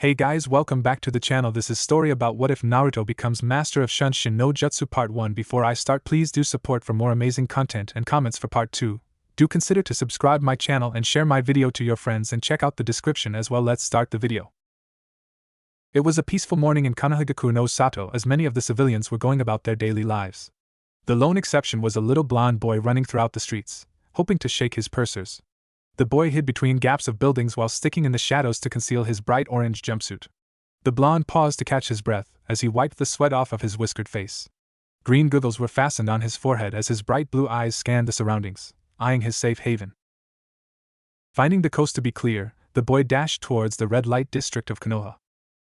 Hey guys, welcome back to the channel. This is story about what if Naruto becomes master of Shunshin no Jutsu part 1. Before I start, please do support for more amazing content and comments for part 2. Do consider to subscribe my channel and share my video to your friends and check out the description as well. Let's start the video. It was a peaceful morning in Konohagakure no Sato as many of the civilians were going about their daily lives. The lone exception was a little blonde boy running throughout the streets, hoping to shake his pursers. The boy hid between gaps of buildings while sticking in the shadows to conceal his bright orange jumpsuit. The blonde paused to catch his breath as he wiped the sweat off of his whiskered face. Green goggles were fastened on his forehead as his bright blue eyes scanned the surroundings, eyeing his safe haven. Finding the coast to be clear, the boy dashed towards the red light district of Konoha.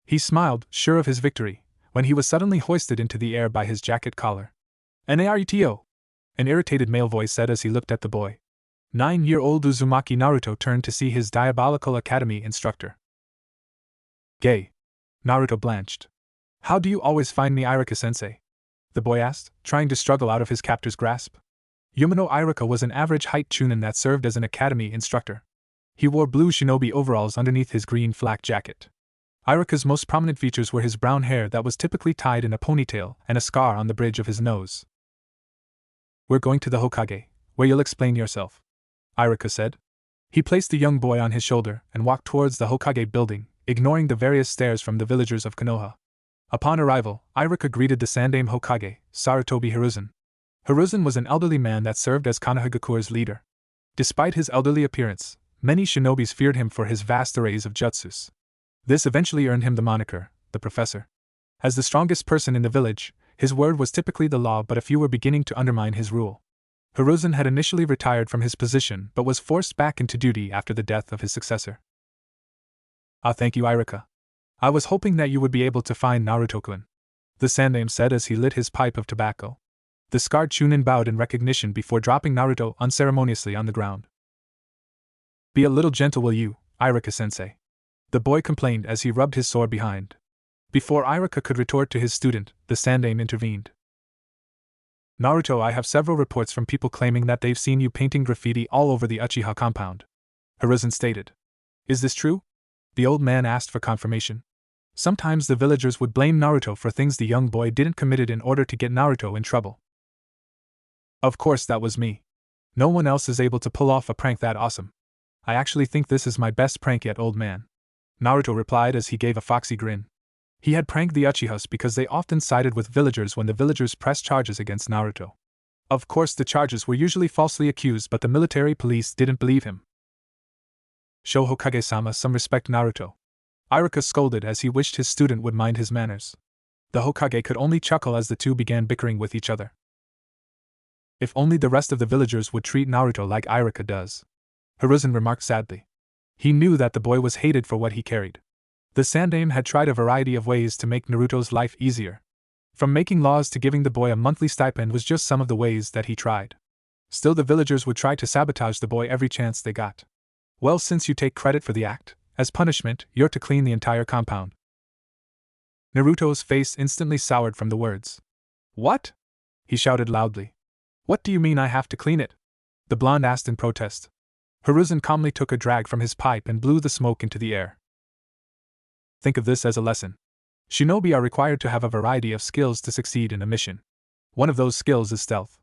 He smiled, sure of his victory, when he was suddenly hoisted into the air by his jacket collar. "Naruto!" an irritated male voice said as he looked at the boy. 9-year-old Uzumaki Naruto turned to see his diabolical academy instructor. "Gay." Naruto blanched. "How do you always find me, Iruka-sensei?" the boy asked, trying to struggle out of his captor's grasp. Yumino Iruka was an average-height chunin that served as an academy instructor. He wore blue shinobi overalls underneath his green flak jacket. Iruka's most prominent features were his brown hair that was typically tied in a ponytail and a scar on the bridge of his nose. "We're going to the Hokage, where you'll explain yourself," Iruka said. He placed the young boy on his shoulder and walked towards the Hokage building, ignoring the various stares from the villagers of Konoha. Upon arrival, Iruka greeted the Sandaime Hokage, Sarutobi Hiruzen. Hiruzen was an elderly man that served as Konohagakure's leader. Despite his elderly appearance, many shinobis feared him for his vast arrays of jutsus. This eventually earned him the moniker, the Professor. As the strongest person in the village, his word was typically the law, but a few were beginning to undermine his rule. Hiruzen had initially retired from his position but was forced back into duty after the death of his successor. Thank you, Iruka. I was hoping that you would be able to find Naruto-kun," the Sandaime said as he lit his pipe of tobacco. The scarred chunin bowed in recognition before dropping Naruto unceremoniously on the ground. "Be a little gentle, will you, Iruka-sensei?" the boy complained as he rubbed his sore behind. Before Iruka could retort to his student, the Sandaime intervened. "Naruto, I have several reports from people claiming that they've seen you painting graffiti all over the Uchiha compound," Hiruzen stated. "Is this true?" the old man asked for confirmation. Sometimes the villagers would blame Naruto for things the young boy didn't commit in order to get Naruto in trouble. "Of course that was me. No one else is able to pull off a prank that awesome. I actually think this is my best prank yet, old man," Naruto replied as he gave a foxy grin. He had pranked the Uchihas because they often sided with villagers when the villagers pressed charges against Naruto. Of course, the charges were usually falsely accused, but the military police didn't believe him. "Show Hokage-sama some respect, Naruto," Iruka scolded as he wished his student would mind his manners. The Hokage could only chuckle as the two began bickering with each other. "If only the rest of the villagers would treat Naruto like Iruka does," Hiruzen remarked sadly. He knew that the boy was hated for what he carried. The Sandaime had tried a variety of ways to make Naruto's life easier. From making laws to giving the boy a monthly stipend was just some of the ways that he tried. Still, the villagers would try to sabotage the boy every chance they got. "Well, since you take credit for the act, as punishment, you're to clean the entire compound." Naruto's face instantly soured from the words. "What?" he shouted loudly. "What do you mean I have to clean it?" the blonde asked in protest. Hiruzen calmly took a drag from his pipe and blew the smoke into the air. "Think of this as a lesson. Shinobi are required to have a variety of skills to succeed in a mission. One of those skills is stealth.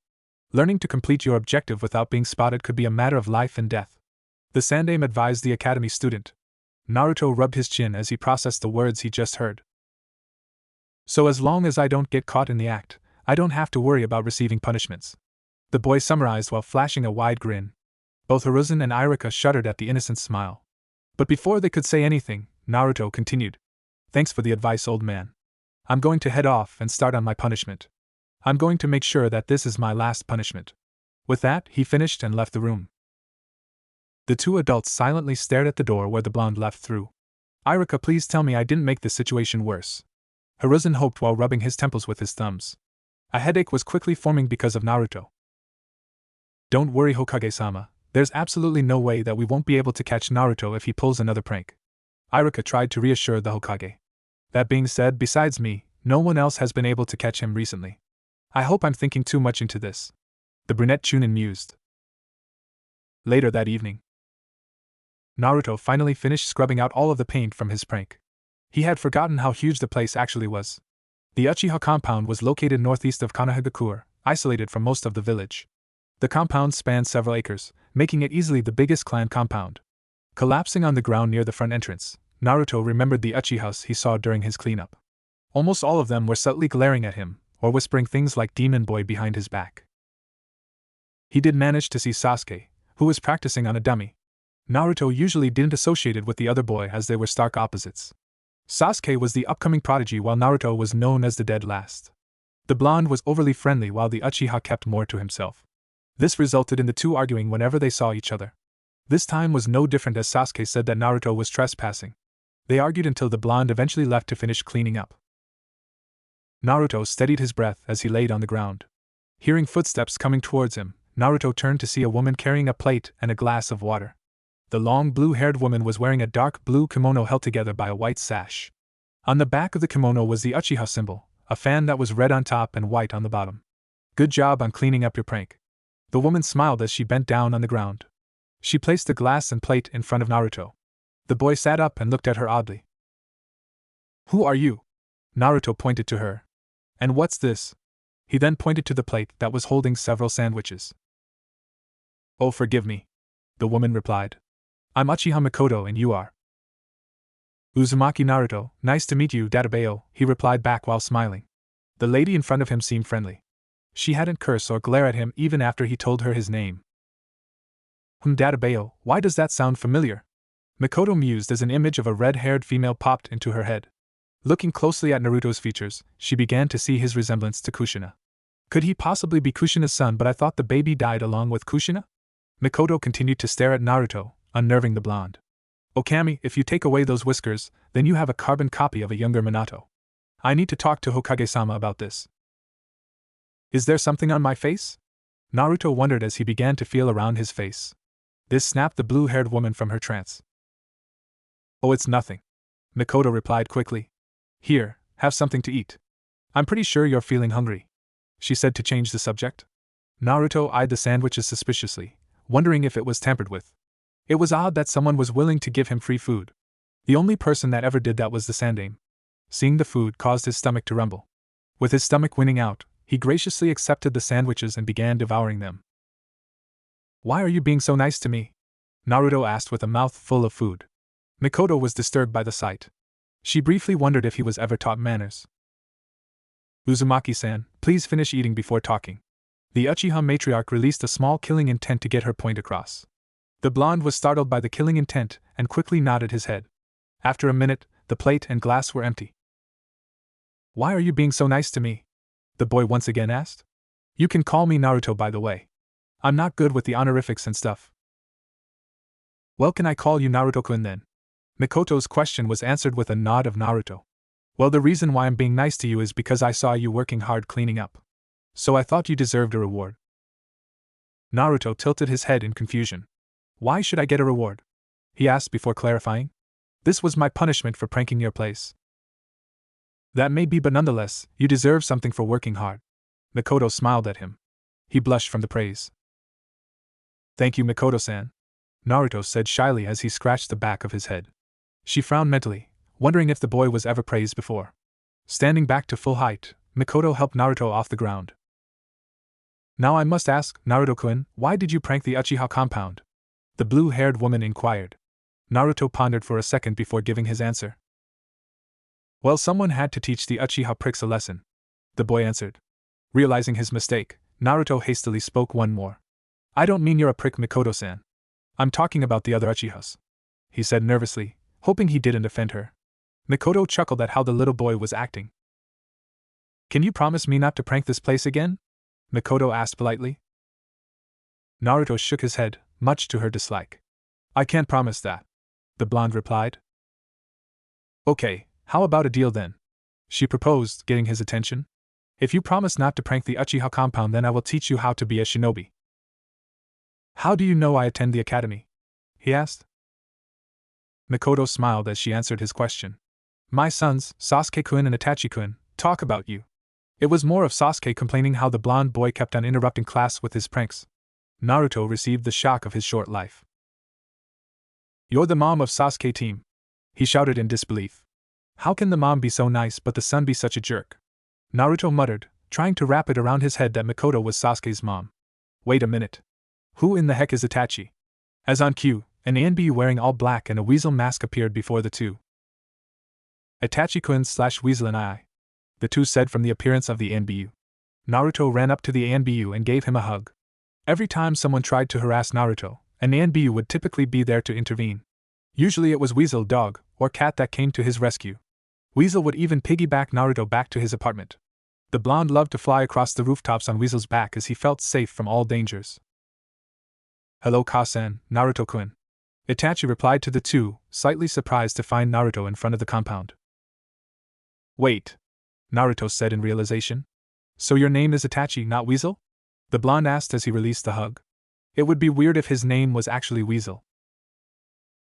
Learning to complete your objective without being spotted could be a matter of life and death," the Sandaime advised the academy student. Naruto rubbed his chin as he processed the words he just heard. "So as long as I don't get caught in the act, I don't have to worry about receiving punishments," the boy summarized while flashing a wide grin. Both Hiruzen and Iruka shuddered at the innocent smile. But before they could say anything, Naruto continued. "Thanks for the advice, old man. I'm going to head off and start on my punishment. I'm going to make sure that this is my last punishment." With that, he finished and left the room. The two adults silently stared at the door where the blonde left through. "Iruka, please tell me I didn't make this situation worse," Hiruzen hoped while rubbing his temples with his thumbs. A headache was quickly forming because of Naruto. "Don't worry, Hokage-sama. There's absolutely no way that we won't be able to catch Naruto if he pulls another prank," Iruka tried to reassure the Hokage. "That being said, besides me, no one else has been able to catch him recently. I hope I'm thinking too much into this," the brunette chunin mused. Later that evening, Naruto finally finished scrubbing out all of the paint from his prank. He had forgotten how huge the place actually was. The Uchiha compound was located northeast of Konohagakure, isolated from most of the village. The compound spanned several acres, making it easily the biggest clan compound. Collapsing on the ground near the front entrance, Naruto remembered the Uchihas he saw during his cleanup. Almost all of them were subtly glaring at him, or whispering things like Demon Boy behind his back. He did manage to see Sasuke, who was practicing on a dummy. Naruto usually didn't associate it with the other boy as they were stark opposites. Sasuke was the upcoming prodigy while Naruto was known as the dead last. The blonde was overly friendly while the Uchiha kept more to himself. This resulted in the two arguing whenever they saw each other. This time was no different as Sasuke said that Naruto was trespassing. They argued until the blonde eventually left to finish cleaning up. Naruto steadied his breath as he laid on the ground. Hearing footsteps coming towards him, Naruto turned to see a woman carrying a plate and a glass of water. The long blue-haired woman was wearing a dark blue kimono held together by a white sash. On the back of the kimono was the Uchiha symbol, a fan that was red on top and white on the bottom. Good job on cleaning up your prank. The woman smiled as she bent down on the ground. She placed the glass and plate in front of Naruto. The boy sat up and looked at her oddly. Who are you? Naruto pointed to her. And what's this? He then pointed to the plate that was holding several sandwiches. Oh, forgive me, the woman replied. I'm Uchiha Mikoto and you are? Uzumaki Naruto, nice to meet you, Databeo, he replied back while smiling. The lady in front of him seemed friendly. She hadn't cursed or glare at him even after he told her his name. Databeo, why does that sound familiar? Mikoto mused as an image of a red-haired female popped into her head. Looking closely at Naruto's features, she began to see his resemblance to Kushina. Could he possibly be Kushina's son, but I thought the baby died along with Kushina? Mikoto continued to stare at Naruto, unnerving the blonde. Okami, if you take away those whiskers, then you have a carbon copy of a younger Minato. I need to talk to Hokage-sama about this. Is there something on my face? Naruto wondered as he began to feel around his face. This snapped the blue-haired woman from her trance. Oh, it's nothing. Mikoto replied quickly. Here, have something to eat. I'm pretty sure you're feeling hungry, she said to change the subject. Naruto eyed the sandwiches suspiciously, wondering if it was tampered with. It was odd that someone was willing to give him free food. The only person that ever did that was the Sandaime. Seeing the food caused his stomach to rumble. With his stomach winning out, he graciously accepted the sandwiches and began devouring them. Why are you being so nice to me? Naruto asked with a mouth full of food. Mikoto was disturbed by the sight. She briefly wondered if he was ever taught manners. Uzumaki-san, please finish eating before talking. The Uchiha matriarch released a small killing intent to get her point across. The blonde was startled by the killing intent and quickly nodded his head. After a minute, the plate and glass were empty. Why are you being so nice to me? The boy once again asked. You can call me Naruto, by the way. I'm not good with the honorifics and stuff. Well, can I call you Naruto-kun then? Mikoto's question was answered with a nod of Naruto. Well, the reason why I'm being nice to you is because I saw you working hard cleaning up. So I thought you deserved a reward. Naruto tilted his head in confusion. Why should I get a reward? He asked before clarifying. This was my punishment for pranking your place. That may be, but nonetheless, you deserve something for working hard. Mikoto smiled at him. He blushed from the praise. Thank you, Mikoto-san, Naruto said shyly as he scratched the back of his head. She frowned mentally, wondering if the boy was ever praised before. Standing back to full height, Mikoto helped Naruto off the ground. Now I must ask, Naruto-kun, why did you prank the Uchiha compound? The blue-haired woman inquired. Naruto pondered for a second before giving his answer. Well, someone had to teach the Uchiha pricks a lesson, the boy answered. Realizing his mistake, Naruto hastily spoke one more. I don't mean you're a prick, Mikoto-san. I'm talking about the other Uchihas, he said nervously, hoping he didn't offend her. Mikoto chuckled at how the little boy was acting. Can you promise me not to prank this place again? Mikoto asked politely. Naruto shook his head, much to her dislike. I can't promise that, the blonde replied. Okay, how about a deal then? She proposed, getting his attention. If you promise not to prank the Uchiha compound, then I will teach you how to be a shinobi. How do you know I attend the academy? He asked. Mikoto smiled as she answered his question. My sons, Sasuke-kun and Itachi-kun, talk about you. It was more of Sasuke complaining how the blonde boy kept on interrupting class with his pranks. Naruto received the shock of his short life. You're the mom of Sasuke team, he shouted in disbelief. How can the mom be so nice but the son be such a jerk? Naruto muttered, trying to wrap it around his head that Mikoto was Sasuke's mom. Wait a minute. Who in the heck is Itachi? As on cue, an ANBU wearing all black and a weasel mask appeared before the two. Itachi-kun/Weasel and I. The two said from the appearance of the ANBU. Naruto ran up to the ANBU and gave him a hug. Every time someone tried to harass Naruto, an ANBU would typically be there to intervene. Usually it was Weasel, dog, or cat that came to his rescue. Weasel would even piggyback Naruto back to his apartment. The blonde loved to fly across the rooftops on Weasel's back as he felt safe from all dangers. Hello Ka-san, Naruto-kun. Itachi replied to the two, slightly surprised to find Naruto in front of the compound. Wait, Naruto said in realization. So your name is Itachi, not Weasel? The blonde asked as he released the hug. It would be weird if his name was actually Weasel.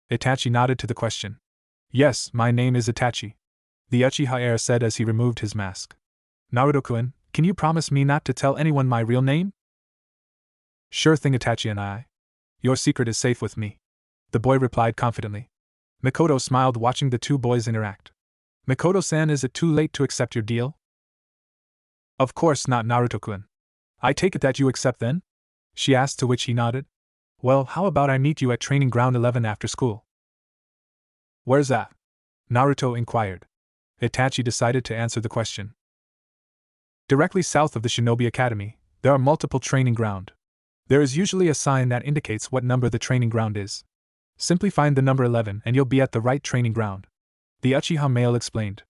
Itachi nodded to the question. Yes, my name is Itachi. The Uchiha heir said as he removed his mask. Naruto-kun, can you promise me not to tell anyone my real name? Sure thing, Itachi and I. Your secret is safe with me. The boy replied confidently. Mikoto smiled watching the two boys interact. Mikoto-san, is it too late to accept your deal? Of course not, Naruto-kun. I take it that you accept then? She asked, to which he nodded. Well, how about I meet you at Training Ground 11 after school? Where's that? Naruto inquired. Itachi decided to answer the question. Directly south of the Shinobi Academy, there are multiple training ground. There is usually a sign that indicates what number the training ground is. Simply find the number 11 and you'll be at the right training ground. The Uchiha male explained.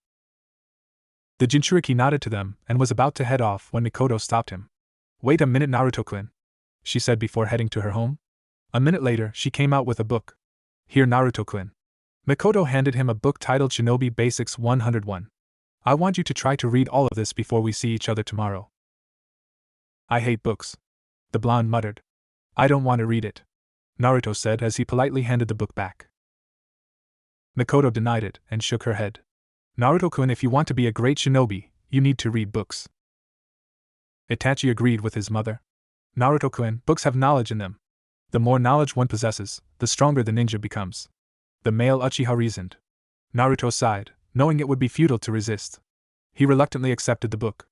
The Jinchuriki nodded to them and was about to head off when Mikoto stopped him. Wait a minute, Naruto-kun, she said before heading to her home. A minute later, she came out with a book. Here, Naruto-kun. Mikoto handed him a book titled Shinobi Basics 101. I want you to try to read all of this before we see each other tomorrow. I hate books. The blonde muttered. I don't want to read it, Naruto said as he politely handed the book back. Mikoto denied it and shook her head. Naruto-kun, if you want to be a great shinobi, you need to read books. Itachi agreed with his mother. Naruto-kun, books have knowledge in them. The more knowledge one possesses, the stronger the ninja becomes. The male Uchiha reasoned. Naruto sighed, knowing it would be futile to resist. He reluctantly accepted the book.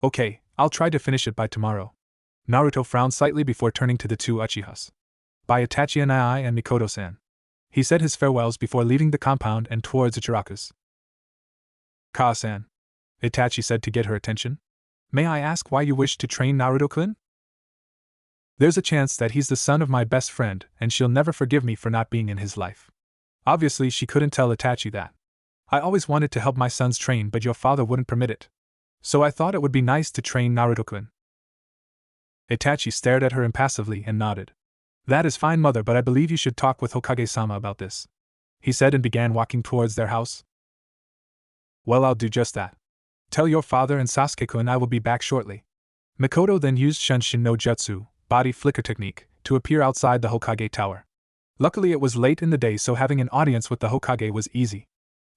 Okay, I'll try to finish it by tomorrow. Naruto frowned slightly before turning to the two Uchihas. By Itachi and I and Mikoto-san. He said his farewells before leaving the compound and towards Ichiraku's. Ka-san, Itachi said to get her attention. May I ask why you wish to train Naruto-kun? There's a chance that he's the son of my best friend, and she'll never forgive me for not being in his life. Obviously, she couldn't tell Itachi that. I always wanted to help my sons train, but your father wouldn't permit it. So I thought it would be nice to train Naruto-kun. Itachi stared at her impassively and nodded. That is fine, mother, but I believe you should talk with Hokage-sama about this, he said and began walking towards their house. Well, I'll do just that. Tell your father and Sasuke-kun I will be back shortly. Mikoto then used Shunshin no Jutsu, body flicker technique, to appear outside the Hokage tower. Luckily it was late in the day, so having an audience with the Hokage was easy.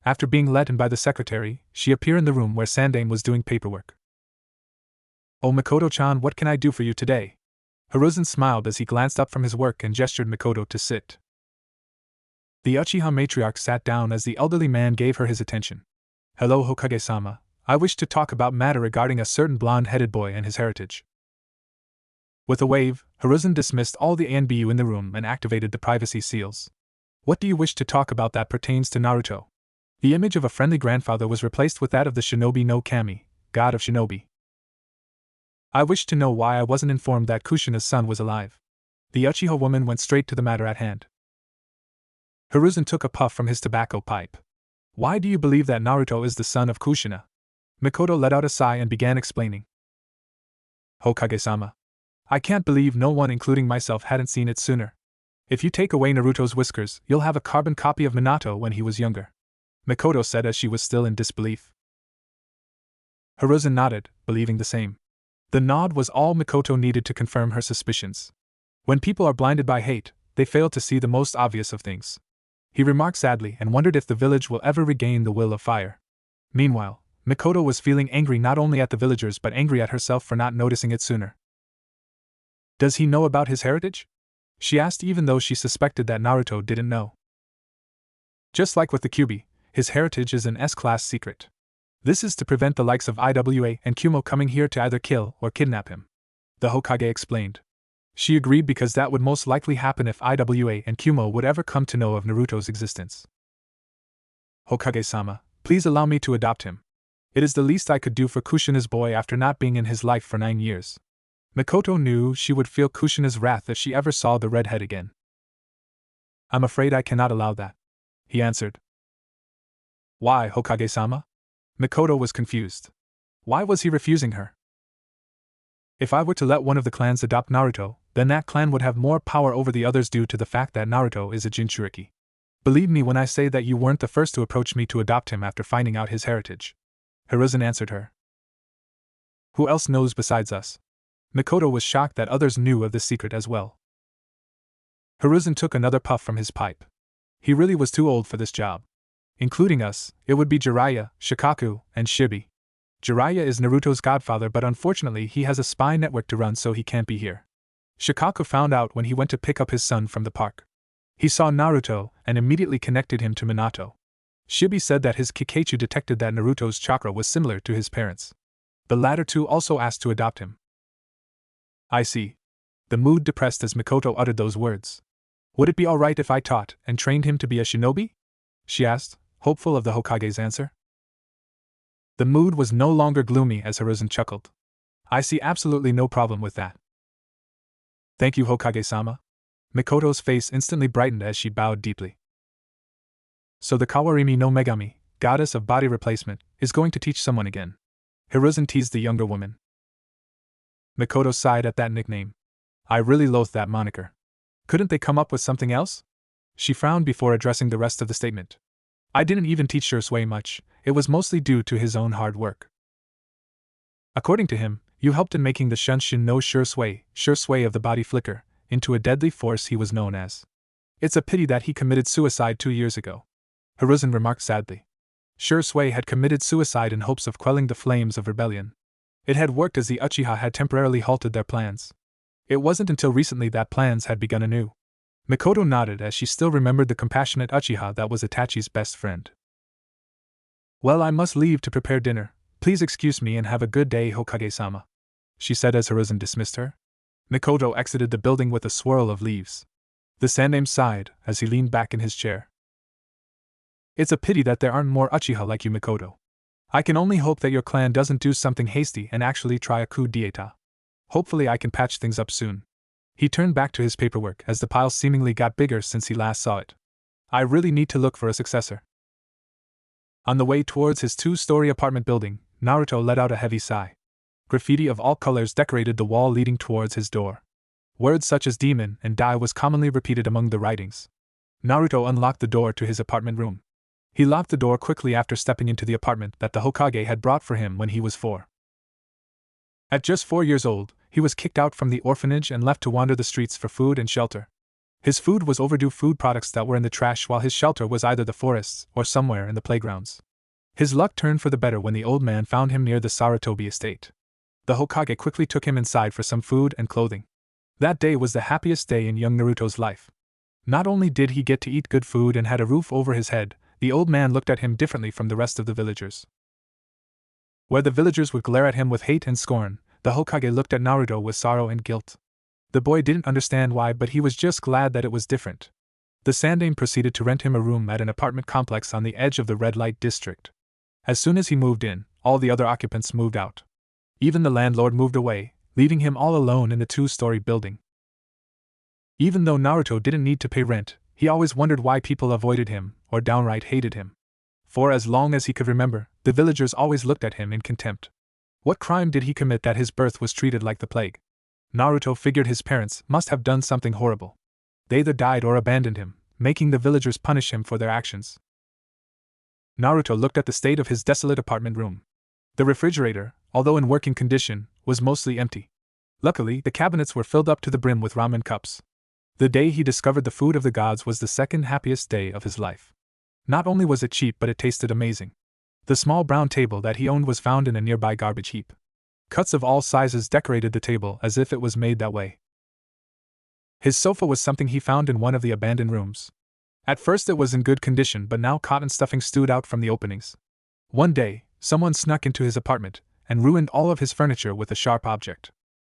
After being let in by the secretary, she appeared in the room where Sandaime was doing paperwork. Oh, Mikoto-chan, what can I do for you today? Hiruzen smiled as he glanced up from his work and gestured Mikoto to sit. The Uchiha matriarch sat down as the elderly man gave her his attention. Hello, Hokage-sama. I wish to talk about matter regarding a certain blonde-headed boy and his heritage. With a wave, Hiruzen dismissed all the ANBU in the room and activated the privacy seals. What do you wish to talk about that pertains to Naruto? The image of a friendly grandfather was replaced with that of the Shinobi no Kami, god of shinobi. I wish to know why I wasn't informed that Kushina's son was alive. The Uchiha woman went straight to the matter at hand. Hiruzen took a puff from his tobacco pipe. Why do you believe that Naruto is the son of Kushina? Mikoto let out a sigh and began explaining. Hokage-sama. I can't believe no one, including myself, hadn't seen it sooner. If you take away Naruto's whiskers, you'll have a carbon copy of Minato when he was younger, Mikoto said as she was still in disbelief. Hiruzen nodded, believing the same. The nod was all Mikoto needed to confirm her suspicions. When people are blinded by hate, they fail to see the most obvious of things. He remarked sadly and wondered if the village will ever regain the will of fire. Meanwhile, Mikoto was feeling angry not only at the villagers but angry at herself for not noticing it sooner. Does he know about his heritage? She asked, even though she suspected that Naruto didn't know. Just like with the Kyuubi, His heritage is an S-class secret. This is to prevent the likes of Iwa and Kumo coming here to either kill or kidnap him. The Hokage explained. She agreed because that would most likely happen if Iwa and Kumo would ever come to know of Naruto's existence. Hokage-sama, please allow me to adopt him. It is the least I could do for Kushina's boy after not being in his life for 9 years. Mikoto knew she would feel Kushina's wrath if she ever saw the redhead again. I'm afraid I cannot allow that, he answered. Why, Hokage-sama? Mikoto was confused. Why was he refusing her? If I were to let one of the clans adopt Naruto, then that clan would have more power over the others due to the fact that Naruto is a Jinchuriki. Believe me when I say that you weren't the first to approach me to adopt him after finding out his heritage. Hiruzen answered her. Who else knows besides us? Mikoto was shocked that others knew of this secret as well. Hiruzen took another puff from his pipe. He really was too old for this job. Including us, it would be Jiraiya, Shikaku, and Shibi. Jiraiya is Naruto's godfather, but unfortunately he has a spy network to run, so he can't be here. Shikaku found out when he went to pick up his son from the park. He saw Naruto and immediately connected him to Minato. Shibi said that his Kikaichu detected that Naruto's chakra was similar to his parents'. The latter two also asked to adopt him. I see. The mood depressed as Mikoto uttered those words. Would it be alright if I taught and trained him to be a shinobi? She asked, hopeful of the Hokage's answer. The mood was no longer gloomy as Hiruzen chuckled. I see absolutely no problem with that. Thank you, Hokage-sama. Mikoto's face instantly brightened as she bowed deeply. So the Kawarimi no Megami, goddess of body replacement, is going to teach someone again. Hiruzen teased the younger woman. Mikoto sighed at that nickname. I really loathe that moniker. Couldn't they come up with something else? She frowned before addressing the rest of the statement. I didn't even teach Shursui much, it was mostly due to his own hard work. According to him, you helped in making the Shunshin no Shursui of the body flicker, into a deadly force he was known as. It's a pity that he committed suicide 2 years ago. Hiruzen remarked sadly. Shursui had committed suicide in hopes of quelling the flames of rebellion. It had worked as the Uchiha had temporarily halted their plans. It wasn't until recently that plans had begun anew. Mikoto nodded as she still remembered the compassionate Uchiha that was Itachi's best friend. Well, I must leave to prepare dinner. Please excuse me and have a good day, Hokage-sama, she said as Hiruzen dismissed her. Mikoto exited the building with a swirl of leaves. The Sandaime sighed as he leaned back in his chair. It's a pity that there aren't more Uchiha like you, Mikoto. I can only hope that your clan doesn't do something hasty and actually try a coup d'etat. Hopefully I can patch things up soon. He turned back to his paperwork as the pile seemingly got bigger since he last saw it. I really need to look for a successor. On the way towards his 2-story apartment building, Naruto let out a heavy sigh. Graffiti of all colors decorated the wall leading towards his door. Words such as demon and die was commonly repeated among the writings. Naruto unlocked the door to his apartment room. He locked the door quickly after stepping into the apartment that the Hokage had brought for him when he was 4. At just 4 years old, he was kicked out from the orphanage and left to wander the streets for food and shelter. His food was overdue food products that were in the trash, while his shelter was either the forests or somewhere in the playgrounds. His luck turned for the better when the old man found him near the Sarutobi estate. The Hokage quickly took him inside for some food and clothing. That day was the happiest day in young Naruto's life. Not only did he get to eat good food and had a roof over his head, the old man looked at him differently from the rest of the villagers. Where the villagers would glare at him with hate and scorn, the Hokage looked at Naruto with sorrow and guilt. The boy didn't understand why, but he was just glad that it was different. The Sandaime proceeded to rent him a room at an apartment complex on the edge of the red light district. As soon as he moved in, all the other occupants moved out. Even the landlord moved away, leaving him all alone in the 2-story building. Even though Naruto didn't need to pay rent, he always wondered why people avoided him or downright hated him. For as long as he could remember, the villagers always looked at him in contempt. What crime did he commit that his birth was treated like the plague? Naruto figured his parents must have done something horrible. They either died or abandoned him, making the villagers punish him for their actions. Naruto looked at the state of his desolate apartment room. The refrigerator, although in working condition, was mostly empty. Luckily, the cabinets were filled up to the brim with ramen cups. The day he discovered the food of the gods was the second happiest day of his life. Not only was it cheap, but it tasted amazing. The small brown table that he owned was found in a nearby garbage heap. Cuts of all sizes decorated the table as if it was made that way. His sofa was something he found in one of the abandoned rooms. At first it was in good condition, but now cotton stuffing stewed out from the openings. One day, someone snuck into his apartment and ruined all of his furniture with a sharp object.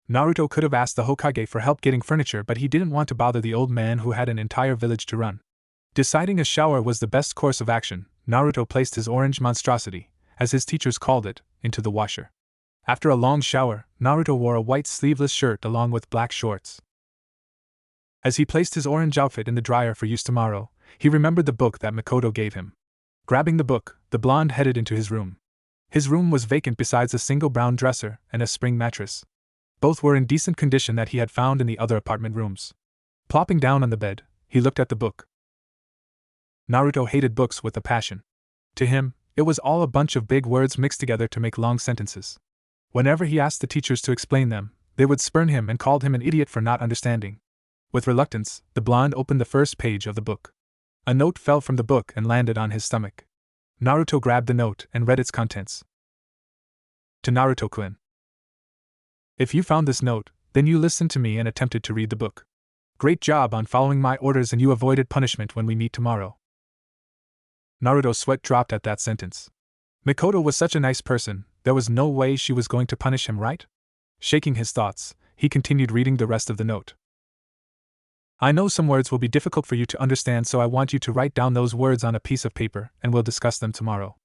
Naruto could have asked the Hokage for help getting furniture, but he didn't want to bother the old man who had an entire village to run. Deciding a shower was the best course of action, Naruto placed his orange monstrosity, as his teachers called it, into the washer. After a long shower, Naruto wore a white sleeveless shirt along with black shorts. As he placed his orange outfit in the dryer for use tomorrow, he remembered the book that Mikoto gave him. Grabbing the book, the blonde headed into his room. His room was vacant besides a single brown dresser and a spring mattress. Both were in decent condition that he had found in the other apartment rooms. Plopping down on the bed, he looked at the book. Naruto hated books with a passion. To him, it was all a bunch of big words mixed together to make long sentences. Whenever he asked the teachers to explain them, they would spurn him and called him an idiot for not understanding. With reluctance, the blonde opened the first page of the book. A note fell from the book and landed on his stomach. Naruto grabbed the note and read its contents. To Naruto-kun. If you found this note, then you listened to me and attempted to read the book. Great job on following my orders, and you avoided punishment when we meet tomorrow. Naruto's sweat dropped at that sentence. Mikoto was such a nice person, there was no way she was going to punish him, right? Shaking his thoughts, he continued reading the rest of the note. I know some words will be difficult for you to understand, so I want you to write down those words on a piece of paper, and we'll discuss them tomorrow.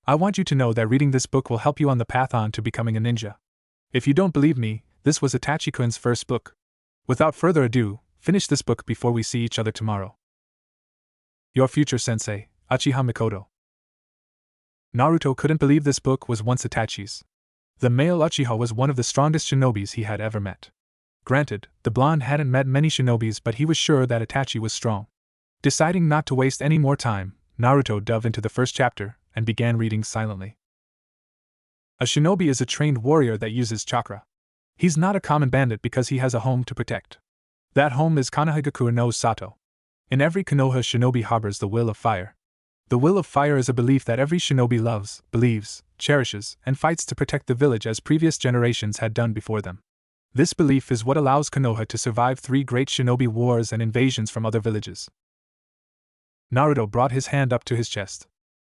I want you to know that reading this book will help you on the path on to becoming a ninja. If you don't believe me, this was Itachi-kun's first book. Without further ado, finish this book before we see each other tomorrow. Your future sensei, Uchiha Mikoto. Naruto couldn't believe this book was once Itachi's. The male Uchiha was one of the strongest shinobis he had ever met. Granted, the blonde hadn't met many shinobis, but he was sure that Itachi was strong. Deciding not to waste any more time, Naruto dove into the first chapter and began reading silently. A shinobi is a trained warrior that uses chakra. He's not a common bandit because he has a home to protect. That home is Konohagakure no Sato. In every Konoha, shinobi harbors the will of fire. The will of fire is a belief that every shinobi loves, believes, cherishes, and fights to protect the village as previous generations had done before them. This belief is what allows Konoha to survive 3 great shinobi wars and invasions from other villages. Naruto brought his hand up to his chest.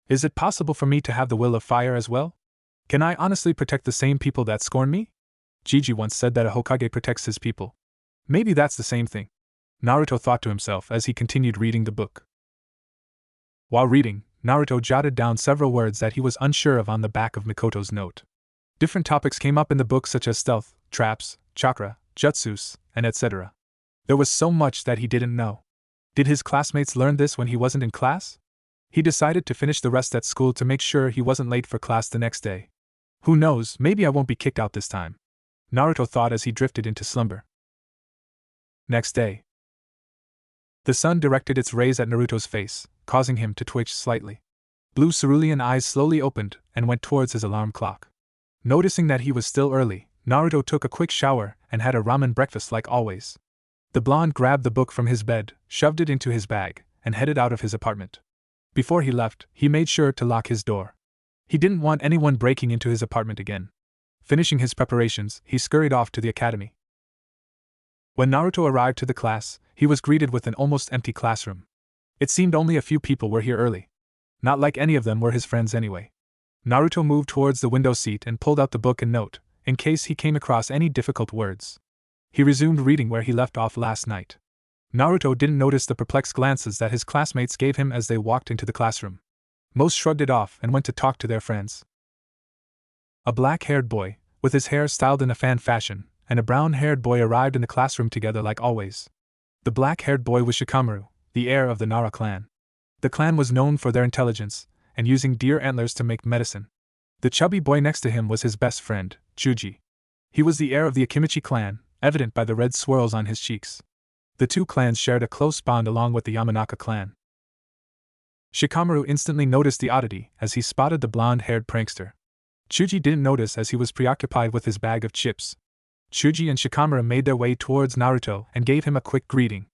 Is it possible for me to have the will of fire as well? Can I honestly protect the same people that scorn me? Jiji once said that a Hokage protects his people. Maybe that's the same thing. Naruto thought to himself as he continued reading the book. While reading, Naruto jotted down several words that he was unsure of on the back of Mikoto's note. Different topics came up in the book, such as stealth, traps, chakra, jutsus, and etc. There was so much that he didn't know. Did his classmates learn this when he wasn't in class? He decided to finish the rest at school to make sure he wasn't late for class the next day. Who knows, maybe I won't be kicked out this time, Naruto thought as he drifted into slumber. Next day. The sun directed its rays at Naruto's face, causing him to twitch slightly. Blue cerulean eyes slowly opened and went towards his alarm clock. Noticing that he was still early, Naruto took a quick shower and had a ramen breakfast like always. The blonde grabbed the book from his bed, shoved it into his bag, and headed out of his apartment. Before he left, he made sure to lock his door. He didn't want anyone breaking into his apartment again. Finishing his preparations, he scurried off to the academy. When Naruto arrived to the class, he was greeted with an almost empty classroom. It seemed only a few people were here early. Not like any of them were his friends anyway. Naruto moved towards the window seat and pulled out the book and note, in case he came across any difficult words. He resumed reading where he left off last night. Naruto didn't notice the perplexed glances that his classmates gave him as they walked into the classroom. Most shrugged it off and went to talk to their friends. A black-haired boy, with his hair styled in a fan fashion, and a brown-haired boy arrived in the classroom together like always. The black-haired boy was Shikamaru, the heir of the Nara clan. The clan was known for their intelligence, and using deer antlers to make medicine. The chubby boy next to him was his best friend, Chuji. He was the heir of the Akimichi clan, evident by the red swirls on his cheeks. The two clans shared a close bond along with the Yamanaka clan. Shikamaru instantly noticed the oddity as he spotted the blonde-haired prankster. Chuji didn't notice as he was preoccupied with his bag of chips. Chuji and Shikamaru made their way towards Naruto and gave him a quick greeting.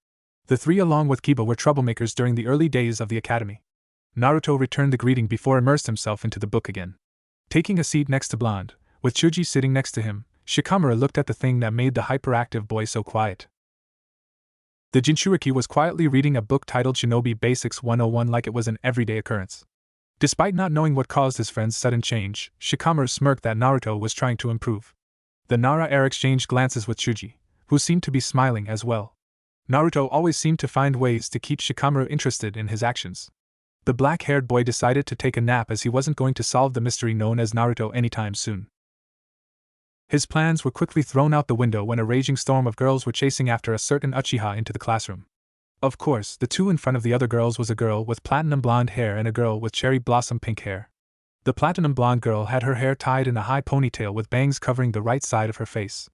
The three along with Kiba were troublemakers during the early days of the academy. Naruto returned the greeting before immersed himself into the book again. Taking a seat next to Blonde, with Chuji sitting next to him, Shikamaru looked at the thing that made the hyperactive boy so quiet. The Jinchuriki was quietly reading a book titled Shinobi Basics 101 like it was an everyday occurrence. Despite not knowing what caused his friend's sudden change, Shikamaru smirked that Naruto was trying to improve. The Nara-heir exchanged glances with Chuji, who seemed to be smiling as well. Naruto always seemed to find ways to keep Shikamaru interested in his actions. The black-haired boy decided to take a nap as he wasn't going to solve the mystery known as Naruto anytime soon. His plans were quickly thrown out the window when a raging storm of girls were chasing after a certain Uchiha into the classroom. Of course, the two in front of the other girls was a girl with platinum blonde hair and a girl with cherry blossom pink hair. The platinum blonde girl had her hair tied in a high ponytail with bangs covering the right side of her face.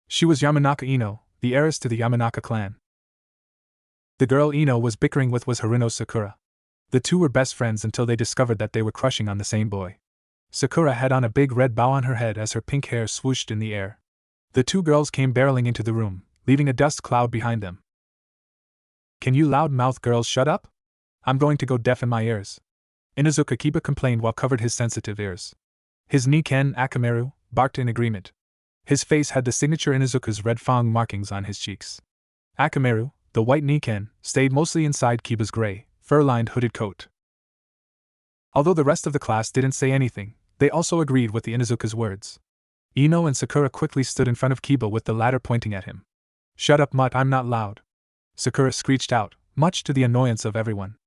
She was Yamanaka Ino, the heiress to the Yamanaka clan. The girl Ino was bickering with was Haruno Sakura. The two were best friends until they discovered that they were crushing on the same boy. Sakura had on a big red bow on her head as her pink hair swooshed in the air. The two girls came barreling into the room, leaving a dust cloud behind them. "Can you loud-mouthed girls shut up? I'm going to go deafen my ears," Inuzuka Kiba complained while covered his sensitive ears. His Niken Akamaru barked in agreement. His face had the signature Inuzuka's red fang markings on his cheeks. Akamaru, the white Niken, stayed mostly inside Kiba's gray, fur-lined hooded coat. Although the rest of the class didn't say anything, they also agreed with the Inuzuka's words. Ino and Sakura quickly stood in front of Kiba with the latter pointing at him. "Shut up, mutt, I'm not loud," Sakura screeched out, much to the annoyance of everyone.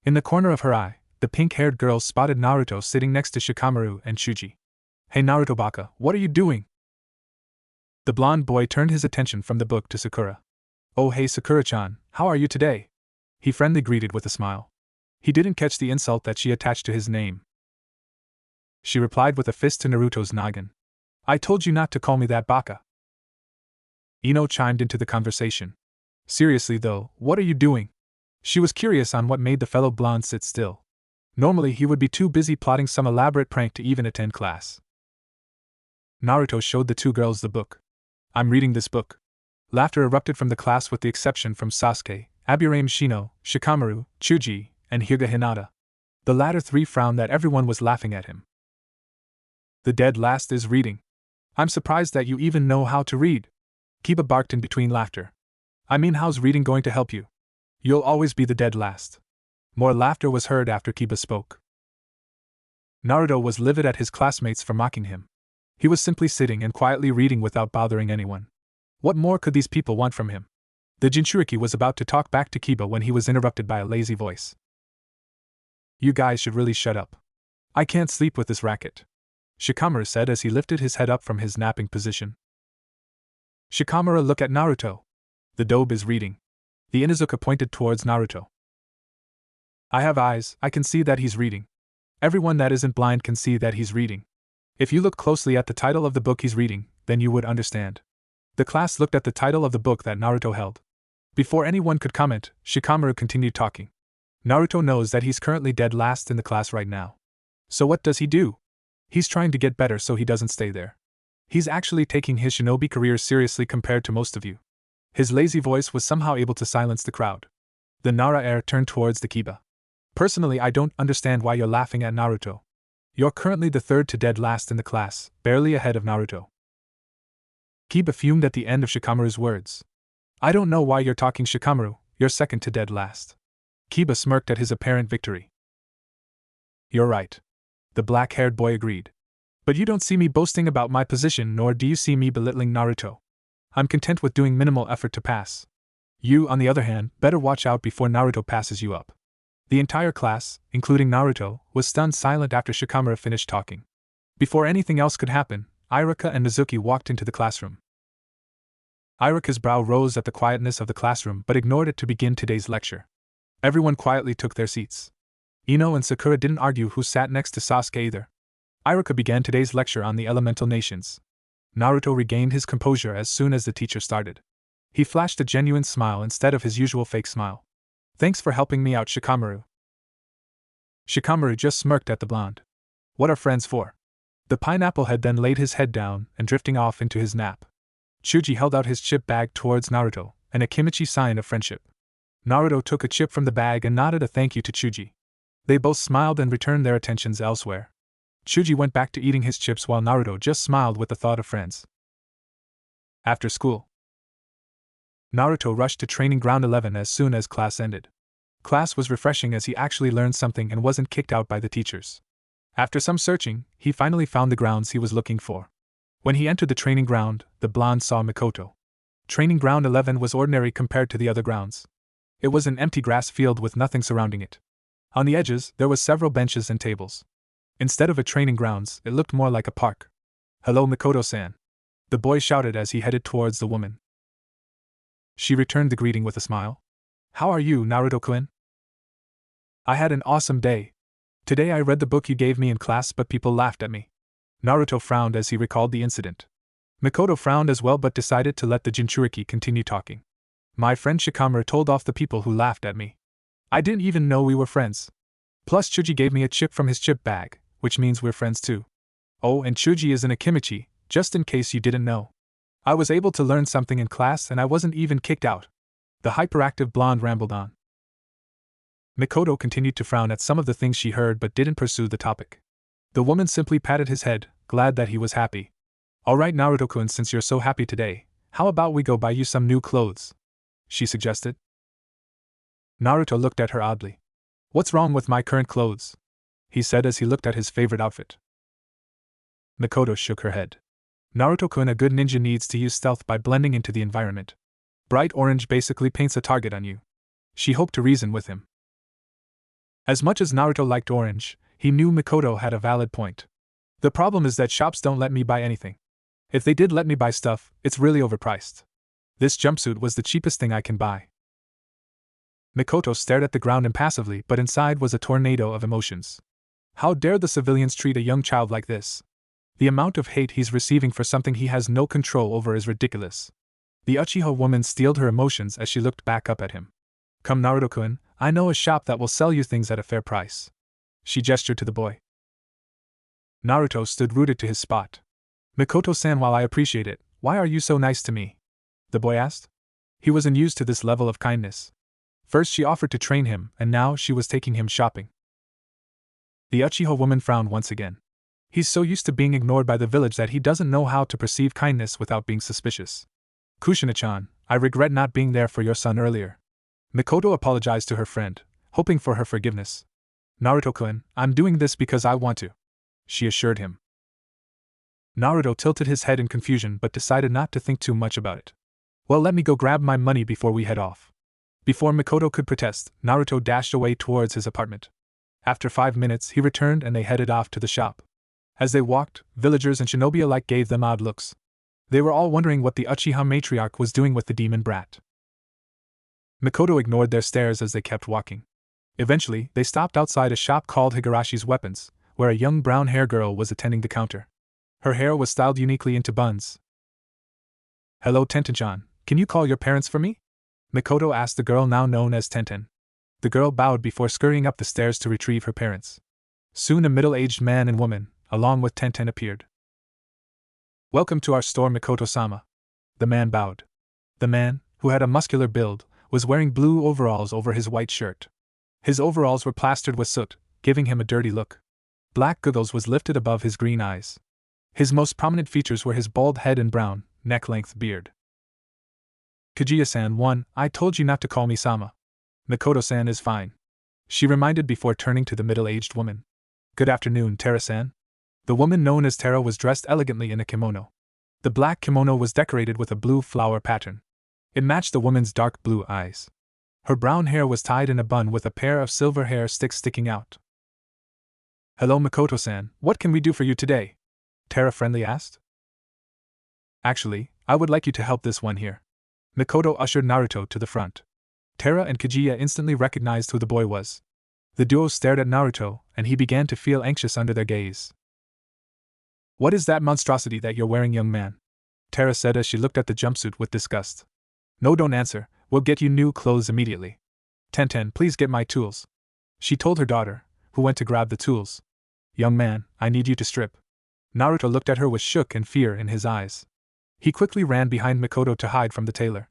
In the corner of her eye, the pink-haired girl spotted Naruto sitting next to Shikamaru and Chuji. "Hey Naruto baka, what are you doing?" The blonde boy turned his attention from the book to Sakura. "Oh hey Sakura-chan, how are you today?" he friendly greeted with a smile. He didn't catch the insult that she attached to his name. She replied with a fist to Naruto's noggin. "I told you not to call me that baka." Ino chimed into the conversation. "Seriously though, what are you doing?" She was curious on what made the fellow blonde sit still. Normally he would be too busy plotting some elaborate prank to even attend class. Naruto showed the two girls the book. "I'm reading this book." Laughter erupted from the class with the exception from Sasuke, Aburame Shino, Shikamaru, Chuji, and Hyuga Hinata. The latter three frowned that everyone was laughing at him. "The dead last is reading. I'm surprised that you even know how to read," Kiba barked in between laughter. "I mean, how's reading going to help you? You'll always be the dead last." More laughter was heard after Kiba spoke. Naruto was livid at his classmates for mocking him. He was simply sitting and quietly reading without bothering anyone. What more could these people want from him? The Jinchuriki was about to talk back to Kiba when he was interrupted by a lazy voice. "You guys should really shut up. I can't sleep with this racket," Shikamaru said as he lifted his head up from his napping position. "Shikamaru, look at Naruto. The dobe is reading." The Inuzuka pointed towards Naruto. "I have eyes, I can see that he's reading. Everyone that isn't blind can see that he's reading. If you look closely at the title of the book he's reading, then you would understand." The class looked at the title of the book that Naruto held. Before anyone could comment, Shikamaru continued talking. "Naruto knows that he's currently dead last in the class right now. So what does he do? He's trying to get better so he doesn't stay there. He's actually taking his shinobi career seriously compared to most of you." His lazy voice was somehow able to silence the crowd. The Nara heir turned towards the Kiba. "Personally, I don't understand why you're laughing at Naruto. You're currently the third to dead last in the class, barely ahead of Naruto." Kiba fumed at the end of Shikamaru's words. "I don't know why you're talking, Shikamaru, you're second to dead last." Kiba smirked at his apparent victory. "You're right," the black-haired boy agreed. "But you don't see me boasting about my position, nor do you see me belittling Naruto. I'm content with doing minimal effort to pass. You, on the other hand, better watch out before Naruto passes you up." The entire class, including Naruto, was stunned silent after Shikamaru finished talking. Before anything else could happen, Iruka and Mizuki walked into the classroom. Iruka's brow rose at the quietness of the classroom but ignored it to begin today's lecture. Everyone quietly took their seats. Ino and Sakura didn't argue who sat next to Sasuke either. Iruka began today's lecture on the elemental nations. Naruto regained his composure as soon as the teacher started. He flashed a genuine smile instead of his usual fake smile. "Thanks for helping me out, Shikamaru." Shikamaru just smirked at the blonde. "What are friends for?" The pineapple had then laid his head down and drifting off into his nap. Chuji held out his chip bag towards Naruto, an Akimichi sign of friendship. Naruto took a chip from the bag and nodded a thank you to Chuji. They both smiled and returned their attentions elsewhere. Chuji went back to eating his chips while Naruto just smiled with the thought of friends. After school, Naruto rushed to training ground 11 as soon as class ended. Class was refreshing as he actually learned something and wasn't kicked out by the teachers. After some searching, he finally found the grounds he was looking for. When he entered the training ground, the blonde saw Mikoto. Training ground 11 was ordinary compared to the other grounds. It was an empty grass field with nothing surrounding it. On the edges, there were several benches and tables. Instead of a training grounds, it looked more like a park. "Hello, Mikoto-san," the boy shouted as he headed towards the woman. She returned the greeting with a smile. "How are you, Naruto-kun?" "I had an awesome day. Today I read the book you gave me in class, but people laughed at me." Naruto frowned as he recalled the incident. Mikoto frowned as well but decided to let the Jinchuriki continue talking. "My friend Shikamaru told off the people who laughed at me. I didn't even know we were friends. Plus Chuji gave me a chip from his chip bag, which means we're friends too. Oh, and Chuji is in a Kimichi, just in case you didn't know. I was able to learn something in class and I wasn't even kicked out." The hyperactive blonde rambled on. Mikoto continued to frown at some of the things she heard but didn't pursue the topic. The woman simply patted his head, glad that he was happy. "Alright, Naruto-kun, since you're so happy today, how about we go buy you some new clothes?" she suggested. Naruto looked at her oddly. "What's wrong with my current clothes?" he said as he looked at his favorite outfit. Mikoto shook her head. "Naruto-kun, a good ninja needs to use stealth by blending into the environment. Bright orange basically paints a target on you." She hoped to reason with him. As much as Naruto liked orange, he knew Mikoto had a valid point. "The problem is that shops don't let me buy anything. If they did let me buy stuff, it's really overpriced. This jumpsuit was the cheapest thing I can buy." Mikoto stared at the ground impassively, but inside was a tornado of emotions. How dare the civilians treat a young child like this? The amount of hate he's receiving for something he has no control over is ridiculous. The Uchiha woman steeled her emotions as she looked back up at him. "Come, Naruto-kun, I know a shop that will sell you things at a fair price." She gestured to the boy. Naruto stood rooted to his spot. "Mikoto-san, while I appreciate it, why are you so nice to me?" the boy asked. He wasn't used to this level of kindness. First she offered to train him, and now she was taking him shopping. The Uchiha woman frowned once again. He's so used to being ignored by the village that he doesn't know how to perceive kindness without being suspicious. "Kushina-chan, I regret not being there for your son earlier." Mikoto apologized to her friend, hoping for her forgiveness. "Naruto-kun, I'm doing this because I want to," she assured him. Naruto tilted his head in confusion but decided not to think too much about it. "Well, let me go grab my money before we head off." Before Mikoto could protest, Naruto dashed away towards his apartment. After 5 minutes, he returned and they headed off to the shop. As they walked, villagers and shinobi alike gave them odd looks. They were all wondering what the Uchiha matriarch was doing with the demon brat. Mikoto ignored their stares as they kept walking. Eventually, they stopped outside a shop called Higarashi's Weapons, where a young brown-haired girl was attending the counter. Her hair was styled uniquely into buns. "Hello, Tenten-chan, can you call your parents for me?" Mikoto asked the girl now known as Tenten. The girl bowed before scurrying up the stairs to retrieve her parents. Soon a middle-aged man and woman, along with Tenten, appeared. "Welcome to our store, Mikoto-sama." The man bowed. The man, who had a muscular build, was wearing blue overalls over his white shirt. His overalls were plastered with soot, giving him a dirty look. Black goggles was lifted above his green eyes. His most prominent features were his bald head and brown, neck-length beard. "Kaguya-san, I told you not to call me Sama. Mikoto-san is fine," she reminded before turning to the middle-aged woman. "Good afternoon, Tara-san." The woman known as Tara was dressed elegantly in a kimono. The black kimono was decorated with a blue flower pattern. It matched the woman's dark blue eyes. Her brown hair was tied in a bun with a pair of silver hair sticks sticking out. "Hello, Mikoto-san, what can we do for you today?" Tara friendly asked. "Actually, I would like you to help this one here." Mikoto ushered Naruto to the front. Tara and Kaguya instantly recognized who the boy was. The duo stared at Naruto, and he began to feel anxious under their gaze. "What is that monstrosity that you're wearing, young man?" Tara said as she looked at the jumpsuit with disgust. "No, don't answer, we'll get you new clothes immediately." "Tenten, please get my tools," she told her daughter, who went to grab the tools. "Young man, I need you to strip." Naruto looked at her with shock and fear in his eyes. He quickly ran behind Mikoto to hide from the tailor.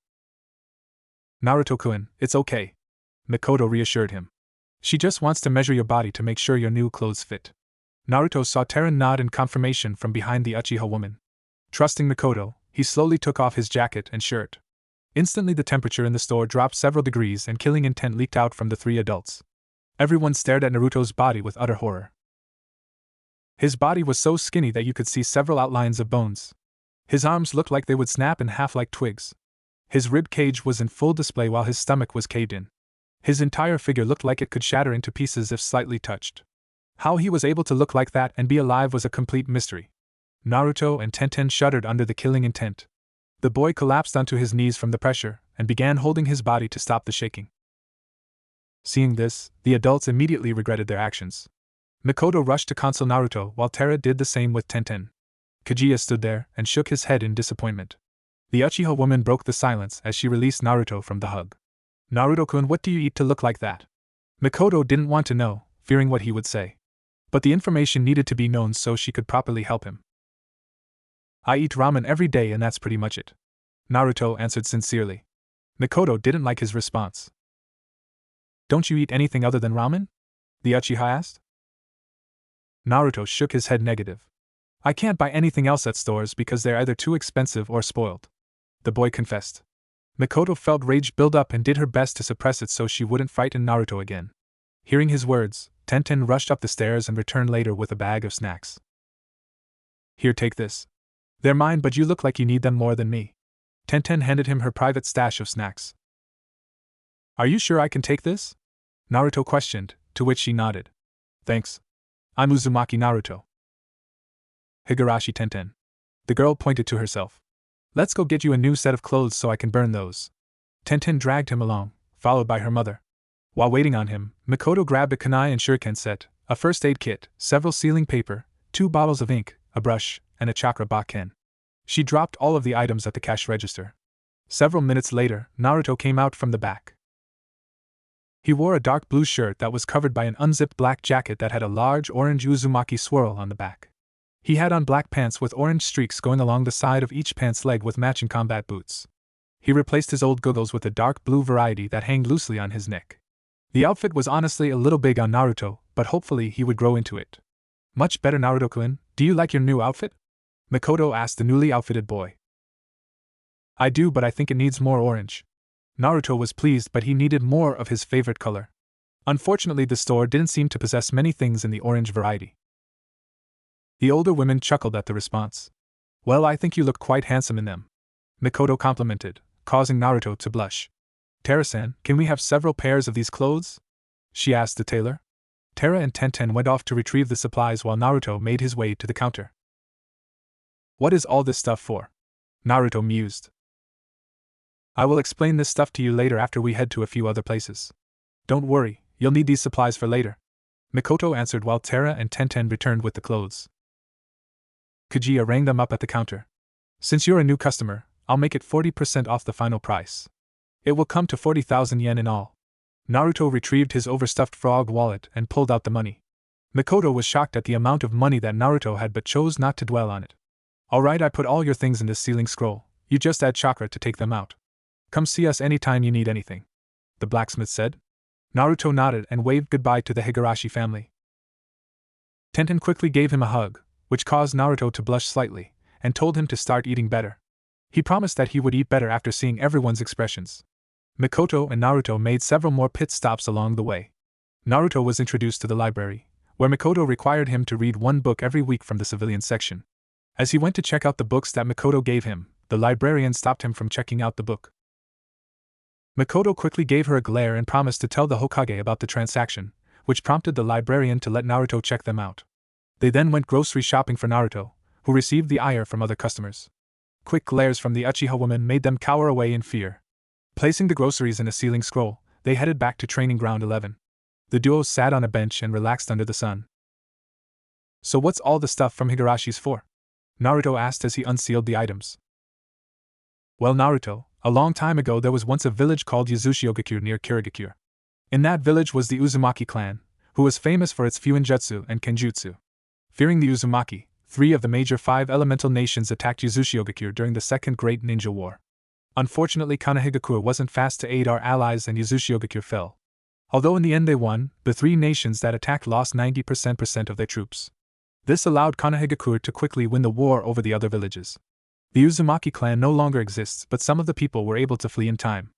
"Naruto-kun, it's okay," Mikoto reassured him. "She just wants to measure your body to make sure your new clothes fit." Naruto saw Tara nod in confirmation from behind the Uchiha woman. Trusting Mikoto, he slowly took off his jacket and shirt. Instantly the temperature in the store dropped several degrees and killing intent leaked out from the three adults. Everyone stared at Naruto's body with utter horror. His body was so skinny that you could see several outlines of bones. His arms looked like they would snap in half like twigs. His rib cage was in full display while his stomach was caved in. His entire figure looked like it could shatter into pieces if slightly touched. How he was able to look like that and be alive was a complete mystery. Naruto and Tenten shuddered under the killing intent. The boy collapsed onto his knees from the pressure and began holding his body to stop the shaking. Seeing this, the adults immediately regretted their actions. Mikoto rushed to console Naruto while Terra did the same with Tenten. Kaguya stood there and shook his head in disappointment. The Uchiha woman broke the silence as she released Naruto from the hug. "Naruto-kun, what do you eat to look like that?" Mikoto didn't want to know, fearing what he would say. But the information needed to be known so she could properly help him. "I eat ramen every day and that's pretty much it," Naruto answered sincerely. Mikoto didn't like his response. "Don't you eat anything other than ramen?" the Uchiha asked. Naruto shook his head negative. "I can't buy anything else at stores because they're either too expensive or spoiled," the boy confessed. Mikoto felt rage build up and did her best to suppress it so she wouldn't frighten Naruto again. Hearing his words, Tenten rushed up the stairs and returned later with a bag of snacks. "Here, take this. They're mine, but you look like you need them more than me." Tenten handed him her private stash of snacks. "Are you sure I can take this?" Naruto questioned, to which she nodded. "Thanks. I'm Uzumaki Naruto." "Higurashi Tenten." The girl pointed to herself. "Let's go get you a new set of clothes so I can burn those." Tenten dragged him along, followed by her mother. While waiting on him, Mikoto grabbed a kunai and shuriken set, a first aid kit, several sealing paper, 2 bottles of ink, a brush, and a chakra bakken. She dropped all of the items at the cash register. Several minutes later, Naruto came out from the back. He wore a dark blue shirt that was covered by an unzipped black jacket that had a large orange Uzumaki swirl on the back. He had on black pants with orange streaks going along the side of each pants leg with matching combat boots. He replaced his old goggles with a dark blue variety that hung loosely on his neck. The outfit was honestly a little big on Naruto, but hopefully he would grow into it. "Much better, Naruto-kun, do you like your new outfit?" Mikoto asked the newly outfitted boy. "I do, but I think it needs more orange." Naruto was pleased, but he needed more of his favorite color. Unfortunately, the store didn't seem to possess many things in the orange variety. The older women chuckled at the response. "Well, I think you look quite handsome in them," Mikoto complimented, causing Naruto to blush. "Terra-san, can we have several pairs of these clothes?" she asked the tailor. Terra and Tenten went off to retrieve the supplies while Naruto made his way to the counter. "What is all this stuff for?" Naruto mused. "I will explain this stuff to you later after we head to a few other places. Don't worry, you'll need these supplies for later," Mikoto answered while Terra and Tenten returned with the clothes. Kaguya rang them up at the counter. "Since you're a new customer, I'll make it 40% off the final price. It will come to 40,000 yen in all." Naruto retrieved his overstuffed frog wallet and pulled out the money. Mikoto was shocked at the amount of money that Naruto had but chose not to dwell on it. "Alright, I put all your things in this sealing scroll, you just add chakra to take them out. Come see us anytime you need anything," the blacksmith said. Naruto nodded and waved goodbye to the Higurashi family. Tenten quickly gave him a hug, which caused Naruto to blush slightly, and told him to start eating better. He promised that he would eat better after seeing everyone's expressions. Mikoto and Naruto made several more pit stops along the way. Naruto was introduced to the library, where Mikoto required him to read one book every week from the civilian section. As he went to check out the books that Mikoto gave him, the librarian stopped him from checking out the book. Mikoto quickly gave her a glare and promised to tell the Hokage about the transaction, which prompted the librarian to let Naruto check them out. They then went grocery shopping for Naruto, who received the ire from other customers. Quick glares from the Uchiha woman made them cower away in fear. Placing the groceries in a sealing scroll, they headed back to Training Ground 11. The duo sat on a bench and relaxed under the sun. "So what's all the stuff from Higurashi's for?" Naruto asked as he unsealed the items. "Well, Naruto, a long time ago there was once a village called Yuzushiogakure near Kirigakure. In that village was the Uzumaki clan, who was famous for its fuinjutsu and kenjutsu. Fearing the Uzumaki, 3 of the major 5 elemental nations attacked Yuzushiogakure during the Second Great Ninja War. Unfortunately, Kanehigakure wasn't fast to aid our allies and Yuzushiogakure fell. Although in the end they won, the 3 nations that attacked lost 90% of their troops. This allowed Kanehigakure to quickly win the war over the other villages. The Uzumaki clan no longer exists, but some of the people were able to flee in time.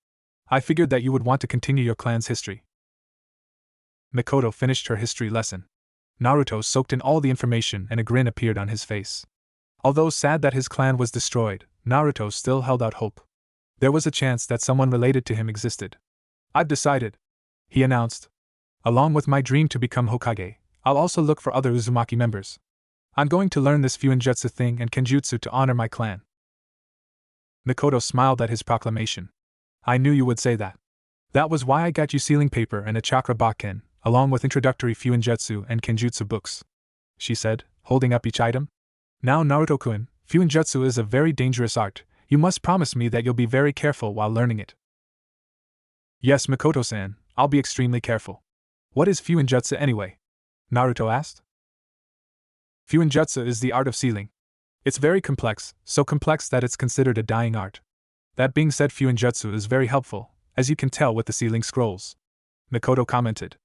I figured that you would want to continue your clan's history. Mikoto finished her history lesson. Naruto soaked in all the information and a grin appeared on his face. Although sad that his clan was destroyed, Naruto still held out hope. There was a chance that someone related to him existed. I've decided, he announced. Along with my dream to become Hokage, I'll also look for other Uzumaki members. I'm going to learn this Fuinjutsu thing and Kenjutsu to honor my clan. Mikoto smiled at his proclamation. I knew you would say that. That was why I got you sealing paper and a chakra bakken, along with introductory Fuinjutsu and Kenjutsu books, she said, holding up each item. Now Naruto-kun, Fuinjutsu is a very dangerous art. You must promise me that you'll be very careful while learning it. Yes, Mikoto-san, I'll be extremely careful. What is Fuinjutsu anyway? Naruto asked. Fuinjutsu is the art of sealing. It's very complex, so complex that it's considered a dying art. That being said, Fuinjutsu is very helpful, as you can tell with the sealing scrolls, Mikoto commented.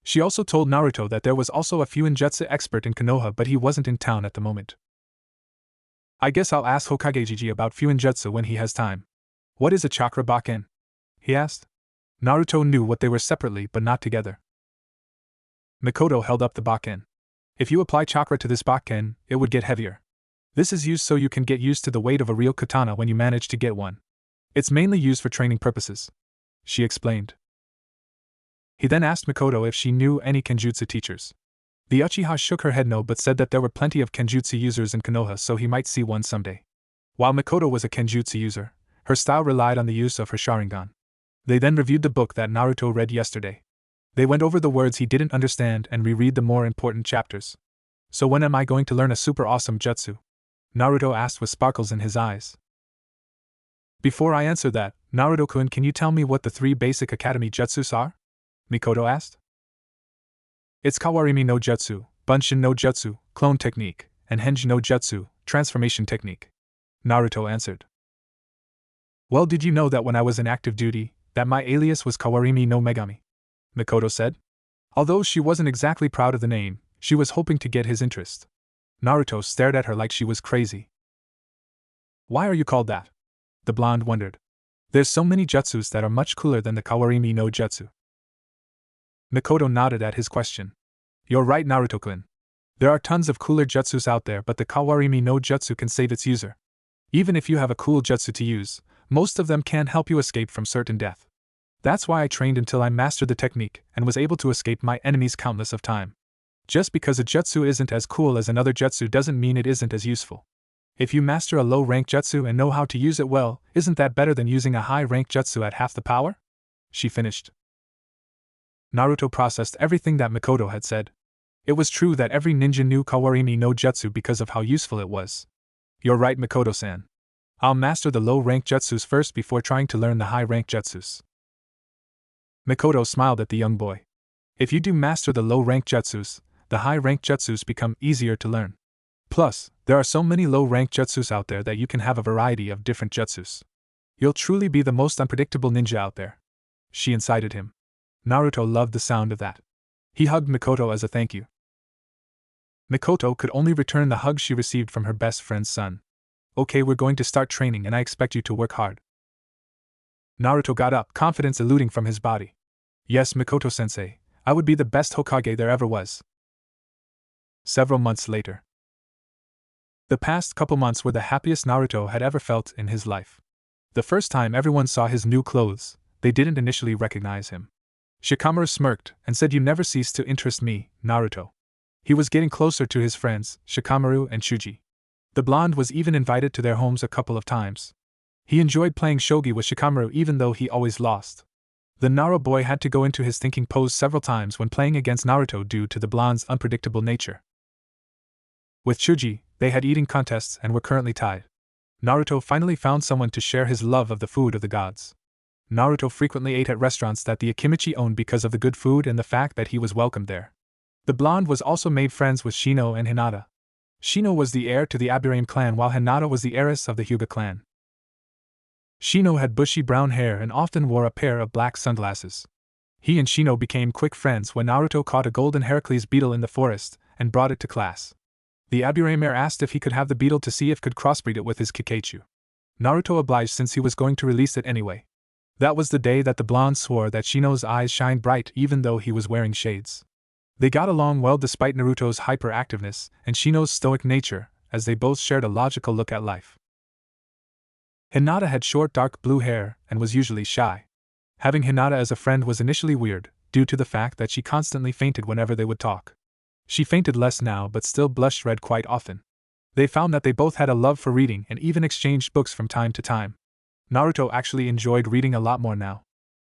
She also told Naruto that there was also a Fuinjutsu expert in Konoha, but he wasn't in town at the moment. I guess I'll ask Hokage Jiji about Fuinjutsu when he has time. What is a chakra bakken? He asked. Naruto knew what they were separately but not together. Mikoto held up the bakken. If you apply chakra to this bakken, it would get heavier. This is used so you can get used to the weight of a real katana when you manage to get one. It's mainly used for training purposes, she explained. He then asked Mikoto if she knew any Kenjutsu teachers. The Uchiha shook her head no, but said that there were plenty of Kenjutsu users in Konoha, so he might see one someday. While Mikoto was a Kenjutsu user, her style relied on the use of her Sharingan. They then reviewed the book that Naruto read yesterday. They went over the words he didn't understand and reread the more important chapters. So when am I going to learn a super awesome jutsu? Naruto asked with sparkles in his eyes. Before I answer that, Naruto-kun, can you tell me what the 3 basic academy jutsus are? Mikoto asked. It's Kawarimi no Jutsu, Bunshin no Jutsu, Clone Technique, and Henji no Jutsu, Transformation Technique, Naruto answered. Well, did you know that when I was in active duty, that my alias was Kawarimi no Megami? Mikoto said. Although she wasn't exactly proud of the name, she was hoping to get his interest. Naruto stared at her like she was crazy. Why are you called that? The blonde wondered. There's so many jutsus that are much cooler than the Kawarimi no Jutsu. Mikoto nodded at his question. You're right, Naruto-kun. There are tons of cooler jutsus out there, but the Kawarimi no Jutsu can save its user. Even if you have a cool jutsu to use, most of them can't help you escape from certain death. That's why I trained until I mastered the technique and was able to escape my enemies countless of time. Just because a jutsu isn't as cool as another jutsu doesn't mean it isn't as useful. If you master a low-rank jutsu and know how to use it well, isn't that better than using a high-rank jutsu at half the power? She finished. Naruto processed everything that Mikoto had said. It was true that every ninja knew Kawarimi no Jutsu because of how useful it was. You're right, Mikoto-san. I'll master the low-rank jutsus first before trying to learn the high-rank jutsus. Mikoto smiled at the young boy. If you do master the low-rank jutsus, the high-rank jutsus become easier to learn. Plus, there are so many low-rank jutsus out there that you can have a variety of different jutsus. You'll truly be the most unpredictable ninja out there, she incited him. Naruto loved the sound of that. He hugged Mikoto as a thank you. Mikoto could only return the hug she received from her best friend's son. Okay, we're going to start training and I expect you to work hard. Naruto got up, confidence eluding from his body. Yes, Mikoto-sensei, I would be the best Hokage there ever was. Several months later. The past couple months were the happiest Naruto had ever felt in his life. The first time everyone saw his new clothes, they didn't initially recognize him. Shikamaru smirked and said, "You never cease to interest me, Naruto." He was getting closer to his friends, Shikamaru and Shuji. The blonde was even invited to their homes a couple of times. He enjoyed playing shogi with Shikamaru even though he always lost. The Naruto boy had to go into his thinking pose several times when playing against Naruto due to the blonde's unpredictable nature. With Shuji, they had eating contests and were currently tied. Naruto finally found someone to share his love of the food of the gods. Naruto frequently ate at restaurants that the Akimichi owned because of the good food and the fact that he was welcomed there. The blonde was also made friends with Shino and Hinata. Shino was the heir to the Aburame clan while Hinata was the heiress of the Hyuga clan. Shino had bushy brown hair and often wore a pair of black sunglasses. He and Shino became quick friends when Naruto caught a golden Heracles beetle in the forest and brought it to class. The Abure mare asked if he could have the beetle to see if could crossbreed it with his Kikaichu. Naruto obliged since he was going to release it anyway. That was the day that the blonde swore that Shino's eyes shined bright even though he was wearing shades. They got along well despite Naruto's hyperactiveness and Shino's stoic nature, as they both shared a logical look at life. Hinata had short dark blue hair and was usually shy. Having Hinata as a friend was initially weird, due to the fact that she constantly fainted whenever they would talk. She fainted less now but still blushed red quite often. They found that they both had a love for reading and even exchanged books from time to time. Naruto actually enjoyed reading a lot more now.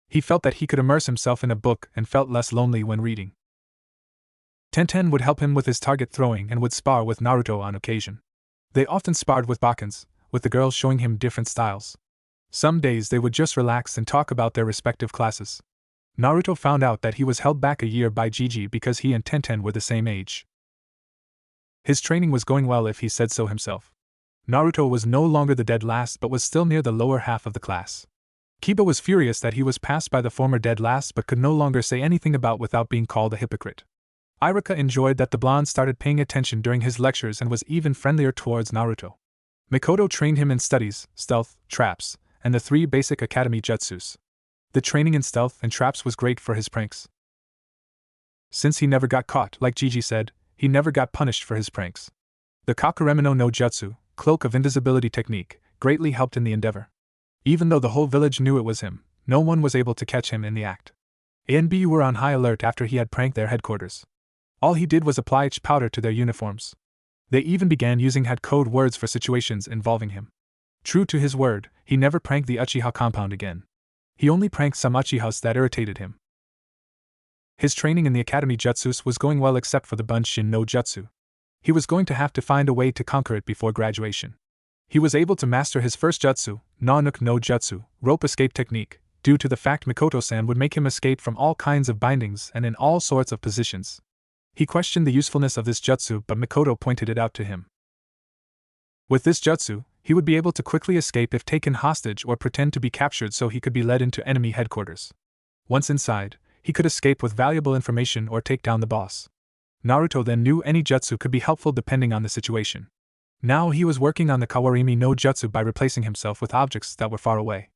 He felt that he could immerse himself in a book and felt less lonely when reading. Tenten would help him with his target throwing and would spar with Naruto on occasion. They often sparred with Awakens, with the girls showing him different styles. Some days they would just relax and talk about their respective classes. Naruto found out that he was held back a year by Gigi because he and Tenten were the same age. His training was going well if he said so himself. Naruto was no longer the dead last but was still near the lower half of the class. Kiba was furious that he was passed by the former dead last but could no longer say anything about without being called a hypocrite. Iruka enjoyed that the blonde started paying attention during his lectures and was even friendlier towards Naruto. Mikoto trained him in studies, stealth, traps, and the 3 basic academy jutsus. The training in stealth and traps was great for his pranks. Since he never got caught, like Gigi said, he never got punished for his pranks. The Kakuremino no Jutsu, cloak of invisibility technique, greatly helped in the endeavor. Even though the whole village knew it was him, no one was able to catch him in the act. A and B were on high alert after he had pranked their headquarters. All he did was apply itch powder to their uniforms. They even began using had code words for situations involving him. True to his word, he never pranked the Uchiha compound again. He only pranked some Uchihas that irritated him. His training in the academy jutsus was going well except for the Bunshin no Jutsu. He was going to have to find a way to conquer it before graduation. He was able to master his first jutsu, Nanuke no Jutsu, rope escape technique, due to the fact Mikoto-san would make him escape from all kinds of bindings and in all sorts of positions. He questioned the usefulness of this jutsu but Mikoto pointed it out to him. With this jutsu, he would be able to quickly escape if taken hostage or pretend to be captured so he could be led into enemy headquarters. Once inside, he could escape with valuable information or take down the boss. Naruto then knew any jutsu could be helpful depending on the situation. Now he was working on the Kawarimi no Jutsu by replacing himself with objects that were far away.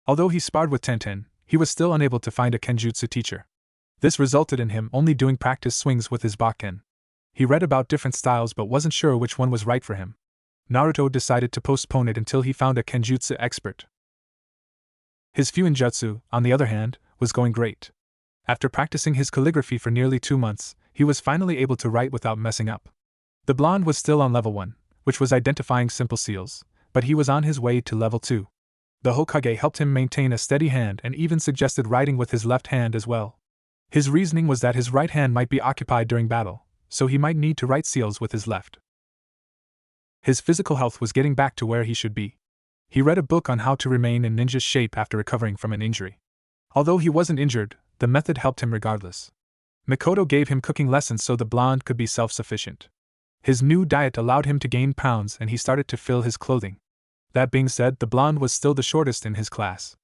Although he sparred with Tenten, he was still unable to find a Kenjutsu teacher. This resulted in him only doing practice swings with his Bakken. He read about different styles but wasn't sure which one was right for him. Naruto decided to postpone it until he found a Kenjutsu expert. His Fuinjutsu, on the other hand, was going great. After practicing his calligraphy for nearly 2 months, he was finally able to write without messing up. The blonde was still on level 1, which was identifying simple seals, but he was on his way to level 2. The Hokage helped him maintain a steady hand and even suggested writing with his left hand as well. His reasoning was that his right hand might be occupied during battle, so he might need to write seals with his left. His physical health was getting back to where he should be. He read a book on how to remain in ninja shape after recovering from an injury. Although he wasn't injured, the method helped him regardless. Mikoto gave him cooking lessons so the blonde could be self-sufficient. His new diet allowed him to gain pounds and he started to fill his clothing. That being said, the blonde was still the shortest in his class.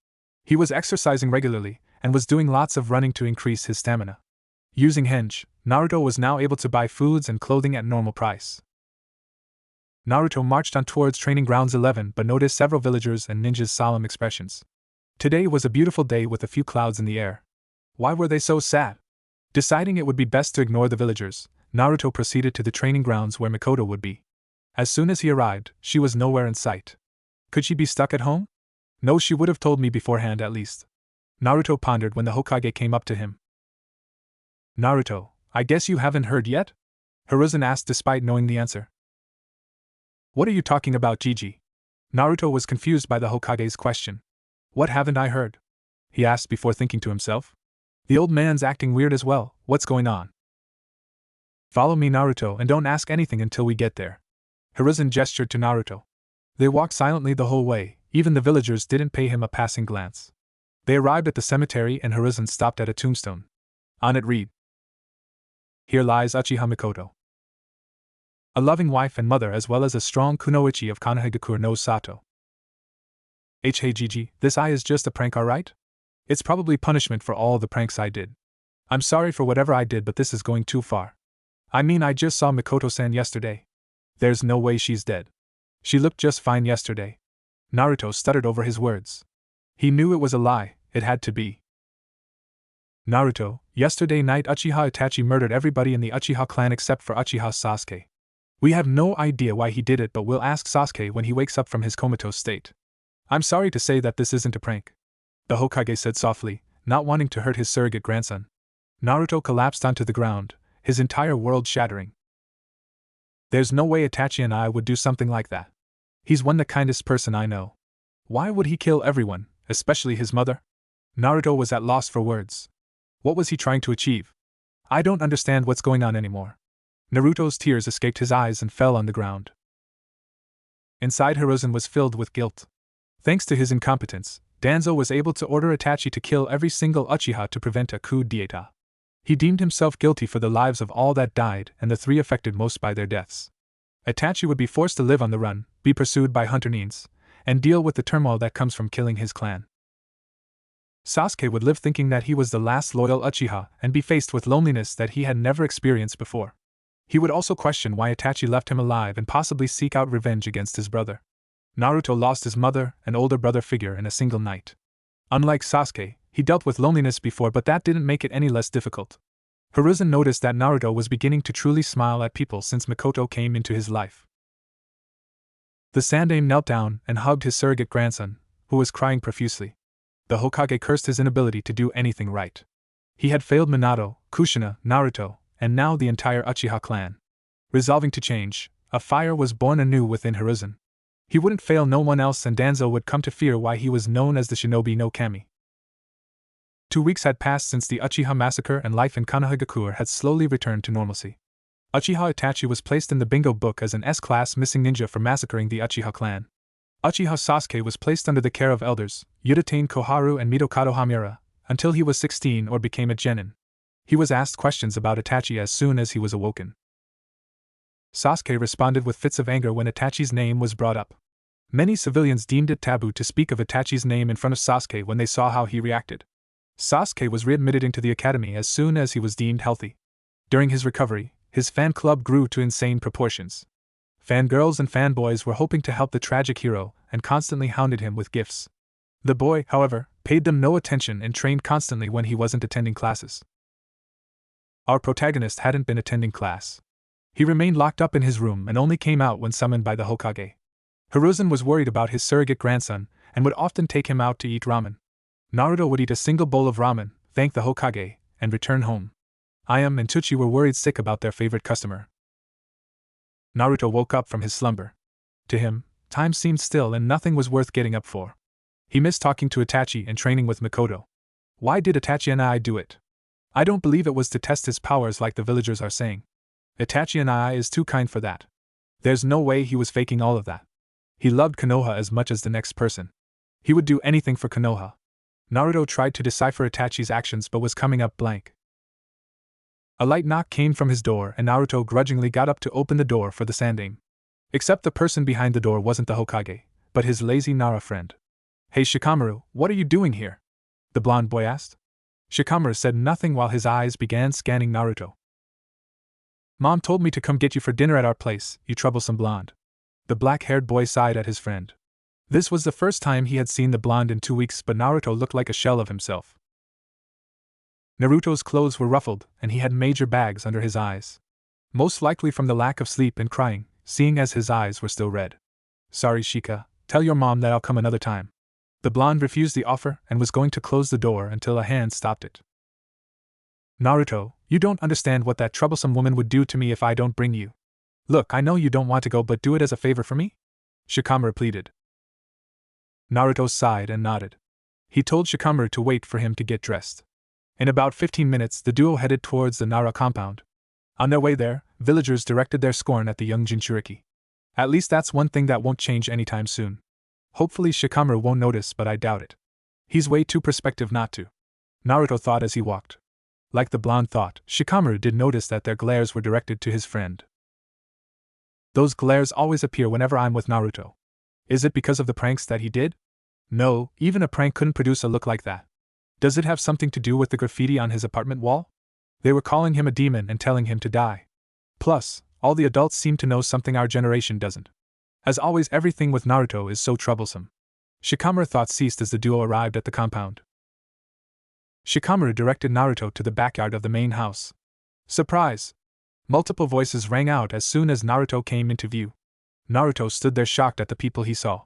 He was exercising regularly and was doing lots of running to increase his stamina. Using henge, Naruto was now able to buy foods and clothing at normal price. Naruto marched on towards Training Grounds 11 but noticed several villagers and ninjas' solemn expressions. Today was a beautiful day with a few clouds in the air. Why were they so sad? Deciding it would be best to ignore the villagers, Naruto proceeded to the training grounds where Mikoto would be. As soon as he arrived, she was nowhere in sight. Could she be stuck at home? No, she would have told me beforehand at least. Naruto pondered when the Hokage came up to him. Naruto, I guess you haven't heard yet? Hiruzen asked despite knowing the answer. What are you talking about, Gigi? Naruto was confused by the Hokage's question. What haven't I heard? He asked before thinking to himself. The old man's acting weird as well, what's going on? Follow me, Naruto, and don't ask anything until we get there. Hiruzen gestured to Naruto. They walked silently the whole way, even the villagers didn't pay him a passing glance. They arrived at the cemetery and Hiruzen stopped at a tombstone. On it read, "Here lies Uchiha Mikoto. A loving wife and mother as well as a strong kunoichi of Konohagakure no Sato." Hey Gigi, this eye is just a prank, alright? It's probably punishment for all the pranks I did. I'm sorry for whatever I did but this is going too far. I mean, I just saw Mikoto-san yesterday. There's no way she's dead. She looked just fine yesterday. Naruto stuttered over his words. He knew it was a lie, it had to be. Naruto, yesterday night Uchiha Itachi murdered everybody in the Uchiha clan except for Uchiha Sasuke. We have no idea why he did it, but we'll ask Sasuke when he wakes up from his comatose state. I'm sorry to say that this isn't a prank, the Hokage said softly, not wanting to hurt his surrogate grandson. Naruto collapsed onto the ground, his entire world shattering. There's no way Itachi and I would do something like that. He's the kindest person I know. Why would he kill everyone, especially his mother? Naruto was at loss for words. What was he trying to achieve? I don't understand what's going on anymore. Naruto's tears escaped his eyes and fell on the ground. Inside, Hiruzen was filled with guilt. Thanks to his incompetence, Danzo was able to order Itachi to kill every single Uchiha to prevent a coup d'état. He deemed himself guilty for the lives of all that died and the three affected most by their deaths. Itachi would be forced to live on the run, be pursued by hunter nins, and deal with the turmoil that comes from killing his clan. Sasuke would live thinking that he was the last loyal Uchiha and be faced with loneliness that he had never experienced before. He would also question why Itachi left him alive and possibly seek out revenge against his brother. Naruto lost his mother and older brother figure in a single night. Unlike Sasuke, he dealt with loneliness before, but that didn't make it any less difficult. Hiruzen noticed that Naruto was beginning to truly smile at people since Mikoto came into his life. The Sandaime knelt down and hugged his surrogate grandson, who was crying profusely. The Hokage cursed his inability to do anything right. He had failed Minato, Kushina, Naruto, and now the entire Uchiha clan. Resolving to change, a fire was born anew within Hiruzen. He wouldn't fail no one else, and Danzo would come to fear why he was known as the Shinobi no Kami. 2 weeks had passed since the Uchiha massacre, and life in Konohagakure had slowly returned to normalcy. Uchiha Itachi was placed in the bingo book as an S-class missing ninja for massacring the Uchiha clan. Uchiha Sasuke was placed under the care of elders, Yudetane Koharu and Mitokado Hamura, until he was 16 or became a genin. He was asked questions about Itachi as soon as he was awoken. Sasuke responded with fits of anger when Itachi's name was brought up. Many civilians deemed it taboo to speak of Itachi's name in front of Sasuke when they saw how he reacted. Sasuke was readmitted into the academy as soon as he was deemed healthy. During his recovery, his fan club grew to insane proportions. Fangirls and fanboys were hoping to help the tragic hero and constantly hounded him with gifts. The boy, however, paid them no attention and trained constantly when he wasn't attending classes. Our protagonist hadn't been attending class. He remained locked up in his room and only came out when summoned by the Hokage. Hiruzen was worried about his surrogate grandson and would often take him out to eat ramen. Naruto would eat a single bowl of ramen, thank the Hokage, and return home. Ayame and Tsuchi were worried sick about their favorite customer. Naruto woke up from his slumber. To him, time seemed still and nothing was worth getting up for. He missed talking to Itachi and training with Mikoto. Why did Itachi and I do it? I don't believe it was to test his powers like the villagers are saying. Itachi and I is too kind for that. There's no way he was faking all of that. He loved Konoha as much as the next person. He would do anything for Konoha. Naruto tried to decipher Itachi's actions but was coming up blank. A light knock came from his door and Naruto grudgingly got up to open the door for the Sandaime. Except the person behind the door wasn't the Hokage, but his lazy Nara friend. Hey Shikamaru, what are you doing here? The blonde boy asked. Shikamaru said nothing while his eyes began scanning Naruto. Mom told me to come get you for dinner at our place, you troublesome blonde. The black-haired boy sighed at his friend. This was the first time he had seen the blonde in 2 weeks, but Naruto looked like a shell of himself. Naruto's clothes were ruffled, and he had major bags under his eyes. Most likely from the lack of sleep and crying, seeing as his eyes were still red. Sorry Shika, tell your mom that I'll come another time. The blonde refused the offer and was going to close the door until a hand stopped it. Naruto, you don't understand what that troublesome woman would do to me if I don't bring you. Look, I know you don't want to go, but do it as a favor for me? Shikamaru pleaded. Naruto sighed and nodded. He told Shikamaru to wait for him to get dressed. In about 15 minutes, the duo headed towards the Nara compound. On their way there, villagers directed their scorn at the young Jinchuriki. At least that's one thing that won't change anytime soon. Hopefully Shikamaru won't notice, but I doubt it. He's way too perspective not to. Naruto thought as he walked. Like the blonde thought, Shikamaru did notice that their glares were directed to his friend. Those glares always appear whenever I'm with Naruto. Is it because of the pranks that he did? No, even a prank couldn't produce a look like that. Does it have something to do with the graffiti on his apartment wall? They were calling him a demon and telling him to die. Plus, all the adults seem to know something our generation doesn't. As always, everything with Naruto is so troublesome. Shikamaru thought ceased as the duo arrived at the compound. Shikamaru directed Naruto to the backyard of the main house. Surprise! Multiple voices rang out as soon as Naruto came into view. Naruto stood there shocked at the people he saw.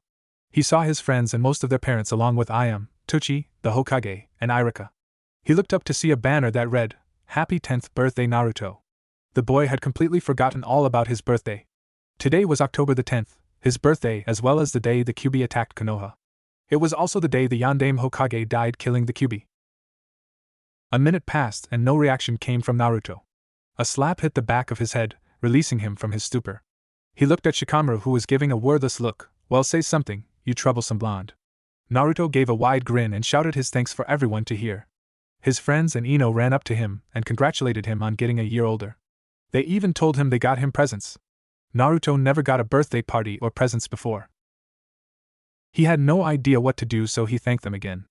He saw his friends and most of their parents along with Ayame, Tochi, the Hokage, and Irika. He looked up to see a banner that read, "Happy 10th birthday Naruto." The boy had completely forgotten all about his birthday. Today was October the 10th, his birthday as well as the day the Kyuubi attacked Konoha. It was also the day the Yondaime Hokage died, killing the Kyuubi. A minute passed and no reaction came from Naruto. A slap hit the back of his head, releasing him from his stupor. He looked at Shikamaru, who was giving a wordless look. "Well, say something, you troublesome blonde." Naruto gave a wide grin and shouted his thanks for everyone to hear. His friends and Ino ran up to him and congratulated him on getting a year older. They even told him they got him presents. Naruto never got a birthday party or presents before. He had no idea what to do, so he thanked them again.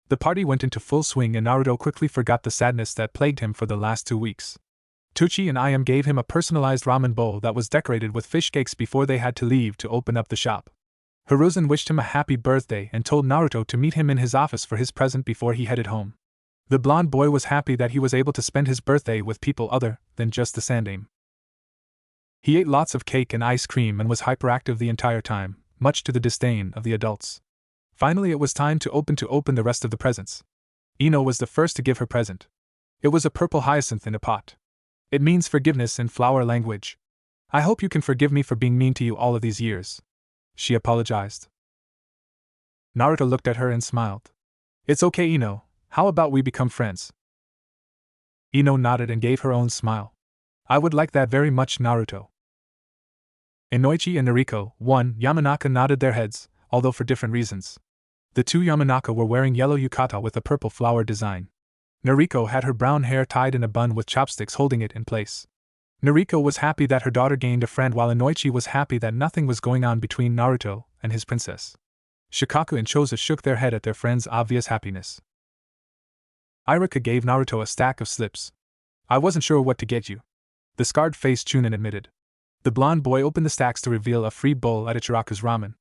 The party went into full swing and Naruto quickly forgot the sadness that plagued him for the last 2 weeks. Tochi and Ayame gave him a personalized ramen bowl that was decorated with fish cakes before they had to leave to open up the shop. Hiruzen wished him a happy birthday and told Naruto to meet him in his office for his present before he headed home. The blonde boy was happy that he was able to spend his birthday with people other than just the Sandaime. He ate lots of cake and ice cream and was hyperactive the entire time, much to the disdain of the adults. Finally, it was time to open the rest of the presents. Ino was the first to give her present. It was a purple hyacinth in a pot. It means forgiveness in flower language. "I hope you can forgive me for being mean to you all of these years," she apologized. Naruto looked at her and smiled. "It's okay, Ino. How about we become friends?" Ino nodded and gave her own smile. "I would like that very much, Naruto." Inoichi and Nariko, Yamanaka nodded their heads, although for different reasons. The two Yamanaka were wearing yellow yukata with a purple flower design. Nariko had her brown hair tied in a bun with chopsticks holding it in place. Nariko was happy that her daughter gained a friend, while Inoichi was happy that nothing was going on between Naruto and his princess. Shikaku and Choza shook their head at their friend's obvious happiness. Irika gave Naruto a stack of slips. "I wasn't sure what to get you," the scarred-faced Chunin admitted. The blonde boy opened the stacks to reveal a free bowl at Ichiraku's ramen.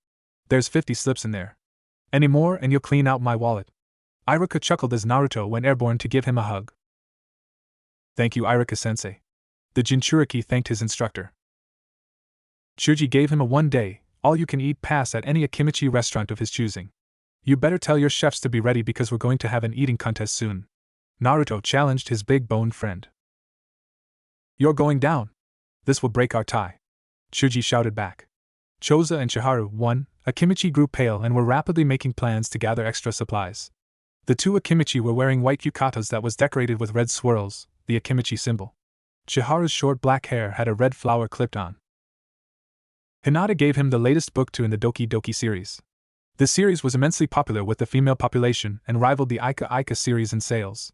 "There's 50 slips in there. Any more and you'll clean out my wallet." Irika chuckled as Naruto went airborne to give him a hug. "Thank you, Irika-sensei." The Jinchuriki thanked his instructor. Chuji gave him a one-day, all-you-can-eat pass at any Akimichi restaurant of his choosing. "You better tell your chefs to be ready because we're going to have an eating contest soon," Naruto challenged his big-boned friend. "You're going down. This will break our tie," Chuji shouted back. Choza and Chiharu, Akimichi, grew pale and were rapidly making plans to gather extra supplies. The two Akimichi were wearing white yukatas that was decorated with red swirls, the Akimichi symbol. Chiharu's short black hair had a red flower clipped on. Hinata gave him the latest book in the Doki Doki series. The series was immensely popular with the female population and rivaled the Aika Aika series in sales.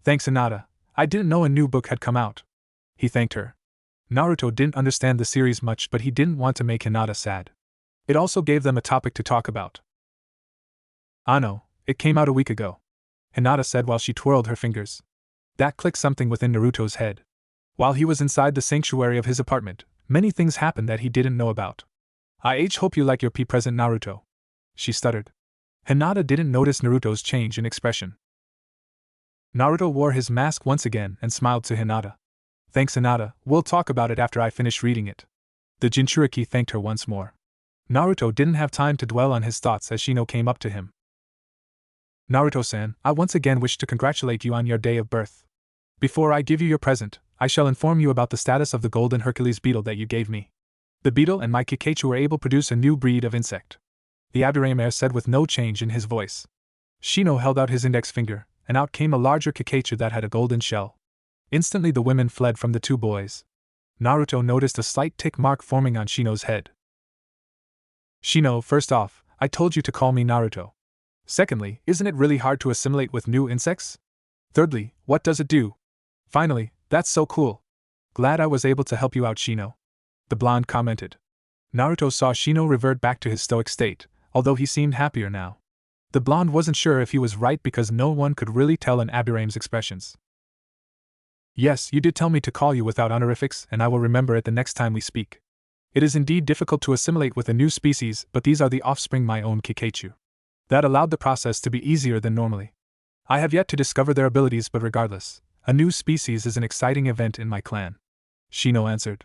"Thanks, Hinata. I didn't know a new book had come out," he thanked her. Naruto didn't understand the series much, but he didn't want to make Hinata sad. It also gave them a topic to talk about. "Ano, it came out a week ago," Hinata said while she twirled her fingers. That clicked something within Naruto's head. While he was inside the sanctuary of his apartment, many things happened that he didn't know about. "I hope you like your present, Naruto," she stuttered. Hinata didn't notice Naruto's change in expression. Naruto wore his mask once again and smiled to Hinata. "Thanks, Hinata, we'll talk about it after I finish reading it." The Jinchuriki thanked her once more. Naruto didn't have time to dwell on his thoughts as Shino came up to him. "Naruto-san, I once again wish to congratulate you on your day of birth. Before I give you your present, I shall inform you about the status of the golden Hercules beetle that you gave me. The beetle and my Kikaichu were able to produce a new breed of insect," the Abirame said with no change in his voice. Shino held out his index finger, and out came a larger Kikaichu that had a golden shell. Instantly the women fled from the two boys. Naruto noticed a slight tick mark forming on Shino's head. "Shino, first off, I told you to call me Naruto. Secondly, isn't it really hard to assimilate with new insects? Thirdly, what does it do? Finally, that's so cool. Glad I was able to help you out, Shino," the blonde commented. Naruto saw Shino revert back to his stoic state, although he seemed happier now. The blonde wasn't sure if he was right because no one could really tell in Abirame's expressions. Yes, you did tell me to call you without honorifics, and I will remember it the next time we speak. It is indeed difficult to assimilate with a new species, but these are the offspring my own Kikaichu. That allowed the process to be easier than normally. I have yet to discover their abilities, but regardless, a new species is an exciting event in my clan. Shino answered.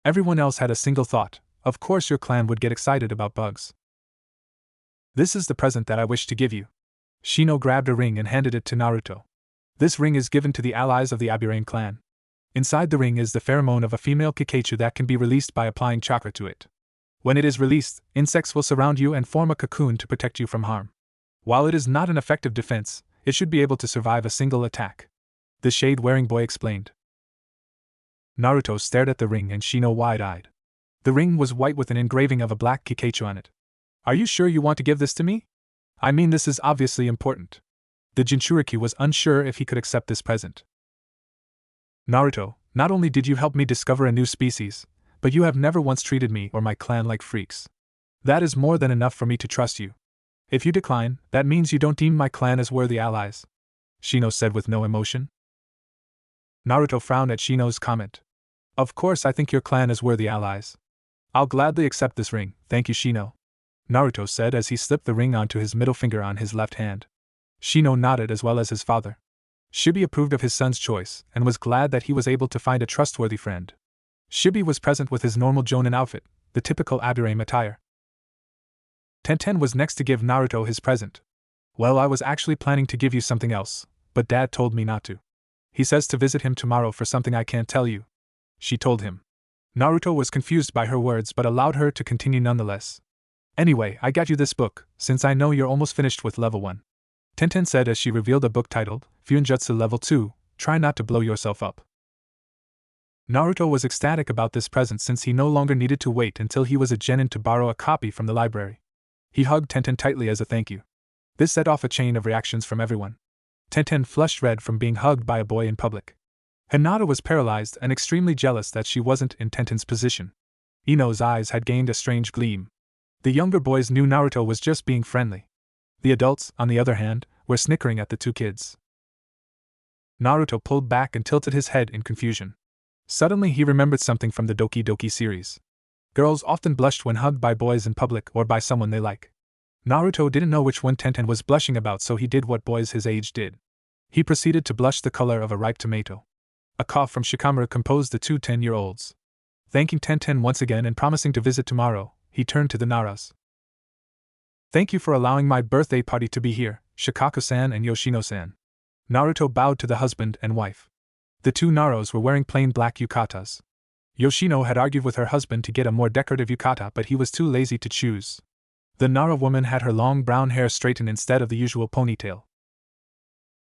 Everyone else had a single thought: of course your clan would get excited about bugs. This is the present that I wish to give you. Shino grabbed a ring and handed it to Naruto. This ring is given to the allies of the Aburame clan. Inside the ring is the pheromone of a female Kikaichu that can be released by applying chakra to it. When it is released, insects will surround you and form a cocoon to protect you from harm. While it is not an effective defense, it should be able to survive a single attack. The shade-wearing boy explained. Naruto stared at the ring and Shino wide-eyed. The ring was white with an engraving of a black Kikaichu on it. Are you sure you want to give this to me? I mean, this is obviously important. The Jinchuriki was unsure if he could accept this present. Naruto, not only did you help me discover a new species, but you have never once treated me or my clan like freaks. That is more than enough for me to trust you. If you decline, that means you don't deem my clan as worthy allies, Shino said with no emotion. Naruto frowned at Shino's comment. Of course I think your clan is worthy allies. I'll gladly accept this ring, thank you Shino, Naruto said as he slipped the ring onto his middle finger on his left hand. Shino nodded as well as his father. Shibi approved of his son's choice and was glad that he was able to find a trustworthy friend. Shibi was present with his normal Jonin outfit, the typical Aburame attire. Tenten was next to give Naruto his present. Well, I was actually planning to give you something else, but Dad told me not to. He says to visit him tomorrow for something I can't tell you, she told him. Naruto was confused by her words but allowed her to continue nonetheless. Anyway, I got you this book, since I know you're almost finished with level 1. Tenten said as she revealed a book titled, Fuinjutsu Level 2, Try Not to Blow Yourself Up. Naruto was ecstatic about this present since he no longer needed to wait until he was a genin to borrow a copy from the library. He hugged Tenten tightly as a thank you. This set off a chain of reactions from everyone. Tenten flushed red from being hugged by a boy in public. Hinata was paralyzed and extremely jealous that she wasn't in Tenten's position. Ino's eyes had gained a strange gleam. The younger boys knew Naruto was just being friendly. The adults, on the other hand, were snickering at the two kids. Naruto pulled back and tilted his head in confusion. Suddenly he remembered something from the Doki Doki series. Girls often blushed when hugged by boys in public or by someone they like. Naruto didn't know which one Tenten was blushing about, so he did what boys his age did. He proceeded to blush the color of a ripe tomato. A cough from Shikamaru composed the two 10-year-olds. Thanking Tenten once again and promising to visit tomorrow, he turned to the Naras. Thank you for allowing my birthday party to be here, Shikaku-san and Yoshino-san. Naruto bowed to the husband and wife. The two Naros were wearing plain black yukatas. Yoshino had argued with her husband to get a more decorative yukata, but he was too lazy to choose. The Nara woman had her long brown hair straightened instead of the usual ponytail.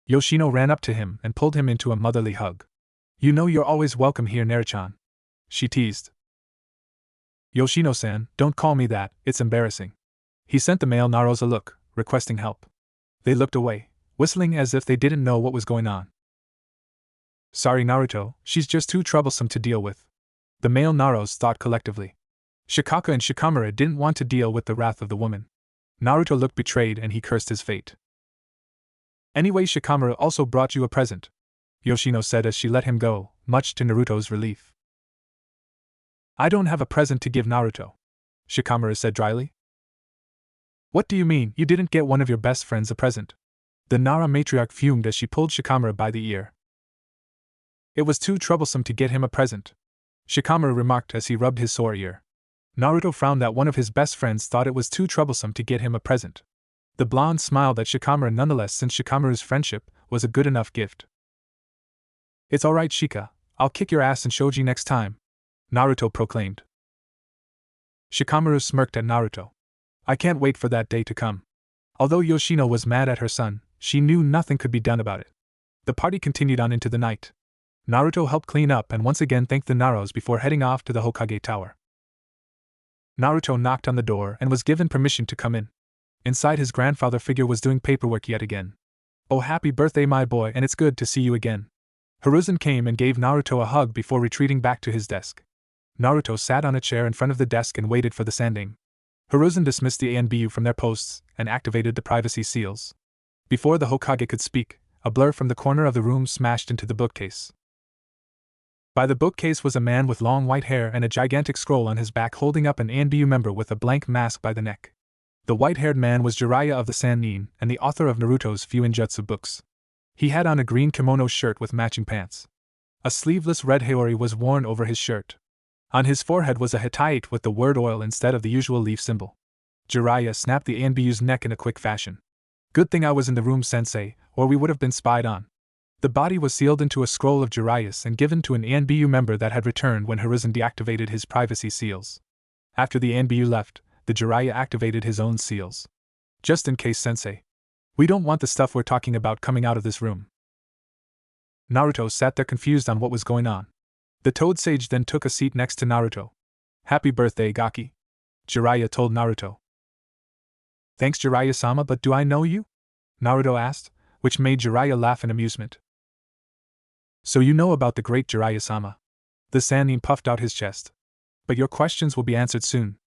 Yoshino ran up to him and pulled him into a motherly hug. You know you're always welcome here, Naruchan, she teased. Yoshino-san, don't call me that, it's embarrassing. He sent the male Naros a look, requesting help. They looked away, whistling as if they didn't know what was going on. Sorry Naruto, she's just too troublesome to deal with, the male Naros thought collectively. Shikaka and Shikamaru didn't want to deal with the wrath of the woman. Naruto looked betrayed and he cursed his fate. Anyway, Shikamaru also brought you a present, Yoshino said as she let him go, much to Naruto's relief. I don't have a present to give Naruto, Shikamaru said dryly. What do you mean, you didn't get one of your best friends a present? The Nara matriarch fumed as she pulled Shikamaru by the ear. It was too troublesome to get him a present, Shikamaru remarked as he rubbed his sore ear. Naruto frowned that one of his best friends thought it was too troublesome to get him a present. The blonde smiled at Shikamaru nonetheless, since Shikamaru's friendship was a good enough gift. It's alright Shika, I'll kick your ass in shoji next time, Naruto proclaimed. Shikamaru smirked at Naruto. I can't wait for that day to come. Although Yoshino was mad at her son, she knew nothing could be done about it. The party continued on into the night. Naruto helped clean up and once again thanked the Naros before heading off to the Hokage Tower. Naruto knocked on the door and was given permission to come in. Inside, his grandfather figure was doing paperwork yet again. Oh, happy birthday my boy, and it's good to see you again. Hiruzen came and gave Naruto a hug before retreating back to his desk. Naruto sat on a chair in front of the desk and waited for the sending. Hiruzen dismissed the ANBU from their posts and activated the privacy seals. Before the Hokage could speak, a blur from the corner of the room smashed into the bookcase. By the bookcase was a man with long white hair and a gigantic scroll on his back holding up an ANBU member with a blank mask by the neck. The white-haired man was Jiraiya of the Sannin and the author of Naruto's Fuinjutsu books. He had on a green kimono shirt with matching pants. A sleeveless red haori was worn over his shirt. On his forehead was a Hittite with the word oil instead of the usual leaf symbol. Jiraiya snapped the ANBU's neck in a quick fashion. Good thing I was in the room, sensei, or we would have been spied on. The body was sealed into a scroll of Jiraiya's and given to an ANBU member that had returned when Hiruzen deactivated his privacy seals. After the ANBU left, the Jiraiya activated his own seals. Just in case, sensei. We don't want the stuff we're talking about coming out of this room. Naruto sat there confused on what was going on. The Toad Sage then took a seat next to Naruto. Happy birthday, Gaki. Jiraiya told Naruto. Thanks, Jiraiya-sama, but do I know you? Naruto asked, which made Jiraiya laugh in amusement. So you know about the great Jiraiya-sama. The Sannin puffed out his chest. But your questions will be answered soon,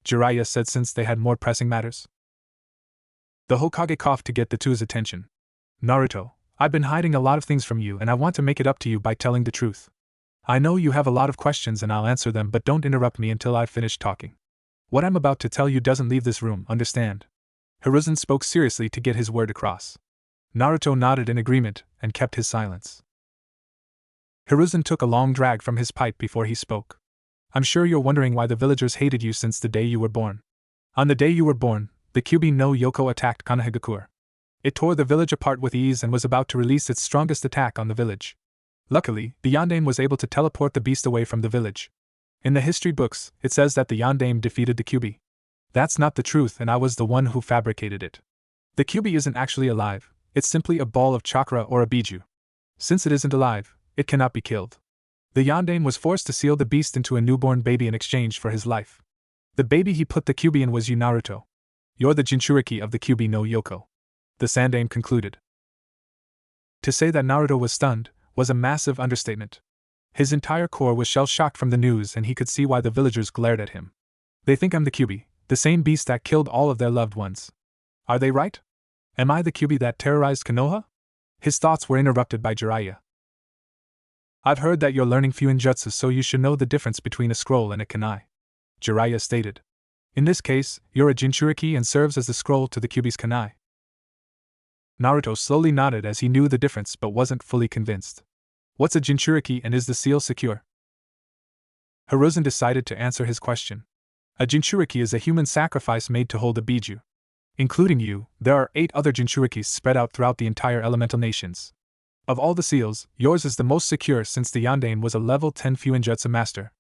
Jiraiya said since they had more pressing matters. The Hokage coughed to get the two's attention. Naruto, I've been hiding a lot of things from you and I want to make it up to you by telling the truth. I know you have a lot of questions and I'll answer them, but don't interrupt me until I've finished talking. What I'm about to tell you doesn't leave this room, understand? Hiruzen spoke seriously to get his word across. Naruto nodded in agreement and kept his silence. Hiruzen took a long drag from his pipe before he spoke. I'm sure you're wondering why the villagers hated you since the day you were born. On the day you were born, the Kyuubi no Yoko attacked Konohagakure. It tore the village apart with ease and was about to release its strongest attack on the village. Luckily, the Yondaime was able to teleport the beast away from the village. In the history books, it says that the Yondaime defeated the Kyuubi. That's not the truth and I was the one who fabricated it. The Kyuubi isn't actually alive, it's simply a ball of chakra or a biju. Since it isn't alive, it cannot be killed. The Yondaime was forced to seal the beast into a newborn baby in exchange for his life. The baby he put the Kyuubi in was you, Naruto. You're the Jinchuriki of the Kyuubi no Yoko. The Sandaime concluded. To say that Naruto was stunned was a massive understatement. His entire core was shell-shocked from the news and he could see why the villagers glared at him. They think I'm the Kyuubi, the same beast that killed all of their loved ones. Are they right? Am I the Kyuubi that terrorized Konoha? His thoughts were interrupted by Jiraiya. I've heard that you're learning Fuinjutsu, so you should know the difference between a scroll and a kunai, Jiraiya stated. In this case, you're a Jinchuriki and serves as the scroll to the Kyuubi's kunai. Naruto slowly nodded as he knew the difference but wasn't fully convinced. What's a Jinchuriki and is the seal secure? Hiruzen decided to answer his question. A Jinchuriki is a human sacrifice made to hold a biju. Including you, there are 8 other Jinchurikis spread out throughout the entire elemental nations. Of all the seals, yours is the most secure since the Yondaime was a level 10 Fuinjutsu master.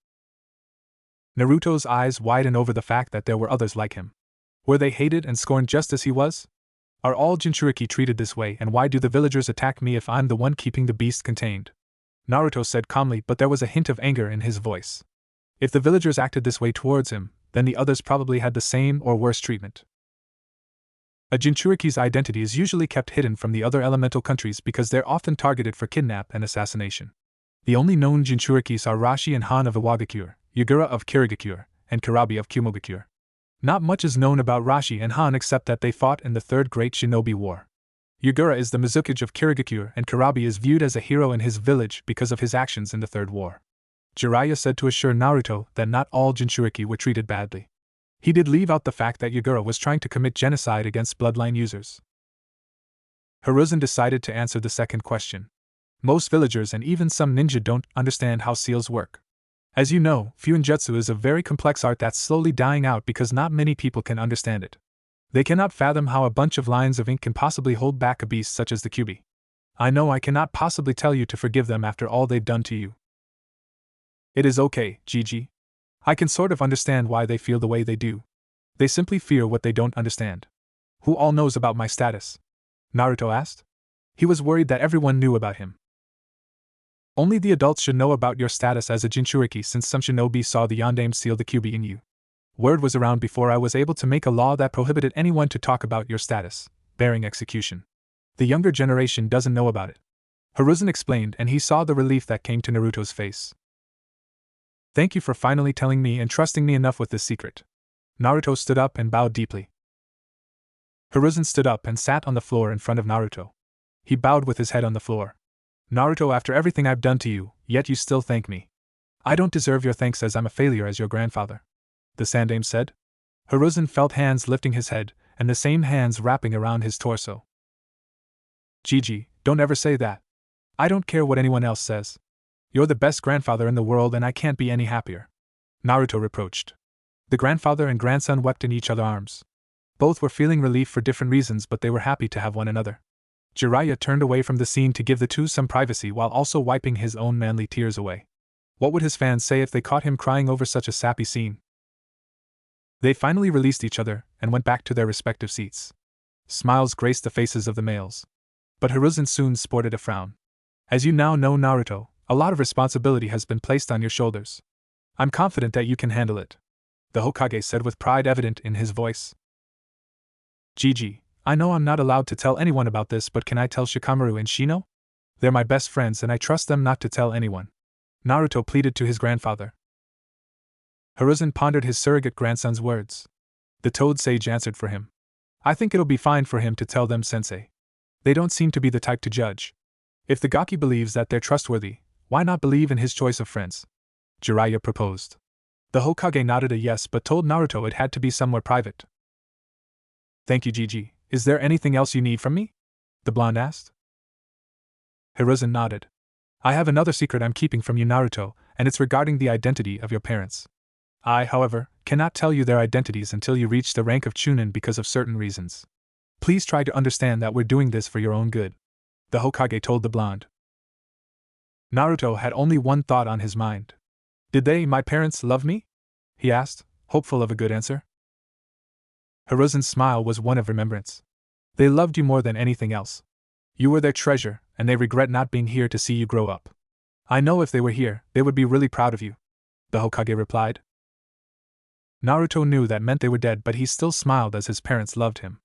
Naruto's eyes widened over the fact that there were others like him. Were they hated and scorned just as he was? Are all Jinchuriki treated this way, and why do the villagers attack me if I'm the one keeping the beast contained? Naruto said calmly, but there was a hint of anger in his voice. If the villagers acted this way towards him, then the others probably had the same or worse treatment. A Jinchuriki's identity is usually kept hidden from the other elemental countries because they're often targeted for kidnap and assassination. The only known Jinchurikis are Rashi and Han of Iwagakure, Yagura of Kirigakure, and Karabi of Kumogakure. Not much is known about Rashi and Han except that they fought in the Third Great Shinobi War. Yagura is the Mizukage of Kirigakure and Karabi is viewed as a hero in his village because of his actions in the Third War. Jiraiya said to assure Naruto that not all Jinchuriki were treated badly. He did leave out the fact that Yagura was trying to commit genocide against bloodline users. Hiruzen decided to answer the second question. Most villagers and even some ninja don't understand how seals work. As you know, Fuinjutsu is a very complex art that's slowly dying out because not many people can understand it. They cannot fathom how a bunch of lines of ink can possibly hold back a beast such as the Kyuubi. I know I cannot possibly tell you to forgive them after all they've done to you. It is okay, Gigi. I can sort of understand why they feel the way they do. They simply fear what they don't understand. Who all knows about my status? Naruto asked. He was worried that everyone knew about him. Only the adults should know about your status as a Jinchuriki since some shinobi saw the Yondaime seal the Kyuubi in you. Word was around before I was able to make a law that prohibited anyone to talk about your status, bearing execution. The younger generation doesn't know about it. Hiruzen explained and he saw the relief that came to Naruto's face. Thank you for finally telling me and trusting me enough with this secret. Naruto stood up and bowed deeply. Hiruzen stood up and sat on the floor in front of Naruto. He bowed with his head on the floor. Naruto, after everything I've done to you, yet you still thank me. I don't deserve your thanks as I'm a failure as your grandfather, the Sandaime said. Hiruzen felt hands lifting his head, and the same hands wrapping around his torso. Gigi, don't ever say that. I don't care what anyone else says. You're the best grandfather in the world and I can't be any happier, Naruto reproached. The grandfather and grandson wept in each other's arms. Both were feeling relief for different reasons, but they were happy to have one another. Jiraiya turned away from the scene to give the two some privacy while also wiping his own manly tears away. What would his fans say if they caught him crying over such a sappy scene? They finally released each other and went back to their respective seats. Smiles graced the faces of the males. But Hiruzen soon sported a frown. As you now know, Naruto, a lot of responsibility has been placed on your shoulders. I'm confident that you can handle it, the Hokage said with pride evident in his voice. Gigi, I know I'm not allowed to tell anyone about this, but can I tell Shikamaru and Shino? They're my best friends and I trust them not to tell anyone, Naruto pleaded to his grandfather. Hiruzen pondered his surrogate grandson's words. The Toad Sage answered for him. I think it'll be fine for him to tell them, Sensei. They don't seem to be the type to judge. If the Gaki believes that they're trustworthy, why not believe in his choice of friends? Jiraiya proposed. The Hokage nodded a yes but told Naruto it had to be somewhere private. Thank you, Gigi. Is there anything else you need from me? The blonde asked. Hiruzen nodded. I have another secret I'm keeping from you, Naruto, and it's regarding the identity of your parents. I, however, cannot tell you their identities until you reach the rank of Chunin because of certain reasons. Please try to understand that we're doing this for your own good, the Hokage told the blonde. Naruto had only one thought on his mind. Did they, my parents, love me? He asked, hopeful of a good answer. Hiruzen's smile was one of remembrance. They loved you more than anything else. You were their treasure, and they regret not being here to see you grow up. I know if they were here, they would be really proud of you, the Hokage replied. Naruto knew that meant they were dead, but he still smiled as his parents loved him.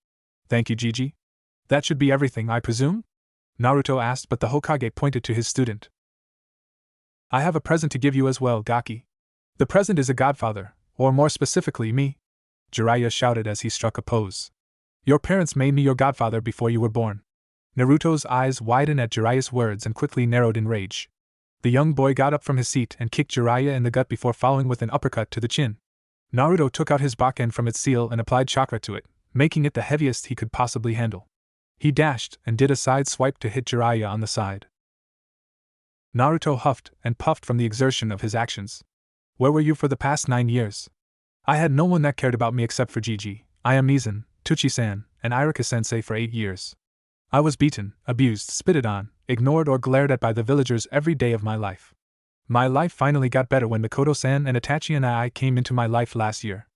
Thank you, Gigi. That should be everything, I presume? Naruto asked, but the Hokage pointed to his student. I have a present to give you as well, Gaki. The present is a godfather, or more specifically, me, Jiraiya shouted as he struck a pose. Your parents made me your godfather before you were born. Naruto's eyes widened at Jiraiya's words and quickly narrowed in rage. The young boy got up from his seat and kicked Jiraiya in the gut before following with an uppercut to the chin. Naruto took out his Bakken from its seal and applied chakra to it, making it the heaviest he could possibly handle. He dashed and did a side swipe to hit Jiraiya on the side. Naruto huffed and puffed from the exertion of his actions. Where were you for the past 9 years? I had no one that cared about me except for Gigi, Ayamizen, Tuchi-san, and Iruka-sensei for 8 years. I was beaten, abused, spitted on, ignored or glared at by the villagers every day of my life. My life finally got better when Mikoto-san and Itachi and I came into my life last year.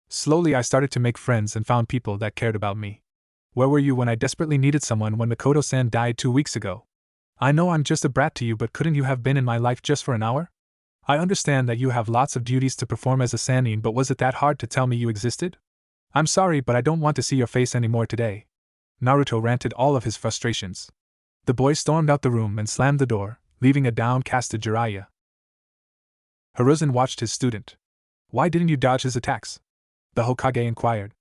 Slowly I started to make friends and found people that cared about me. Where were you when I desperately needed someone when Mikoto-san died 2 weeks ago? I know I'm just a brat to you, but couldn't you have been in my life just for an hour? I understand that you have lots of duties to perform as a Sannin, but was it that hard to tell me you existed? I'm sorry, but I don't want to see your face anymore today. Naruto ranted all of his frustrations. The boy stormed out the room and slammed the door, leaving a downcasted Jiraiya. Hiruzen watched his student. Why didn't you dodge his attacks? The Hokage inquired.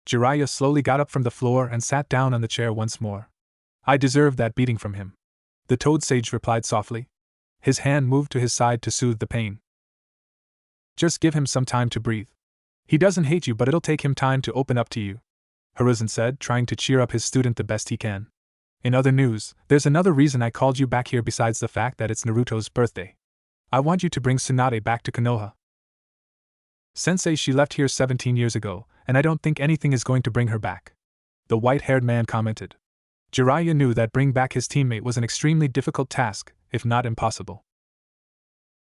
Jiraiya slowly got up from the floor and sat down on the chair once more. I deserved that beating from him, the Toad Sage replied softly. His hand moved to his side to soothe the pain. Just give him some time to breathe. He doesn't hate you, but it'll take him time to open up to you, Hiruzen said, trying to cheer up his student the best he can. In other news, there's another reason I called you back here besides the fact that it's Naruto's birthday. I want you to bring Tsunade back to Konoha. Sensei, she left here 17 years ago, and I don't think anything is going to bring her back, the white-haired man commented. Jiraiya knew that bringing back his teammate was an extremely difficult task, if not impossible.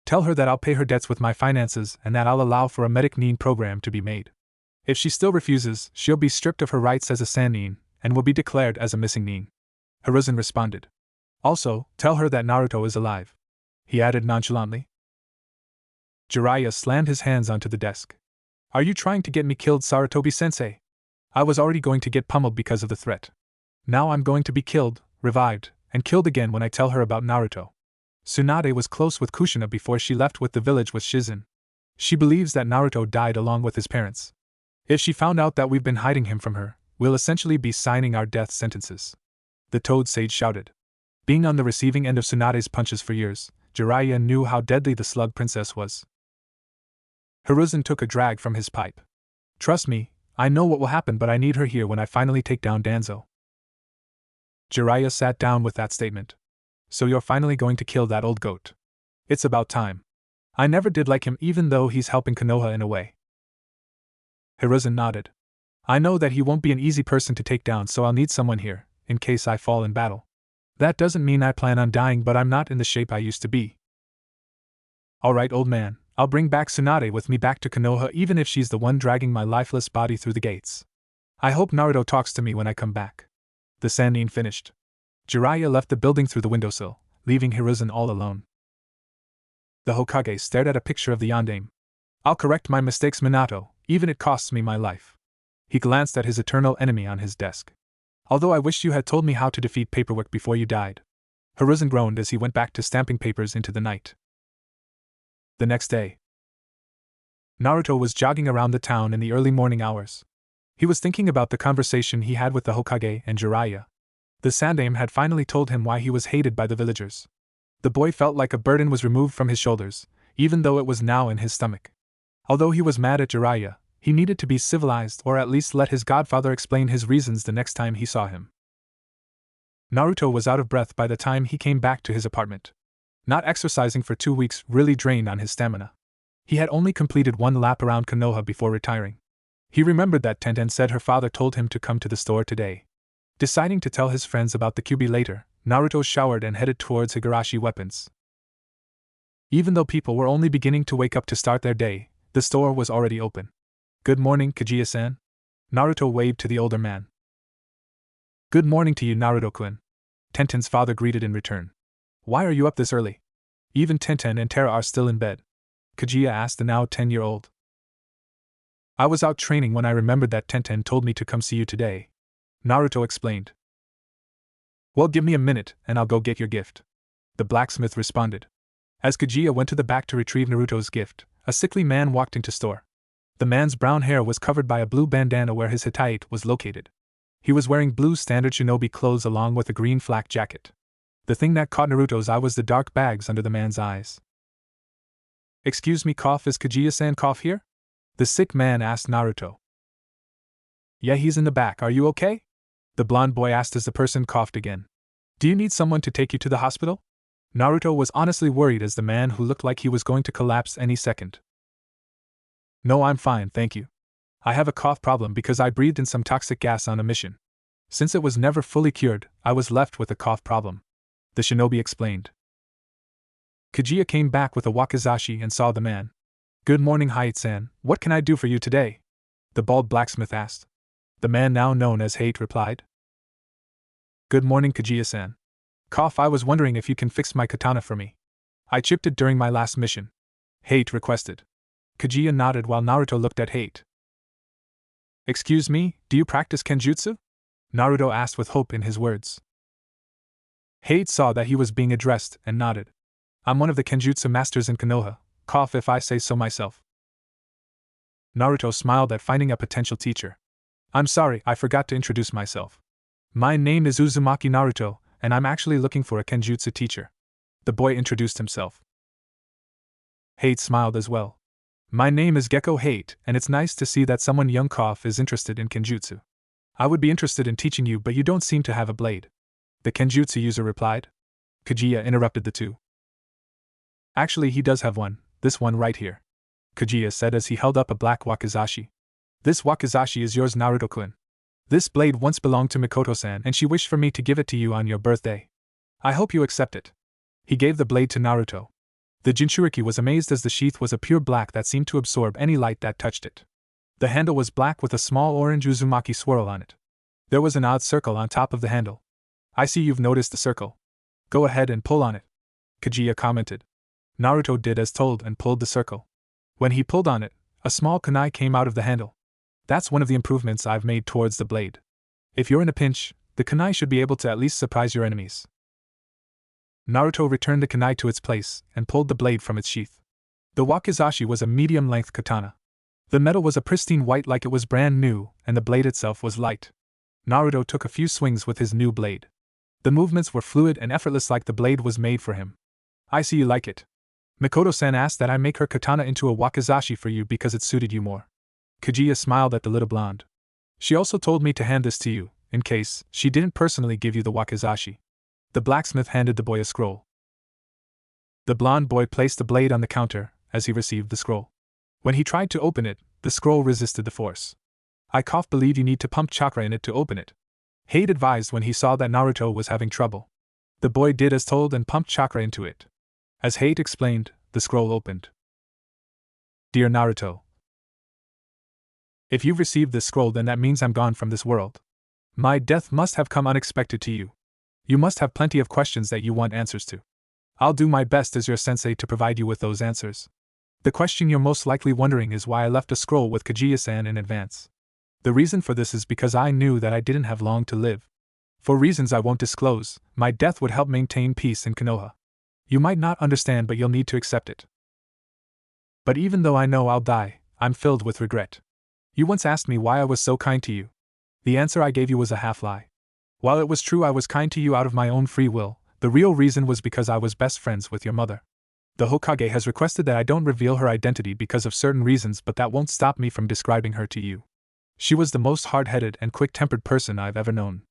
Tell her that I'll pay her debts with my finances and that I'll allow for a medic nin program to be made. If she still refuses, she'll be stripped of her rights as a Sannin and will be declared as a missing nin, Hiruzen responded. Also, tell her that Naruto is alive, he added nonchalantly. Jiraiya slammed his hands onto the desk. Are you trying to get me killed, Sarutobi-sensei? I was already going to get pummeled because of the threat. Now I'm going to be killed, revived, and killed again when I tell her about Naruto. Tsunade was close with Kushina before she left with the village with Shizen. She believes that Naruto died along with his parents. If she found out that we've been hiding him from her, we'll essentially be signing our death sentences. the Toad Sage shouted. Being on the receiving end of Tsunade's punches for years, Jiraiya knew how deadly the Slug Princess was. Hiruzen took a drag from his pipe. Trust me, I know what will happen, but I need her here when I finally take down Danzo. Jiraiya sat down with that statement. So you're finally going to kill that old goat. It's about time. I never did like him, even though he's helping Konoha in a way. Hiruzen nodded. I know that he won't be an easy person to take down, so I'll need someone here, in case I fall in battle. That doesn't mean I plan on dying, but I'm not in the shape I used to be. Alright, old man, I'll bring back Tsunade with me back to Konoha, even if she's the one dragging my lifeless body through the gates. I hope Naruto talks to me when I come back. The Sannin finished. Jiraiya left the building through the windowsill, leaving Hiruzen all alone. The Hokage stared at a picture of the Yondaime. I'll correct my mistakes, Minato, even it costs me my life. He glanced at his eternal enemy on his desk. Although I wished you had told me how to defeat Paperwork before you died. Hiruzen groaned as he went back to stamping papers into the night. The next day, Naruto was jogging around the town in the early morning hours. He was thinking about the conversation he had with the Hokage and Jiraiya. The Sandaime had finally told him why he was hated by the villagers. The boy felt like a burden was removed from his shoulders, even though it was now in his stomach. Although he was mad at Jiraiya, he needed to be civilized, or at least let his godfather explain his reasons the next time he saw him. Naruto was out of breath by the time he came back to his apartment. Not exercising for 2 weeks really drained on his stamina. He had only completed one lap around Konoha before retiring. He remembered that Tenten said her father told him to come to the store today. Deciding to tell his friends about the Kyuubi later, Naruto showered and headed towards Higurashi Weapons. Even though people were only beginning to wake up to start their day, the store was already open. Good morning, Kaguya-san. Naruto waved to the older man. Good morning to you, Naruto-kun. Tenten's father greeted in return. Why are you up this early? Even Tenten and Terra are still in bed. Kaguya asked the now 10-year-old. I was out training when I remembered that Tenten told me to come see you today. Naruto explained. Well, give me a minute, and I'll go get your gift. The blacksmith responded. As Kaguya went to the back to retrieve Naruto's gift, a sickly man walked into store. The man's brown hair was covered by a blue bandana where his Hittite was located. He was wearing blue standard shinobi clothes along with a green flak jacket. The thing that caught Naruto's eye was the dark bags under the man's eyes. Excuse me, is Kaguya-san here? The sick man asked Naruto. Yeah, he's in the back. Are you okay? The blonde boy asked as the person coughed again. Do you need someone to take you to the hospital? Naruto was honestly worried as the man who looked like he was going to collapse any second. No, I'm fine, thank you. I have a cough problem because I breathed in some toxic gas on a mission. Since it was never fully cured, I was left with a cough problem. The shinobi explained. Kaguya came back with a wakizashi and saw the man. Good morning, Hayate-san. What can I do for you today? The bald blacksmith asked. The man now known as Hate replied. Good morning, Kaguya-san. I was wondering if you can fix my katana for me. I chipped it during my last mission. Hate requested. Kaguya nodded while Naruto looked at Hate. Excuse me, do you practice kenjutsu? Naruto asked with hope in his words. Hate saw that he was being addressed and nodded. I'm one of the kenjutsu masters in Konoha, if I say so myself. Naruto smiled at finding a potential teacher. I'm sorry, I forgot to introduce myself. My name is Uzumaki Naruto, and I'm actually looking for a kenjutsu teacher. The boy introduced himself. Hate smiled as well. My name is Gecko Hate, and it's nice to see that someone young is interested in kenjutsu. I would be interested in teaching you, but you don't seem to have a blade. The kenjutsu user replied. Kaguya interrupted the two. Actually, he does have one, this one right here. Kaguya said as he held up a black wakizashi. This wakizashi is yours, Naruto-kun. This blade once belonged to Mikoto-san and she wished for me to give it to you on your birthday. I hope you accept it. He gave the blade to Naruto. The Jinchuriki was amazed as the sheath was a pure black that seemed to absorb any light that touched it. The handle was black with a small orange Uzumaki swirl on it. There was an odd circle on top of the handle. I see you've noticed the circle. Go ahead and pull on it. Kaguya commented. Naruto did as told and pulled the circle. When he pulled on it, a small kunai came out of the handle. That's one of the improvements I've made towards the blade. If you're in a pinch, the kunai should be able to at least surprise your enemies. Naruto returned the kunai to its place and pulled the blade from its sheath. The wakizashi was a medium-length katana. The metal was a pristine white like it was brand new, and the blade itself was light. Naruto took a few swings with his new blade. The movements were fluid and effortless like the blade was made for him. I see you like it. Mikoto-san asked that I make her katana into a wakizashi for you because it suited you more. Kaguya smiled at the little blonde. She also told me to hand this to you, in case she didn't personally give you the wakizashi. The blacksmith handed the boy a scroll. The blonde boy placed the blade on the counter as he received the scroll. When he tried to open it, the scroll resisted the force. I believe you need to pump chakra in it to open it. Hade advised when he saw that Naruto was having trouble. The boy did as told and pumped chakra into it. As Hade explained, the scroll opened. Dear Naruto, if you've received this scroll, then that means I'm gone from this world. My death must have come unexpected to you. You must have plenty of questions that you want answers to. I'll do my best as your sensei to provide you with those answers. The question you're most likely wondering is why I left a scroll with Kaguya-san in advance. The reason for this is because I knew that I didn't have long to live. For reasons I won't disclose, my death would help maintain peace in Konoha. You might not understand, but you'll need to accept it. But even though I know I'll die, I'm filled with regret. You once asked me why I was so kind to you. The answer I gave you was a half-lie. While it was true I was kind to you out of my own free will, the real reason was because I was best friends with your mother. The Hokage has requested that I don't reveal her identity because of certain reasons, but that won't stop me from describing her to you. She was the most hard-headed and quick-tempered person I've ever known.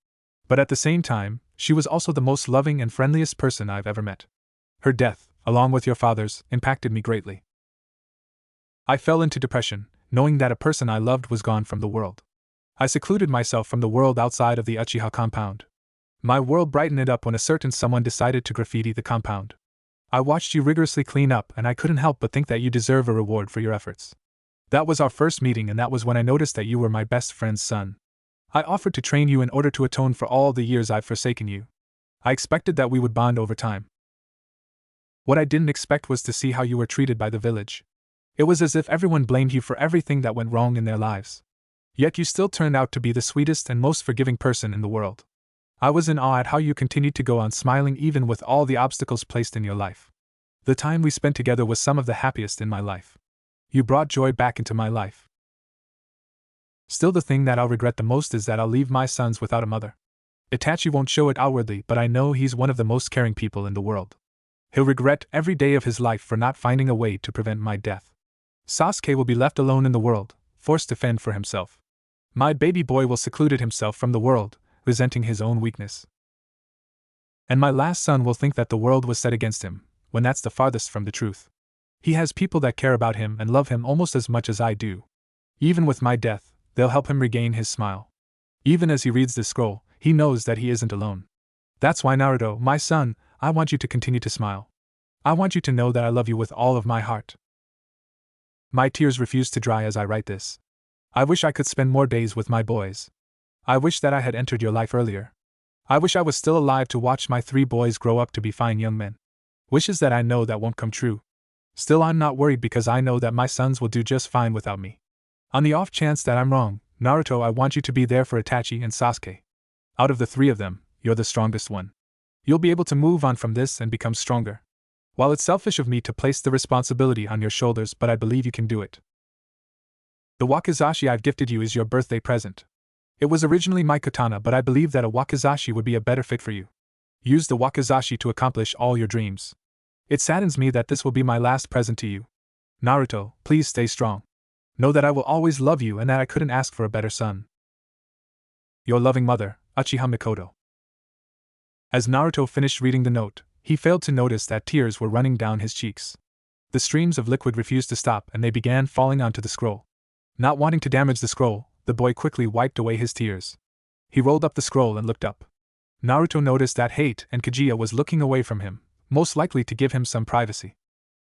But at the same time, she was also the most loving and friendliest person I've ever met. Her death, along with your father's, impacted me greatly. I fell into depression, knowing that a person I loved was gone from the world. I secluded myself from the world outside of the Uchiha compound. My world brightened it up when a certain someone decided to graffiti the compound. I watched you rigorously clean up, and I couldn't help but think that you deserve a reward for your efforts. That was our first meeting, and that was when I noticed that you were my best friend's son. I offered to train you in order to atone for all the years I've forsaken you. I expected that we would bond over time. What I didn't expect was to see how you were treated by the village. It was as if everyone blamed you for everything that went wrong in their lives. Yet you still turned out to be the sweetest and most forgiving person in the world. I was in awe at how you continued to go on smiling even with all the obstacles placed in your life. The time we spent together was some of the happiest in my life. You brought joy back into my life. Still, the thing that I'll regret the most is that I'll leave my sons without a mother. Itachi won't show it outwardly, but I know he's one of the most caring people in the world. He'll regret every day of his life for not finding a way to prevent my death. Sasuke will be left alone in the world, forced to fend for himself. My baby boy will secluded himself from the world, resenting his own weakness. And my last son will think that the world was set against him, when that's the farthest from the truth. He has people that care about him and love him almost as much as I do. Even with my death, they'll help him regain his smile. Even as he reads this scroll, he knows that he isn't alone. That's why, Naruto, my son, I want you to continue to smile. I want you to know that I love you with all of my heart. My tears refuse to dry as I write this. I wish I could spend more days with my boys. I wish that I had entered your life earlier. I wish I was still alive to watch my 3 boys grow up to be fine young men. Wishes that I know that won't come true. Still, I'm not worried because I know that my sons will do just fine without me. On the off chance that I'm wrong, Naruto, I want you to be there for Itachi and Sasuke. Out of the 3 of them, you're the strongest one. You'll be able to move on from this and become stronger. While it's selfish of me to place the responsibility on your shoulders, but I believe you can do it. The wakizashi I've gifted you is your birthday present. It was originally my katana, but I believe that a wakizashi would be a better fit for you. Use the wakizashi to accomplish all your dreams. It saddens me that this will be my last present to you. Naruto, please stay strong. Know that I will always love you and that I couldn't ask for a better son. Your loving mother, Uchiha Mikoto. As Naruto finished reading the note, he failed to notice that tears were running down his cheeks. The streams of liquid refused to stop and they began falling onto the scroll. Not wanting to damage the scroll, the boy quickly wiped away his tears. He rolled up the scroll and looked up. Naruto noticed that Hate and Kaguya was looking away from him, most likely to give him some privacy.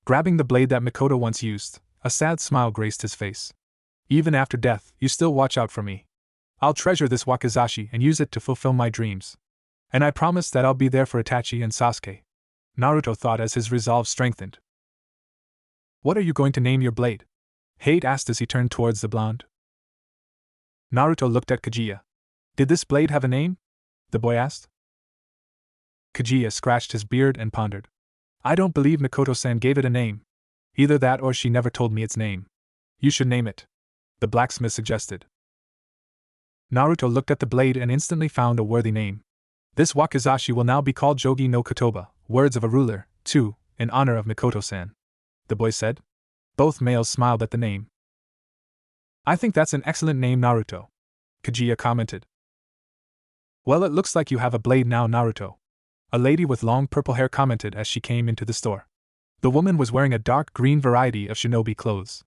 Grabbing the blade that Mikoto once used, a sad smile graced his face. Even after death, you still watch out for me. I'll treasure this wakizashi and use it to fulfill my dreams. And I promise that I'll be there for Itachi and Sasuke. Naruto thought as his resolve strengthened. What are you going to name your blade? Hate asked as he turned towards the blonde. Naruto looked at Kaguya. Did this blade have a name? The boy asked. Kaguya scratched his beard and pondered. I don't believe Mikoto-san gave it a name. Either that or she never told me its name. You should name it, the blacksmith suggested. Naruto looked at the blade and instantly found a worthy name. This wakizashi will now be called Jogi no Kotoba, words of a ruler, too, in honor of Mikoto-san," the boy said. Both males smiled at the name. "I think that's an excellent name, Naruto," Kaguya commented. "Well, it looks like you have a blade now, Naruto," a lady with long purple hair commented as she came into the store. The woman was wearing a dark green variety of shinobi clothes.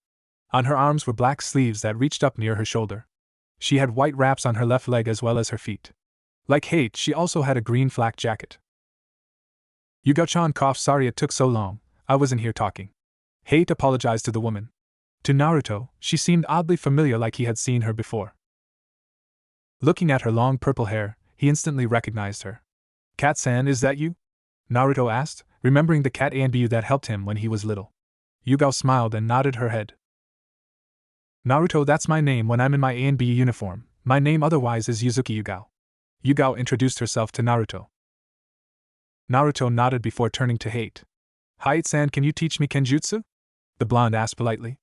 On her arms were black sleeves that reached up near her shoulder. She had white wraps on her left leg as well as her feet. Like Hate, she also had a green flak jacket. Yugao-chan coughed. "Sorry it took so long, I wasn't here talking." Hate apologized to the woman. To Naruto, she seemed oddly familiar, like he had seen her before. Looking at her long purple hair, he instantly recognized her. "Cat-san, is that you?" Naruto asked, remembering the cat Anbu that helped him when he was little. Yugao smiled and nodded her head. "Naruto, that's my name when I'm in my Anbu uniform. My name otherwise is Yuzuki Yugao." Yugao introduced herself to Naruto. Naruto nodded before turning to Hate. "Hate-san, can you teach me kenjutsu?" the blonde asked politely.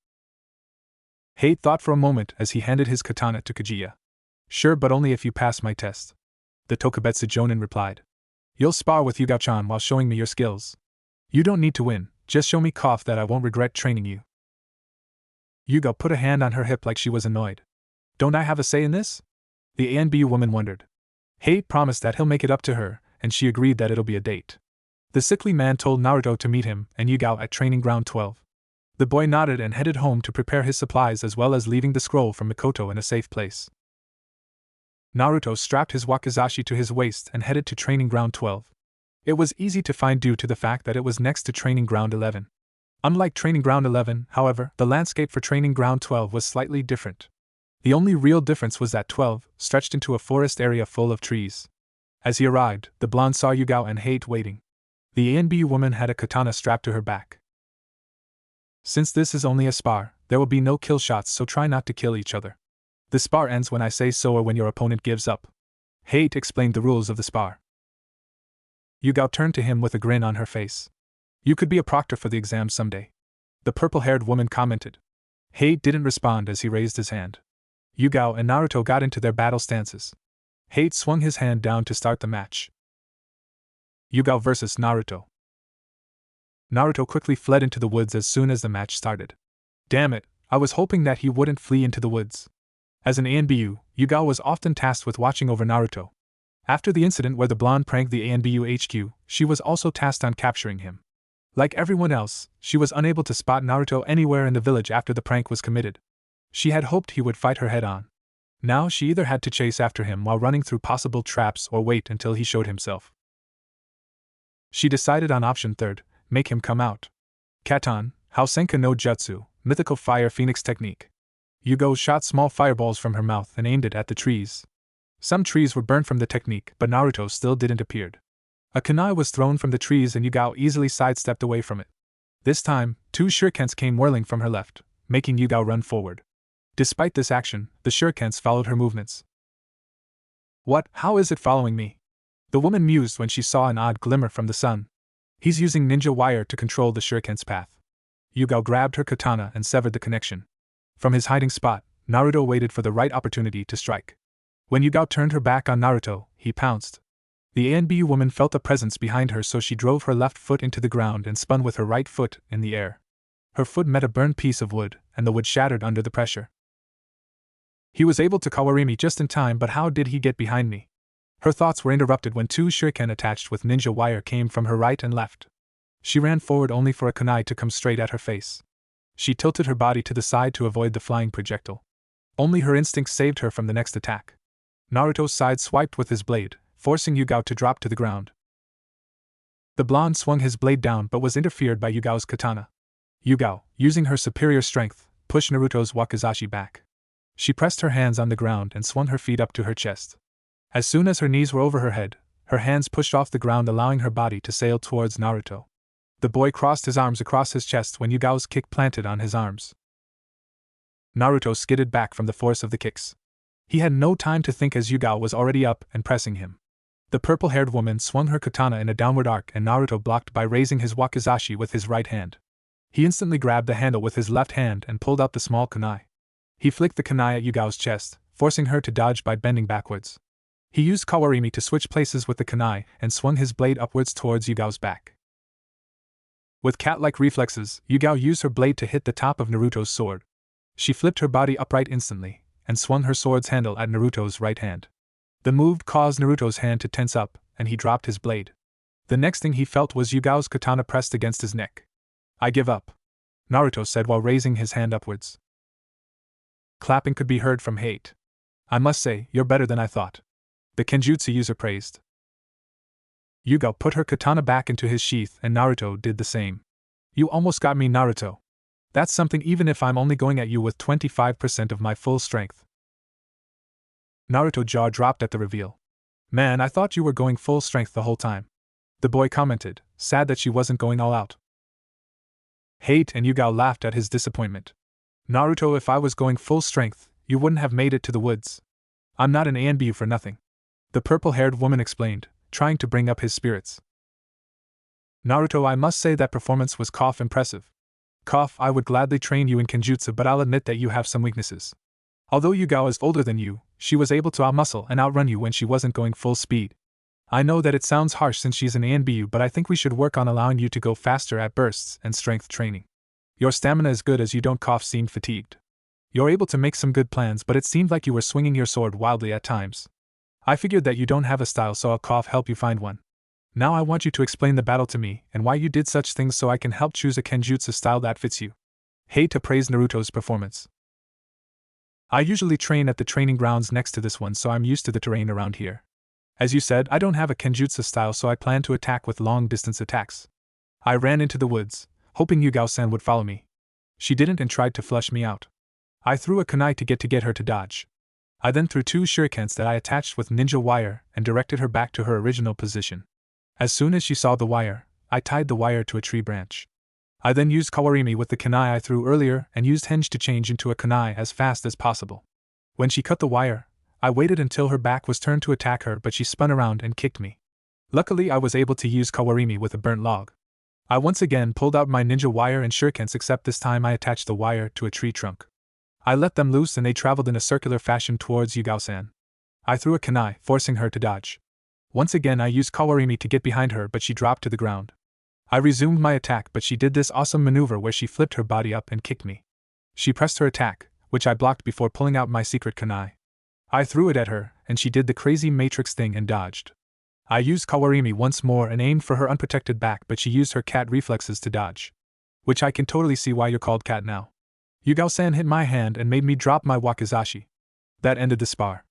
Hate thought for a moment as he handed his katana to Kaguya. "Sure, but only if you pass my test," the Tokubetsu Jonin replied. "You'll spar with Yugao-chan while showing me your skills. You don't need to win, just show me that I won't regret training you." Yugao put a hand on her hip like she was annoyed. "Don't I have a say in this?" the Anbu woman wondered. Hate promised that he'll make it up to her, and she agreed that it'll be a date. The sickly man told Naruto to meet him and Yugao at Training Ground 12. The boy nodded and headed home to prepare his supplies as well as leaving the scroll from Mikoto in a safe place. Naruto strapped his wakizashi to his waist and headed to Training Ground 12. It was easy to find due to the fact that it was next to Training Ground 11. Unlike Training Ground 11, however, the landscape for Training Ground 12 was slightly different. The only real difference was that 12 stretched into a forest area full of trees. As he arrived, the blonde saw Yugao and Hate waiting. The Anbu woman had a katana strapped to her back. "Since this is only a spar, there will be no kill shots, so try not to kill each other. The spar ends when I say so or when your opponent gives up." Hate explained the rules of the spar. Yugao turned to him with a grin on her face. "You could be a proctor for the exam someday," the purple-haired woman commented. Hate didn't respond as he raised his hand. Yugao and Naruto got into their battle stances. Hate swung his hand down to start the match. Yugao vs. Naruto. Naruto quickly fled into the woods as soon as the match started. Damn it, I was hoping that he wouldn't flee into the woods. As an ANBU, Yugao was often tasked with watching over Naruto. After the incident where the blonde pranked the ANBU HQ, she was also tasked on capturing him. Like everyone else, she was unable to spot Naruto anywhere in the village after the prank was committed. She had hoped he would fight her head-on. Now she either had to chase after him while running through possible traps or wait until he showed himself. She decided on option third, make him come out. Katon, Hausenka no Jutsu, mythical fire phoenix technique. Yugao shot small fireballs from her mouth and aimed it at the trees. Some trees were burned from the technique, but Naruto still didn't appear. A kunai was thrown from the trees and Yugao easily sidestepped away from it. This time, 2 shurikens came whirling from her left, making Yugao run forward. Despite this action, the shurikens followed her movements. "What? How is it following me?" the woman mused when she saw an odd glimmer from the sun. "He's using ninja wire to control the shuriken's path." Yugao grabbed her katana and severed the connection. From his hiding spot, Naruto waited for the right opportunity to strike. When Yugao turned her back on Naruto, he pounced. The ANBU woman felt a presence behind her, so she drove her left foot into the ground and spun with her right foot in the air. Her foot met a burned piece of wood, and the wood shattered under the pressure. He was able to kawarimi just in time, but how did he get behind me? Her thoughts were interrupted when 2 shuriken attached with ninja wire came from her right and left. She ran forward only for a kunai to come straight at her face. She tilted her body to the side to avoid the flying projectile. Only her instinct saved her from the next attack. Naruto side-swiped with his blade, forcing Yugao to drop to the ground. The blonde swung his blade down but was interfered by Yugao's katana. Yugao, using her superior strength, pushed Naruto's wakizashi back. She pressed her hands on the ground and swung her feet up to her chest. As soon as her knees were over her head, her hands pushed off the ground, allowing her body to sail towards Naruto. The boy crossed his arms across his chest when Yugao's kick planted on his arms. Naruto skidded back from the force of the kicks. He had no time to think as Yugao was already up and pressing him. The purple-haired woman swung her katana in a downward arc and Naruto blocked by raising his wakizashi with his right hand. He instantly grabbed the handle with his left hand and pulled out the small kunai. He flicked the kunai at Yugao's chest, forcing her to dodge by bending backwards. He used Kawarimi to switch places with the kunai and swung his blade upwards towards Yugao's back. With cat-like reflexes, Yugao used her blade to hit the top of Naruto's sword. She flipped her body upright instantly, and swung her sword's handle at Naruto's right hand. The move caused Naruto's hand to tense up, and he dropped his blade. The next thing he felt was Yugao's katana pressed against his neck. "I give up," Naruto said while raising his hand upwards. Clapping could be heard from Hate. "I must say, you're better than I thought," the Kenjutsu user praised. Yugao put her katana back into his sheath and Naruto did the same. "You almost got me, Naruto. That's something even if I'm only going at you with 25% of my full strength." Naruto's jaw dropped at the reveal. "Man, I thought you were going full strength the whole time," the boy commented, sad that she wasn't going all out. Hate and Yugao laughed at his disappointment. "Naruto, if I was going full strength, you wouldn't have made it to the woods. I'm not an ANBU for nothing," the purple-haired woman explained, trying to bring up his spirits. "Naruto, I must say that performance was impressive. I would gladly train you in Kenjutsu, but I'll admit that you have some weaknesses. Although Yugao is older than you, she was able to outmuscle and outrun you when she wasn't going full speed. I know that it sounds harsh since she's an ANBU, but I think we should work on allowing you to go faster at bursts and strength training. Your stamina is good as you don't seem fatigued. You're able to make some good plans, but it seemed like you were swinging your sword wildly at times. I figured that you don't have a style, so I'll help you find one. Now I want you to explain the battle to me and why you did such things so I can help choose a Kenjutsu style that fits you." Hate praised Naruto's performance. "I usually train at the training grounds next to this one, so I'm used to the terrain around here. As you said, I don't have a Kenjutsu style, so I plan to attack with long-distance attacks. I ran into the woods, hoping Yugao-san would follow me. She didn't and tried to flush me out. I threw a kunai to get her to dodge. I then threw 2 shurikens that I attached with ninja wire and directed her back to her original position. As soon as she saw the wire, I tied the wire to a tree branch. I then used Kawarimi with the kunai I threw earlier and used Henge to change into a kunai as fast as possible. When she cut the wire, I waited until her back was turned to attack her, but she spun around and kicked me. Luckily, I was able to use Kawarimi with a burnt log. I once again pulled out my ninja wire and shurikens, except this time I attached the wire to a tree trunk. I let them loose and they traveled in a circular fashion towards Yugao-san. I threw a kunai, forcing her to dodge. Once again I used Kawarimi to get behind her, but she dropped to the ground. I resumed my attack, but she did this awesome maneuver where she flipped her body up and kicked me. She pressed her attack, which I blocked before pulling out my secret kunai. I threw it at her, and she did the crazy matrix thing and dodged. I used Kawarimi once more and aimed for her unprotected back, but she used her cat reflexes to dodge. Which I can totally see why you're called cat now. Yugao-san hit my hand and made me drop my wakizashi. That ended the spar."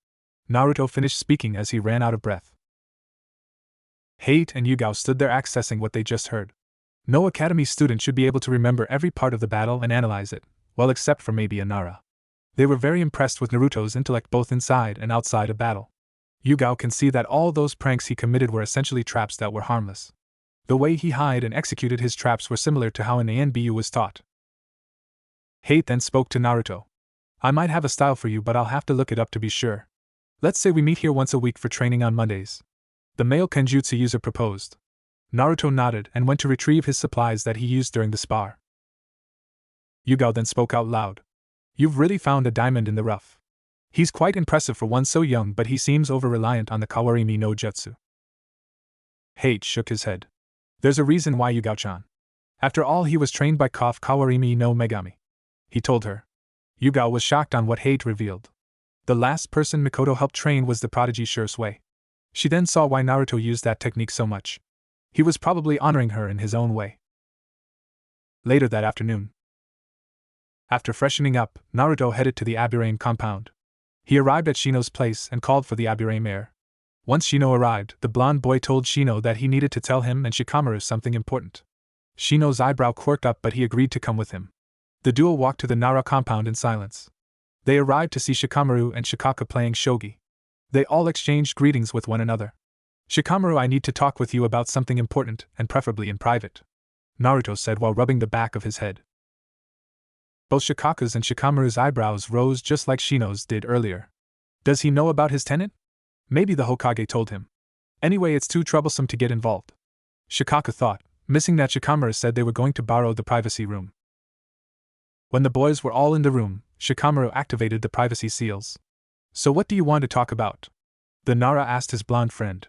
Naruto finished speaking as he ran out of breath. Hate and Yugao stood there accessing what they just heard. No academy student should be able to remember every part of the battle and analyze it, well, except for maybe Inara. They were very impressed with Naruto's intellect both inside and outside of battle. Yugao can see that all those pranks he committed were essentially traps that were harmless. The way he hid and executed his traps were similar to how an ANBU was taught. Hate then spoke to Naruto. "I might have a style for you, but I'll have to look it up to be sure. Let's say we meet here once a week for training on Mondays," the male Kenjutsu user proposed. Naruto nodded and went to retrieve his supplies that he used during the spar. Yugao then spoke out loud. "You've really found a diamond in the rough. He's quite impressive for one so young, but he seems over-reliant on the Kawarimi no Jutsu." Hate shook his head. "There's a reason why, Yugao-chan. After all, he was trained by Kawarimi no Megami," he told her. Yugao was shocked on what Hate revealed. The last person Mikoto helped train was the prodigy Shursui. She then saw why Naruto used that technique so much. He was probably honoring her in his own way. Later that afternoon, after freshening up, Naruto headed to the Aburame compound. He arrived at Shino's place and called for the Aburame heir. Once Shino arrived, the blonde boy told Shino that he needed to tell him and Shikamaru something important. Shino's eyebrow quirked up, but he agreed to come with him. The duo walked to the Nara compound in silence. They arrived to see Shikamaru and Shikaka playing shogi. They all exchanged greetings with one another. "Shikamaru, I need to talk with you about something important, and preferably in private," Naruto said while rubbing the back of his head. Both Shikaka's and Shikamaru's eyebrows rose just like Shino's did earlier. Does he know about his tenant? Maybe the Hokage told him. Anyway, it's too troublesome to get involved, Shikaka thought, missing that Shikamaru said they were going to borrow the privacy room. When the boys were all in the room, Shikamaru activated the privacy seals. "So what do you want to talk about?" The Nara asked his blonde friend.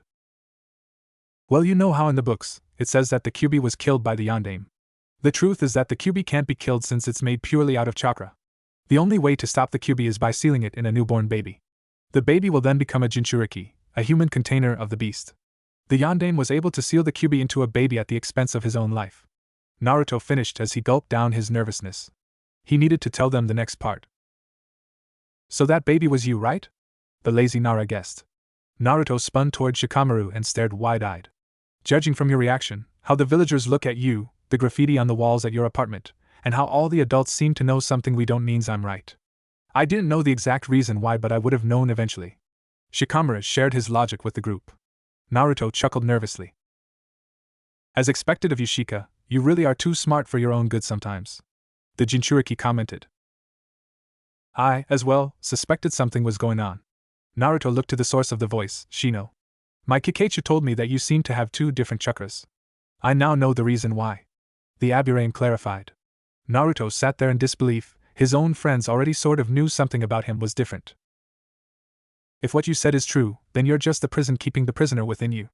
Well, you know how in the books, it says that the Kyuubi was killed by the Yondaime. The truth is that the Kyuubi can't be killed since it's made purely out of chakra. The only way to stop the Kyuubi is by sealing it in a newborn baby. The baby will then become a Jinchuriki, a human container of the beast. The Yondaime was able to seal the Kyuubi into a baby at the expense of his own life. Naruto finished as he gulped down his nervousness. He needed to tell them the next part. So that baby was you, right? The lazy Nara guessed. Naruto spun toward Shikamaru and stared wide-eyed. Judging from your reaction, how the villagers look at you, the graffiti on the walls at your apartment, and how all the adults seem to know something we don't means I'm right. I didn't know the exact reason why, but I would have known eventually. Shikamaru shared his logic with the group. Naruto chuckled nervously. As expected of you, Shika, you really are too smart for your own good sometimes. The Jinchuriki commented. I, as well, suspected something was going on. Naruto looked to the source of the voice, Shino. My Kakachu told me that you seem to have two different chakras. I now know the reason why. The Aburame clarified. Naruto sat there in disbelief. His own friends already sort of knew something about him was different. If what you said is true, then you're just the prison keeping the prisoner within you.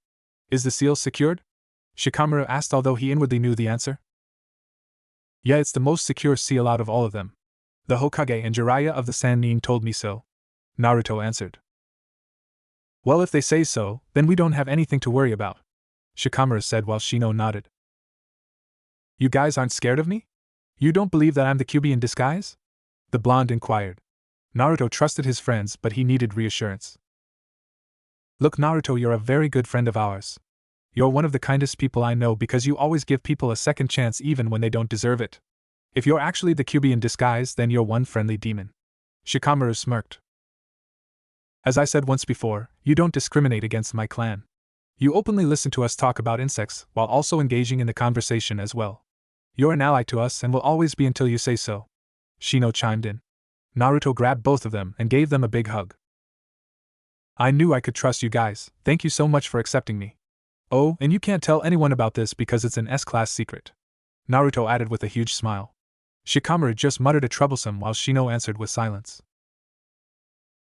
Is the seal secured? Shikamaru asked, although he inwardly knew the answer. Yeah, it's the most secure seal out of all of them. The Hokage and Jiraiya of the Sannin told me so. Naruto answered. Well, if they say so, then we don't have anything to worry about, Shikamaru said while Shino nodded. You guys aren't scared of me? You don't believe that I'm the Kyuubi in disguise? The blonde inquired. Naruto trusted his friends, but he needed reassurance. Look, Naruto, you're a very good friend of ours. You're one of the kindest people I know because you always give people a second chance even when they don't deserve it. If you're actually the Kyuubi in disguise, then you're one friendly demon. Shikamaru smirked. As I said once before, you don't discriminate against my clan. You openly listen to us talk about insects while also engaging in the conversation as well. You're an ally to us and will always be until you say so. Shino chimed in. Naruto grabbed both of them and gave them a big hug. I knew I could trust you guys, thank you so much for accepting me. Oh, and you can't tell anyone about this because it's an S-class secret. Naruto added with a huge smile. Shikamaru just muttered a troublesome while Shino answered with silence.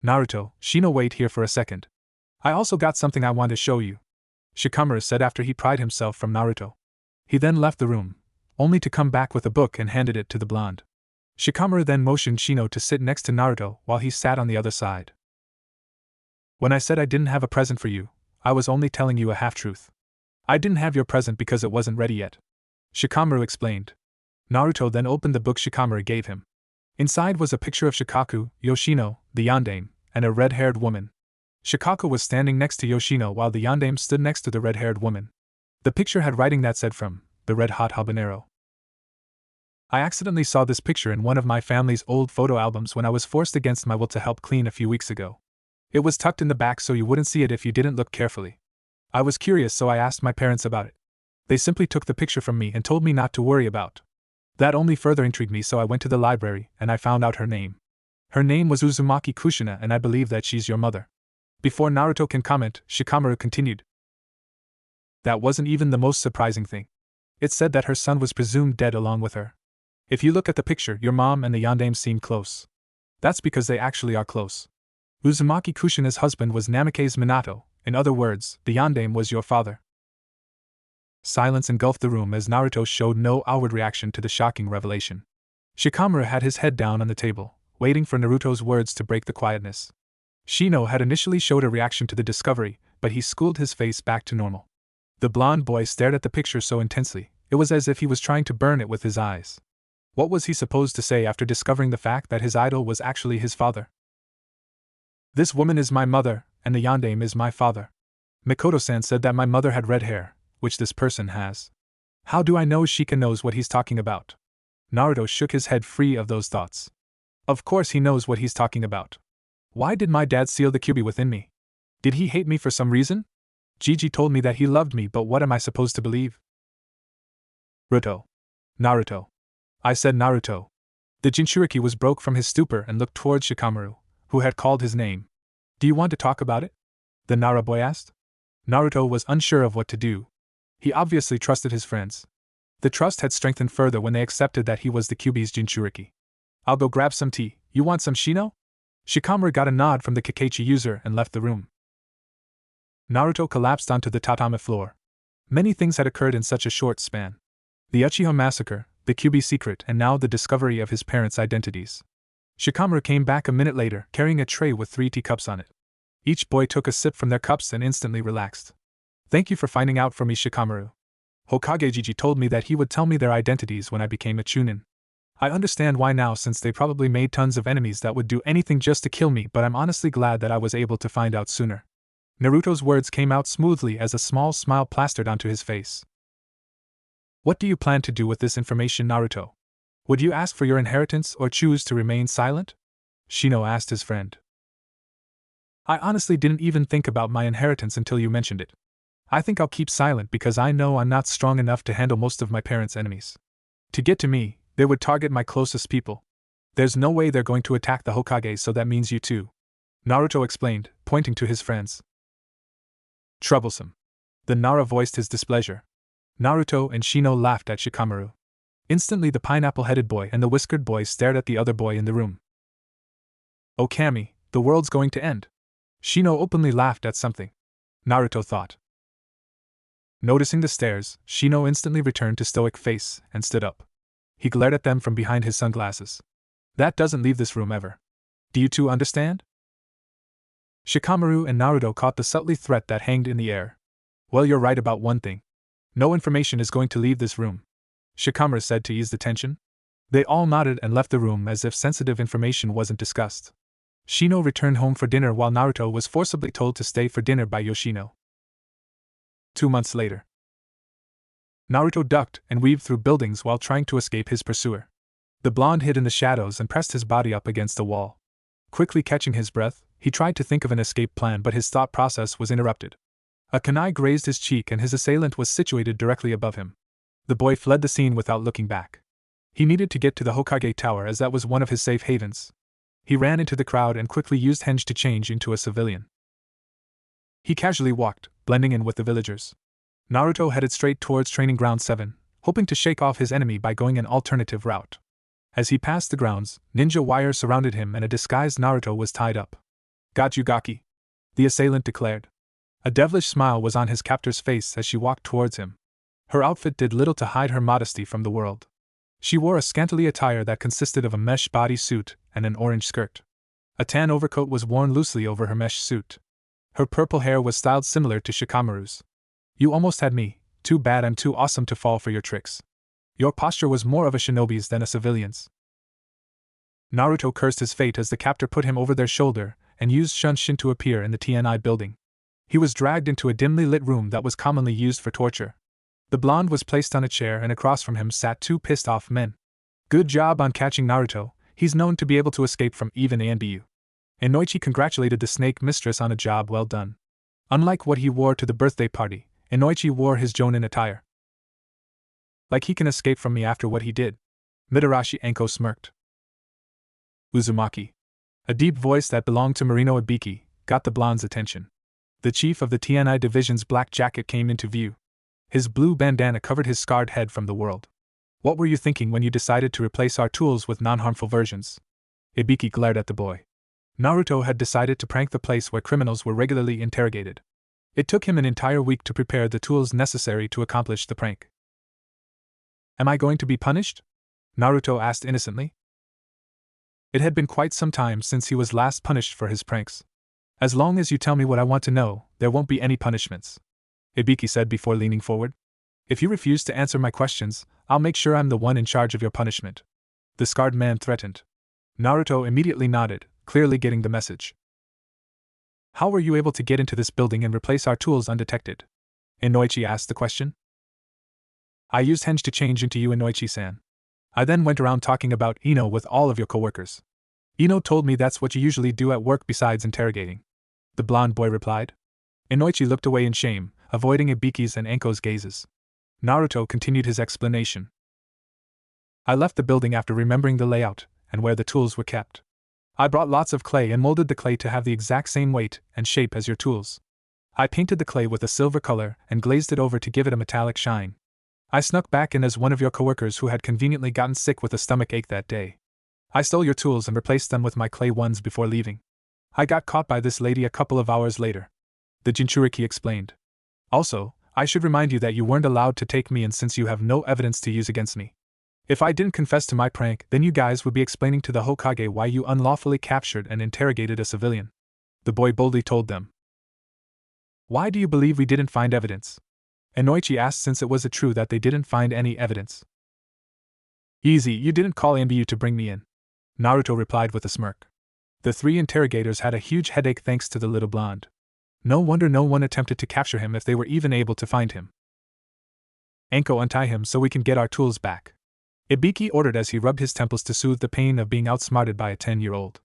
Naruto, Shino, wait here for a second. I also got something I want to show you, Shikamaru said after he pried himself from Naruto. He then left the room, only to come back with a book and handed it to the blonde. Shikamaru then motioned Shino to sit next to Naruto while he sat on the other side. When I said I didn't have a present for you, I was only telling you a half-truth. I didn't have your present because it wasn't ready yet, Shikamaru explained. Naruto then opened the book Shikamaru gave him. Inside was a picture of Shikaku, Yoshino, the Yondaime, and a red-haired woman. Shikaku was standing next to Yoshino while the Yondaime stood next to the red-haired woman. The picture had writing that said, "From the Red Hot Habanero." I accidentally saw this picture in one of my family's old photo albums when I was forced against my will to help clean a few weeks ago. It was tucked in the back so you wouldn't see it if you didn't look carefully. I was curious, so I asked my parents about it. They simply took the picture from me and told me not to worry about. That only further intrigued me, so I went to the library and I found out her name. Her name was Uzumaki Kushina, and I believe that she's your mother. Before Naruto can comment, Shikamaru continued. That wasn't even the most surprising thing. It said that her son was presumed dead along with her. If you look at the picture, your mom and the Yondaime seem close. That's because they actually are close. Uzumaki Kushina's husband was Namake's Minato, in other words, the Yondaime was your father. Silence engulfed the room as Naruto showed no outward reaction to the shocking revelation. Shikamaru had his head down on the table, waiting for Naruto's words to break the quietness. Shino had initially showed a reaction to the discovery, but he schooled his face back to normal. The blonde boy stared at the picture so intensely, it was as if he was trying to burn it with his eyes. What was he supposed to say after discovering the fact that his idol was actually his father? This woman is my mother, and the Yondaime is my father. Mikoto-san said that my mother had red hair, which this person has. How do I know Shika knows what he's talking about? Naruto shook his head free of those thoughts. Of course he knows what he's talking about. Why did my dad seal the Kyuubi within me? Did he hate me for some reason? Gigi told me that he loved me, but what am I supposed to believe? Naruto. I said Naruto. The Jinchuriki was broke from his stupor and looked towards Shikamaru, who had called his name. Do you want to talk about it? The Nara boy asked. Naruto was unsure of what to do. He obviously trusted his friends. The trust had strengthened further when they accepted that he was the Kyuubi's Jinchuriki. I'll go grab some tea. You want some Shino? Shikamaru got a nod from the Kakashi user and left the room. Naruto collapsed onto the tatami floor. Many things had occurred in such a short span. The Uchiha massacre, the Kyuubi secret, and now the discovery of his parents' identities. Shikamaru came back a minute later, carrying a tray with 3 teacups on it. Each boy took a sip from their cups and instantly relaxed. Thank you for finding out for me, Shikamaru. Hokage Jiji told me that he would tell me their identities when I became a Chunin. I understand why now, since they probably made tons of enemies that would do anything just to kill me, but I'm honestly glad that I was able to find out sooner. Naruto's words came out smoothly as a small smile plastered onto his face. What do you plan to do with this information, Naruto? Would you ask for your inheritance or choose to remain silent? Shino asked his friend. I honestly didn't even think about my inheritance until you mentioned it. I think I'll keep silent because I know I'm not strong enough to handle most of my parents' enemies. To get to me, they would target my closest people. There's no way they're going to attack the Hokage, so that means you too. Naruto explained, pointing to his friends. Troublesome. The Nara voiced his displeasure. Naruto and Shino laughed at Shikamaru. Instantly the pineapple-headed boy and the whiskered boy stared at the other boy in the room. Oh Kami, the world's going to end. Shino openly laughed at something. Naruto thought. Noticing the stares, Shino instantly returned to stoic face and stood up. He glared at them from behind his sunglasses. That doesn't leave this room ever. Do you two understand? Shikamaru and Naruto caught the subtly threat that hanged in the air. Well, you're right about one thing. No information is going to leave this room, Shikamaru said to ease the tension. They all nodded and left the room as if sensitive information wasn't discussed. Shino returned home for dinner while Naruto was forcibly told to stay for dinner by Yoshino. 2 months later. Naruto ducked and weaved through buildings while trying to escape his pursuer. The blonde hid in the shadows and pressed his body up against the wall. Quickly catching his breath, he tried to think of an escape plan, but his thought process was interrupted. A kunai grazed his cheek and his assailant was situated directly above him. The boy fled the scene without looking back. He needed to get to the Hokage Tower as that was one of his safe havens. He ran into the crowd and quickly used henge to change into a civilian. He casually walked, blending in with the villagers. Naruto headed straight towards Training Ground 7, hoping to shake off his enemy by going an alternative route. As he passed the grounds, ninja wire surrounded him and a disguised Naruto was tied up. Got you, Gaki, the assailant declared. A devilish smile was on his captor's face as she walked towards him. Her outfit did little to hide her modesty from the world. She wore a scantily attire that consisted of a mesh body suit and an orange skirt. A tan overcoat was worn loosely over her mesh suit. Her purple hair was styled similar to Shikamaru's. You almost had me, too bad I'm too awesome to fall for your tricks. Your posture was more of a shinobi's than a civilian's. Naruto cursed his fate as the captor put him over their shoulder and used Shunshin to appear in the TNI building. He was dragged into a dimly lit room that was commonly used for torture. The blonde was placed on a chair and across from him sat 2 pissed-off men. Good job on catching Naruto, he's known to be able to escape from even ANBU. Inoichi congratulated the snake mistress on a job well done. Unlike what he wore to the birthday party, Inoichi wore his jonin attire. Like he can escape from me after what he did. Mitarashi Anko smirked. Uzumaki, a deep voice that belonged to Marino Ibiki, got the blonde's attention. The chief of the TNI division's black jacket came into view. His blue bandana covered his scarred head from the world. What were you thinking when you decided to replace our tools with non-harmful versions? Ibiki glared at the boy. Naruto had decided to prank the place where criminals were regularly interrogated. It took him an entire week to prepare the tools necessary to accomplish the prank. Am I going to be punished? Naruto asked innocently. It had been quite some time since he was last punished for his pranks. As long as you tell me what I want to know, there won't be any punishments, Ibiki said before leaning forward. If you refuse to answer my questions, I'll make sure I'm the one in charge of your punishment, the scarred man threatened. Naruto immediately nodded, clearly getting the message. How were you able to get into this building and replace our tools undetected? Inoichi asked the question. I used henge to change into you, Inoichi-san. I then went around talking about Ino with all of your coworkers. Ino told me that's what you usually do at work besides interrogating, the blonde boy replied. Inoichi looked away in shame, avoiding Ibiki's and Anko's gazes. Naruto continued his explanation. I left the building after remembering the layout and where the tools were kept. I brought lots of clay and molded the clay to have the exact same weight and shape as your tools. I painted the clay with a silver color and glazed it over to give it a metallic shine. I snuck back in as one of your coworkers who had conveniently gotten sick with a stomach ache that day. I stole your tools and replaced them with my clay ones before leaving. I got caught by this lady a couple of hours later. the Jinchuriki explained. Also, I should remind you that you weren't allowed to take me in since you have no evidence to use against me. If I didn't confess to my prank, then you guys would be explaining to the Hokage why you unlawfully captured and interrogated a civilian. The boy boldly told them. Why do you believe we didn't find evidence? Inoichi asked since it was true that they didn't find any evidence. Easy, you didn't call Ambu to bring me in. Naruto replied with a smirk. The three interrogators had a huge headache thanks to the little blonde. No wonder no one attempted to capture him if they were even able to find him. Anko, untie him so we can get our tools back. Ibiki ordered as he rubbed his temples to soothe the pain of being outsmarted by a 10-year-old.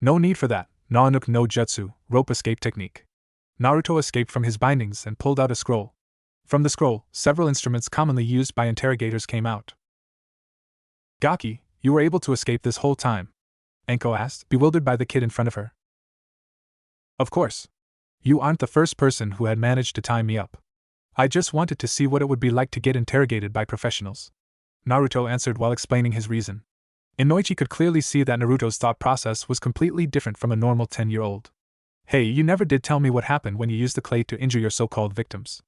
No need for that, Naonuk no Jutsu, rope escape technique. Naruto escaped from his bindings and pulled out a scroll. From the scroll, several instruments commonly used by interrogators came out. Gaki, you were able to escape this whole time? Anko asked, bewildered by the kid in front of her. Of course. You aren't the first person who had managed to tie me up. I just wanted to see what it would be like to get interrogated by professionals. Naruto answered while explaining his reason. Inoichi could clearly see that Naruto's thought process was completely different from a normal 10-year-old. Hey, you never did tell me what happened when you used the clay to injure your so-called victims.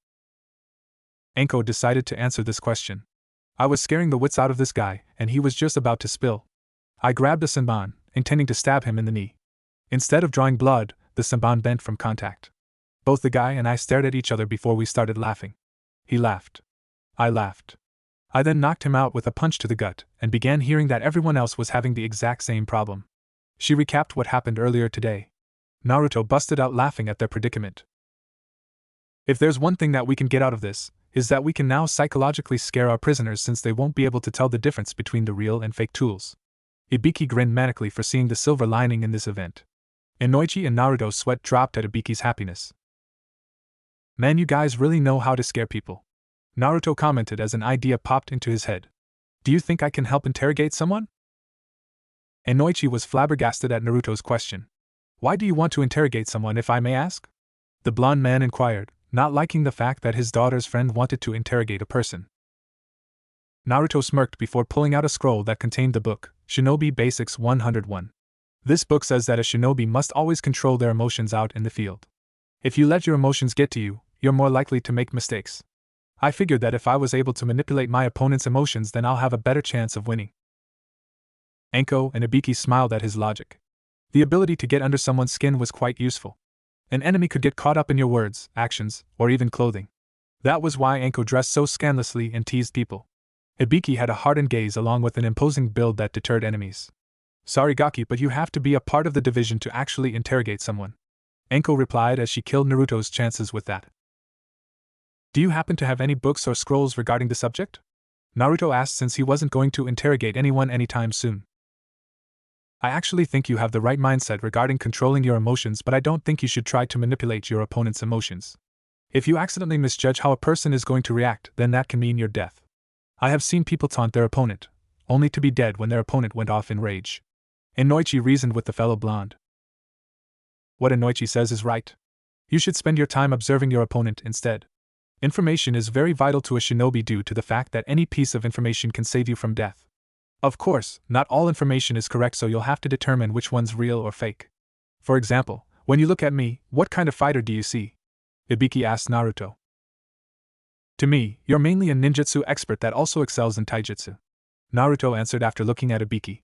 Anko decided to answer this question. I was scaring the wits out of this guy, and he was just about to spill. I grabbed a senbon, intending to stab him in the knee. Instead of drawing blood, the senbon bent from contact. Both the guy and I stared at each other before we started laughing. He laughed. I laughed. I then knocked him out with a punch to the gut, and began hearing that everyone else was having the exact same problem. She recapped what happened earlier today. Naruto busted out laughing at their predicament. If there's one thing that we can get out of this, is that we can now psychologically scare our prisoners since they won't be able to tell the difference between the real and fake tools. Ibiki grinned manically for seeing the silver lining in this event. Inoichi and Naruto's sweat dropped at Ibiki's happiness. Man, you guys really know how to scare people. Naruto commented as an idea popped into his head. Do you think I can help interrogate someone? Inoichi was flabbergasted at Naruto's question. Why do you want to interrogate someone, if I may ask? The blonde man inquired, not liking the fact that his daughter's friend wanted to interrogate a person. Naruto smirked before pulling out a scroll that contained the book, Shinobi Basics 101. This book says that a shinobi must always control their emotions out in the field. If you let your emotions get to you, you're more likely to make mistakes. I figured that if I was able to manipulate my opponent's emotions, then I'll have a better chance of winning. Anko and Ibiki smiled at his logic. The ability to get under someone's skin was quite useful. An enemy could get caught up in your words, actions, or even clothing. That was why Anko dressed so scandalously and teased people. Ibiki had a hardened gaze along with an imposing build that deterred enemies. Sorry Gaki, but you have to be a part of the division to actually interrogate someone. Anko replied as she killed Naruto's chances with that. Do you happen to have any books or scrolls regarding the subject? Naruto asked since he wasn't going to interrogate anyone anytime soon. I actually think you have the right mindset regarding controlling your emotions, but I don't think you should try to manipulate your opponent's emotions. If you accidentally misjudge how a person is going to react, then that can mean your death. I have seen people taunt their opponent, only to be dead when their opponent went off in rage. Inoichi reasoned with the fellow blonde. What Inoichi says is right. You should spend your time observing your opponent instead. Information is very vital to a shinobi due to the fact that any piece of information can save you from death. Of course, not all information is correct, so you'll have to determine which one's real or fake. For example, when you look at me, what kind of fighter do you see? Ibiki asked Naruto. To me, you're mainly a ninjutsu expert that also excels in taijutsu. Naruto answered after looking at Ibiki.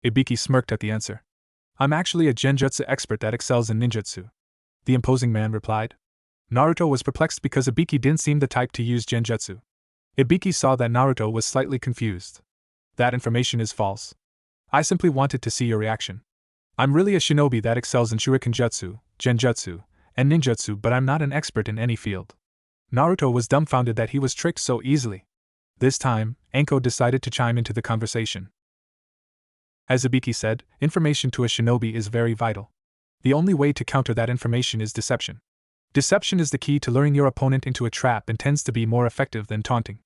Ibiki smirked at the answer. I'm actually a genjutsu expert that excels in ninjutsu. The imposing man replied. Naruto was perplexed because Ibiki didn't seem the type to use genjutsu. Ibiki saw that Naruto was slightly confused. That information is false. I simply wanted to see your reaction. I'm really a shinobi that excels in shuriken jutsu, genjutsu, and ninjutsu, but I'm not an expert in any field. Naruto was dumbfounded that he was tricked so easily. This time, Anko decided to chime into the conversation. As Ibiki said, information to a shinobi is very vital. The only way to counter that information is deception. Deception is the key to luring your opponent into a trap and tends to be more effective than taunting.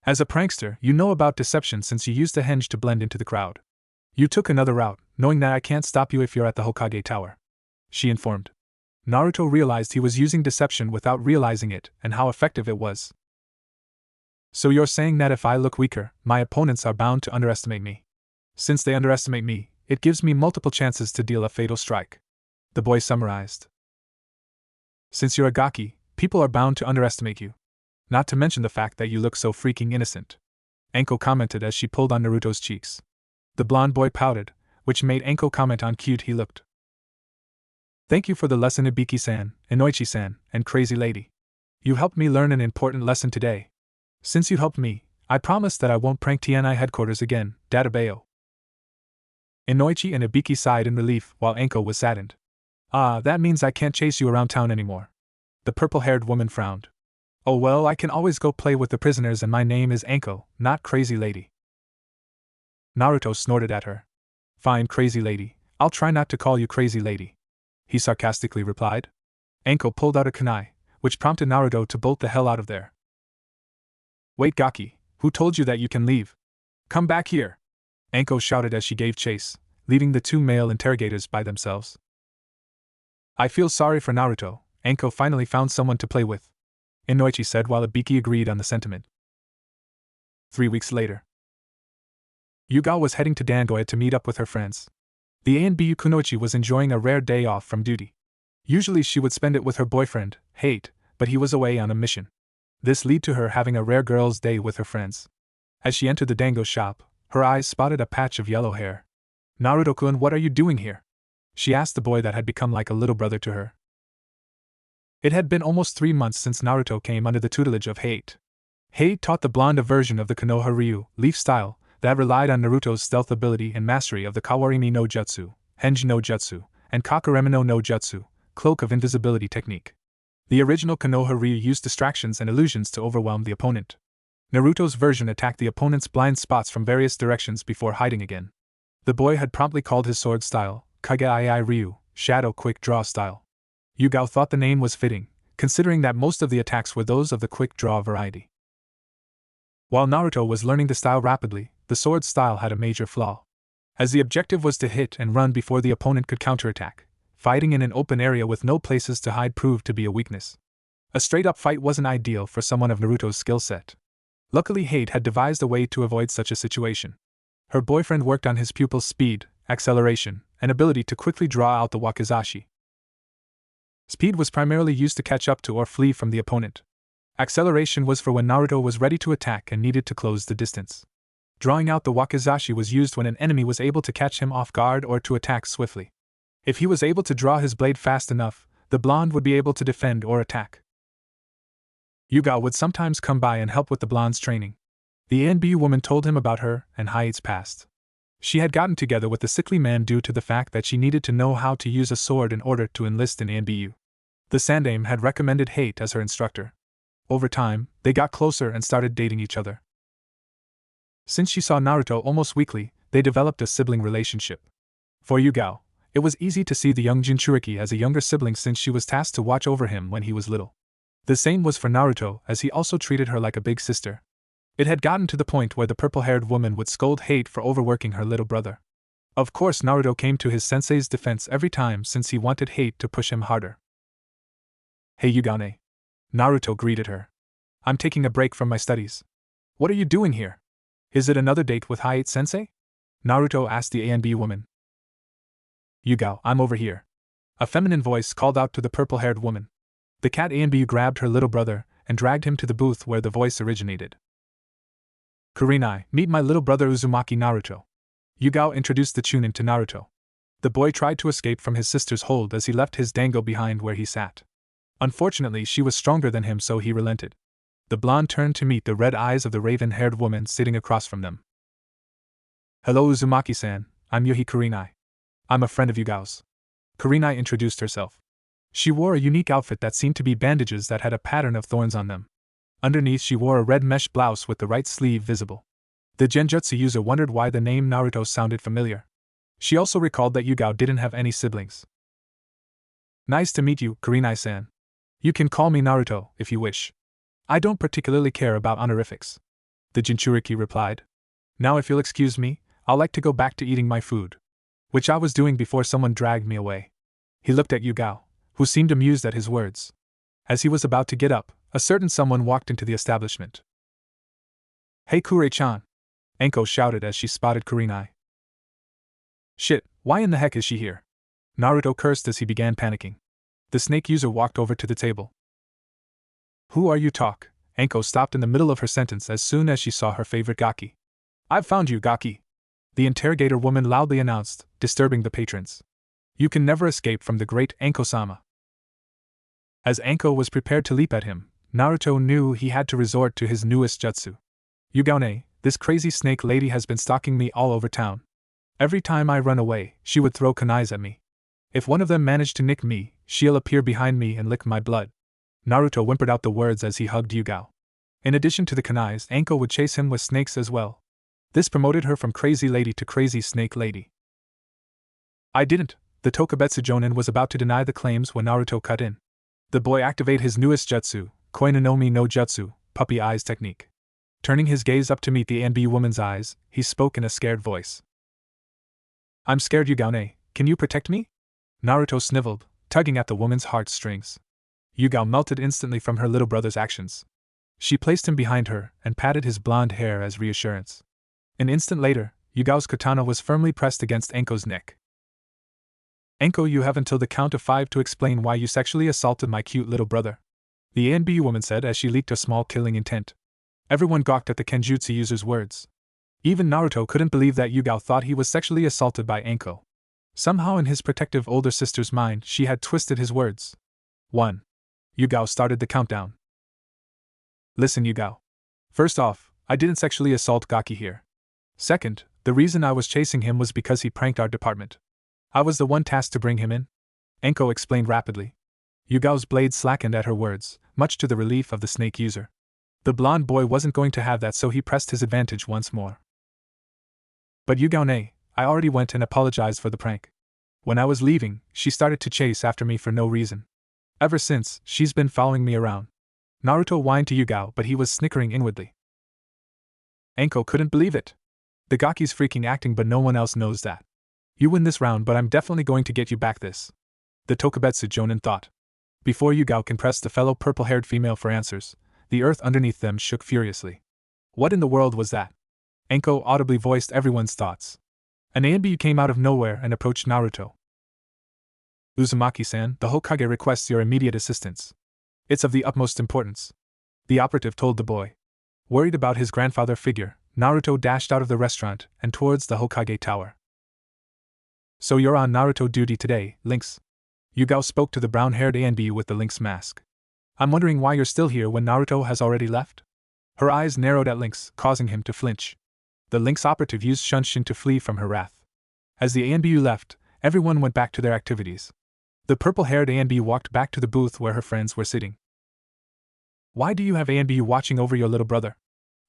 As a prankster, you know about deception since you used the henge to blend into the crowd. You took another route, knowing that I can't stop you if you're at the Hokage Tower. She informed. Naruto realized he was using deception without realizing it, and how effective it was. So you're saying that if I look weaker, my opponents are bound to underestimate me. Since they underestimate me, it gives me multiple chances to deal a fatal strike. The boy summarized. Since you're a gaki, people are bound to underestimate you. Not to mention the fact that you look so freaking innocent. Anko commented as she pulled on Naruto's cheeks. The blonde boy pouted, which made Anko comment on cute he looked. Thank you for the lesson, Ibiki-san, Inoichi-san, and Crazy Lady. You helped me learn an important lesson today. Since you helped me, I promise that I won't prank TNI headquarters again, Databeo. Inoichi and Ibiki sighed in relief while Anko was saddened. Ah, that means I can't chase you around town anymore. The purple-haired woman frowned. Oh well, I can always go play with the prisoners and my name is Anko, not Crazy Lady. Naruto snorted at her. Fine, Crazy Lady, I'll try not to call you Crazy Lady, he sarcastically replied. Anko pulled out a kunai, which prompted Naruto to bolt the hell out of there. Wait, Gaki, who told you that you can leave? Come back here! Anko shouted as she gave chase, leaving the two male interrogators by themselves. I feel sorry for Naruto, Anko finally found someone to play with, Inoichi said while Ibiki agreed on the sentiment. 3 weeks later. Yugao was heading to Dangoya to meet up with her friends. The ANBU Kunoichi was enjoying a rare day off from duty. Usually she would spend it with her boyfriend, Hate, but he was away on a mission. This led to her having a rare girls' day with her friends. As she entered the dango shop, her eyes spotted a patch of yellow hair. Naruto-kun, what are you doing here? She asked the boy that had become like a little brother to her. It had been almost 3 months since Naruto came under the tutelage of Hate. Hate taught the blonde a version of the Konoha Ryu, leaf style, that relied on Naruto's stealth ability and mastery of the Kawarimi no Jutsu, Henji no Jutsu, and Kakuremino no Jutsu, cloak of invisibility technique. The original Konoha Ryu used distractions and illusions to overwhelm the opponent. Naruto's version attacked the opponent's blind spots from various directions before hiding again. The boy had promptly called his sword style, Kage-ai Ryu, Shadow Quick Draw style. Yugao thought the name was fitting, considering that most of the attacks were those of the quick draw variety. While Naruto was learning the style rapidly, the sword style had a major flaw. As the objective was to hit and run before the opponent could counterattack, fighting in an open area with no places to hide proved to be a weakness. A straight-up fight wasn't ideal for someone of Naruto's skill set. Luckily, Hate had devised a way to avoid such a situation. Her boyfriend worked on his pupil's speed, acceleration, and ability to quickly draw out the wakizashi. Speed was primarily used to catch up to or flee from the opponent. Acceleration was for when Naruto was ready to attack and needed to close the distance. Drawing out the wakizashi was used when an enemy was able to catch him off guard or to attack swiftly. If he was able to draw his blade fast enough, the blonde would be able to defend or attack. Yugao would sometimes come by and help with the blonde's training. The ANBU woman told him about her and Hayate's past. She had gotten together with the sickly man due to the fact that she needed to know how to use a sword in order to enlist in ANBU. The Sandame had recommended Hate as her instructor. Over time, they got closer and started dating each other. Since she saw Naruto almost weekly, they developed a sibling relationship. For Yugao, it was easy to see the young Jinchuriki as a younger sibling since she was tasked to watch over him when he was little. The same was for Naruto, as he also treated her like a big sister. It had gotten to the point where the purple-haired woman would scold Hate for overworking her little brother. Of course, Naruto came to his sensei's defense every time since he wanted Hate to push him harder. Hey Yugane. Naruto greeted her. I'm taking a break from my studies. What are you doing here? Is it another date with Hayate-sensei? Naruto asked the ANB woman. Yugao, I'm over here. A feminine voice called out to the purple-haired woman. The cat ANB grabbed her little brother and dragged him to the booth where the voice originated. Kurenai, meet my little brother Uzumaki Naruto. Yugao introduced the Chunin to Naruto. The boy tried to escape from his sister's hold as he left his dango behind where he sat. Unfortunately, she was stronger than him, so he relented. The blonde turned to meet the red eyes of the raven-haired woman sitting across from them. Hello Uzumaki-san, I'm Yuhi Kurenai. I'm a friend of Yugao's. Kurenai introduced herself. She wore a unique outfit that seemed to be bandages that had a pattern of thorns on them. Underneath she wore a red mesh blouse with the right sleeve visible. The Genjutsu user wondered why the name Naruto sounded familiar. She also recalled that Yugao didn't have any siblings. Nice to meet you, Kurenai-san. You can call me Naruto, if you wish. I don't particularly care about honorifics. The Jinchuriki replied. Now if you'll excuse me, I'll like to go back to eating my food. Which I was doing before someone dragged me away. He looked at Yugao, who seemed amused at his words. As he was about to get up, a certain someone walked into the establishment. Hey Kure-chan! Anko shouted as she spotted Kurenai. Shit, why in the heck is she here? Naruto cursed as he began panicking. The snake user walked over to the table. Who are you talk? Anko stopped in the middle of her sentence as soon as she saw her favorite Gaki. I've found you, Gaki, the interrogator woman loudly announced, disturbing the patrons. You can never escape from the great Anko-sama. As Anko was prepared to leap at him, Naruto knew he had to resort to his newest jutsu. Yugaone, this crazy snake lady has been stalking me all over town. Every time I run away, she would throw kunais at me. If one of them managed to nick me, she'll appear behind me and lick my blood. Naruto whimpered out the words as he hugged Yugao. In addition to the kunais, Anko would chase him with snakes as well. This promoted her from crazy lady to crazy snake lady. I didn't. The Tokubetsu Jonin was about to deny the claims when Naruto cut in. The boy activated his newest jutsu, Koinonomi no Jutsu, puppy eyes technique. Turning his gaze up to meet the ANB woman's eyes, he spoke in a scared voice. I'm scared, Yugaone, can you protect me? Naruto sniveled, tugging at the woman's heartstrings. Yugao melted instantly from her little brother's actions. She placed him behind her and patted his blonde hair as reassurance. An instant later, Yugao's katana was firmly pressed against Anko's neck. Anko, you have until the count of 5 to explain why you sexually assaulted my cute little brother, the ANB woman said as she leaked a small killing intent. Everyone gawked at the Kenjutsu user's words. Even Naruto couldn't believe that Yugao thought he was sexually assaulted by Anko. Somehow in his protective older sister's mind she had twisted his words. 1. Yugao started the countdown. Listen, Yugao. First off, I didn't sexually assault Gaki here. Second, the reason I was chasing him was because he pranked our department. I was the one tasked to bring him in. Anko explained rapidly. Yugao's blade slackened at her words, much to the relief of the snake user. The blonde boy wasn't going to have that, so he pressed his advantage once more. But Yugaone, I already went and apologized for the prank. When I was leaving, she started to chase after me for no reason. Ever since, she's been following me around. Naruto whined to Yugao, but he was snickering inwardly. Anko couldn't believe it. The Gaki's freaking acting, but no one else knows that. You win this round, but I'm definitely going to get you back this. The Tokubetsu Jonin thought. Before Yugao can press the fellow purple-haired female for answers, the earth underneath them shook furiously. What in the world was that? Anko audibly voiced everyone's thoughts. An ANB came out of nowhere and approached Naruto. Uzumaki-san, the Hokage requests your immediate assistance. It's of the utmost importance. The operative told the boy. Worried about his grandfather figure, Naruto dashed out of the restaurant and towards the Hokage tower. So you're on Naruto duty today, Lynx. Yugao spoke to the brown-haired ANB with the lynx mask. I'm wondering why you're still here when Naruto has already left? Her eyes narrowed at Lynx, causing him to flinch. The lynx operative used Shunshin to flee from her wrath. As the ANBU left, everyone went back to their activities. The purple-haired ANB walked back to the booth where her friends were sitting. Why do you have ANBU watching over your little brother?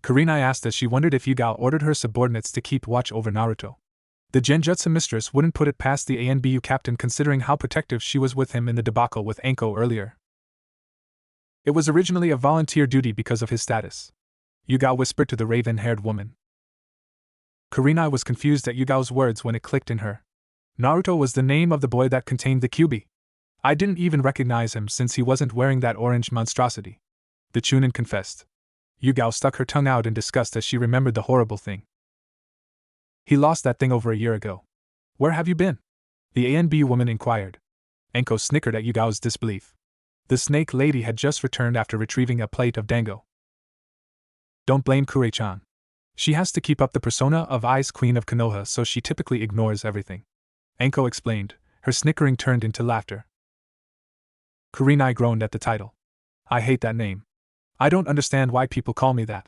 Kurenai asked as she wondered if Yugao ordered her subordinates to keep watch over Naruto. The Genjutsu mistress wouldn't put it past the ANBU captain considering how protective she was with him in the debacle with Anko earlier. It was originally a volunteer duty because of his status. Yugao whispered to the raven-haired woman. Kurenai was confused at Yugao's words when it clicked in her. Naruto was the name of the boy that contained the Kyuubi. I didn't even recognize him since he wasn't wearing that orange monstrosity. The Chunin confessed. Yugao stuck her tongue out in disgust as she remembered the horrible thing. He lost that thing over a year ago. Where have you been? The ANB woman inquired. Anko snickered at Yugao's disbelief. The snake lady had just returned after retrieving a plate of dango. Don't blame Kure-chan. She has to keep up the persona of Ice Queen of Konoha, so she typically ignores everything. Anko explained, her snickering turned into laughter. Kurenai groaned at the title. I hate that name. I don't understand why people call me that.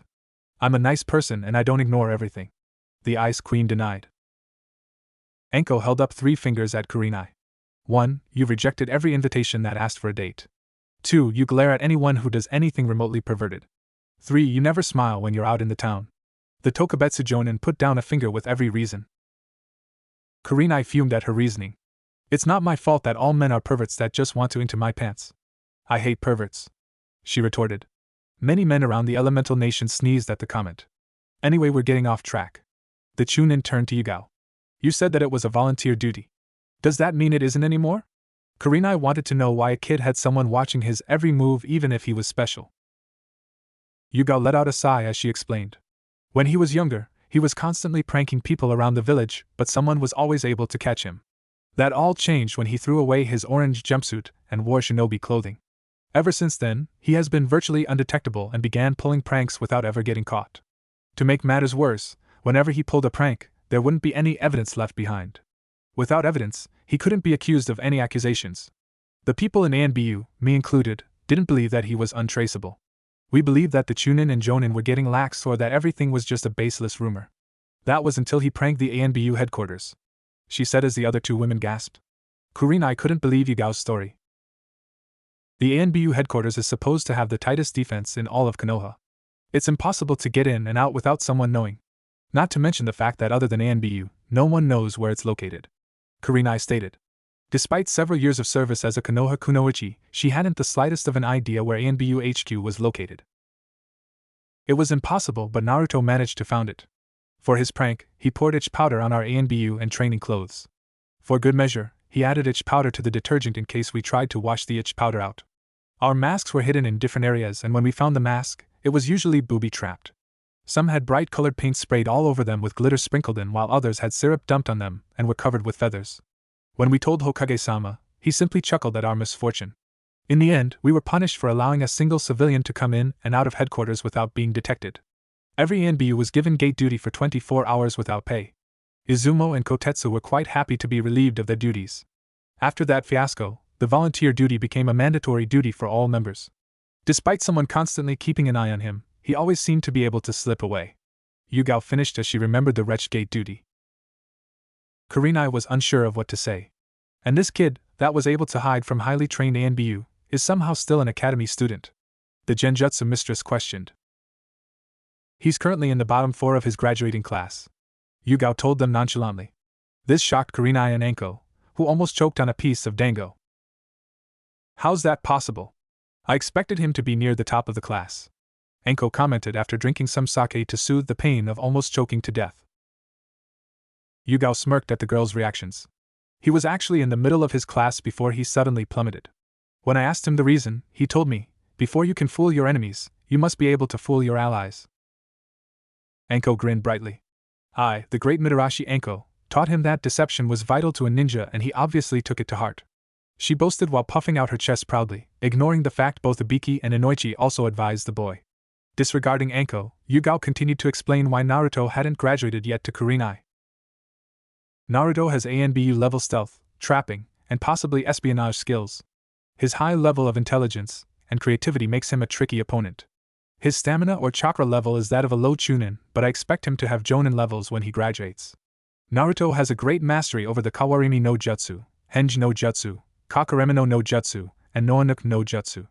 I'm a nice person and I don't ignore everything. The Ice Queen denied. Anko held up 3 fingers at Kurenai. 1. You've rejected every invitation that asked for a date. 2. You glare at anyone who does anything remotely perverted. 3. You never smile when you're out in the town. The Tokubetsu Jonin put down a finger with every reason. Kurenai fumed at her reasoning. It's not my fault that all men are perverts that just want to into my pants. I hate perverts, she retorted. Many men around the elemental nation sneezed at the comment. Anyway, we're getting off track. The Chunin turned to Yugao. You said that it was a volunteer duty. Does that mean it isn't anymore? Kurenai wanted to know why a kid had someone watching his every move even if he was special. Yugao let out a sigh as she explained. When he was younger, he was constantly pranking people around the village, but someone was always able to catch him. That all changed when he threw away his orange jumpsuit and wore shinobi clothing. Ever since then, he has been virtually undetectable and began pulling pranks without ever getting caught. To make matters worse, whenever he pulled a prank, there wouldn't be any evidence left behind. Without evidence, he couldn't be accused of any accusations. The people in ANBU, me included, didn't believe that he was untraceable. We believed that the Chunin and Jonin were getting lax or that everything was just a baseless rumor. That was until he pranked the ANBU headquarters, she said as the other two women gasped. Kurenai couldn't believe Yugao's story. The ANBU headquarters is supposed to have the tightest defense in all of Konoha. It's impossible to get in and out without someone knowing. Not to mention the fact that other than ANBU, no one knows where it's located, Kurenai stated. Despite several years of service as a Konoha kunoichi, she hadn't the slightest of an idea where ANBU HQ was located. It was impossible, but Naruto managed to found it. For his prank, he poured itch powder on our ANBU and training clothes. For good measure, he added itch powder to the detergent in case we tried to wash the itch powder out. Our masks were hidden in different areas, and when we found the mask, it was usually booby-trapped. Some had bright-colored paint sprayed all over them with glitter sprinkled in, while others had syrup dumped on them and were covered with feathers. When we told Hokage-sama, he simply chuckled at our misfortune. In the end, we were punished for allowing a single civilian to come in and out of headquarters without being detected. Every ANBU was given gate duty for 24 hours without pay. Izumo and Kotetsu were quite happy to be relieved of their duties. After that fiasco, the volunteer duty became a mandatory duty for all members. Despite someone constantly keeping an eye on him, he always seemed to be able to slip away. Yugao finished as she remembered the wretched gate duty. Kurenai was unsure of what to say. And this kid, that was able to hide from highly trained ANBU, is somehow still an academy student? The Genjutsu mistress questioned. He's currently in the bottom 4 of his graduating class, Yugao told them nonchalantly. This shocked Kurenai and Anko, who almost choked on a piece of dango. How's that possible? I expected him to be near the top of the class, Anko commented after drinking some sake to soothe the pain of almost choking to death. Yugao smirked at the girl's reactions. He was actually in the middle of his class before he suddenly plummeted. When I asked him the reason, he told me, before you can fool your enemies, you must be able to fool your allies. Anko grinned brightly. I, the great Mitarashi Anko, taught him that deception was vital to a ninja, and he obviously took it to heart. She boasted while puffing out her chest proudly, ignoring the fact both Ibiki and Inoichi also advised the boy. Disregarding Anko, Yugao continued to explain why Naruto hadn't graduated yet to Kurenai. Naruto has ANBU level stealth, trapping, and possibly espionage skills. His high level of intelligence and creativity makes him a tricky opponent. His stamina or chakra level is that of a low chunin, but I expect him to have jonin levels when he graduates. Naruto has a great mastery over the Kawarimi no Jutsu, Henji no Jutsu, Kakuremino no Jutsu, and Noanuk no Jutsu.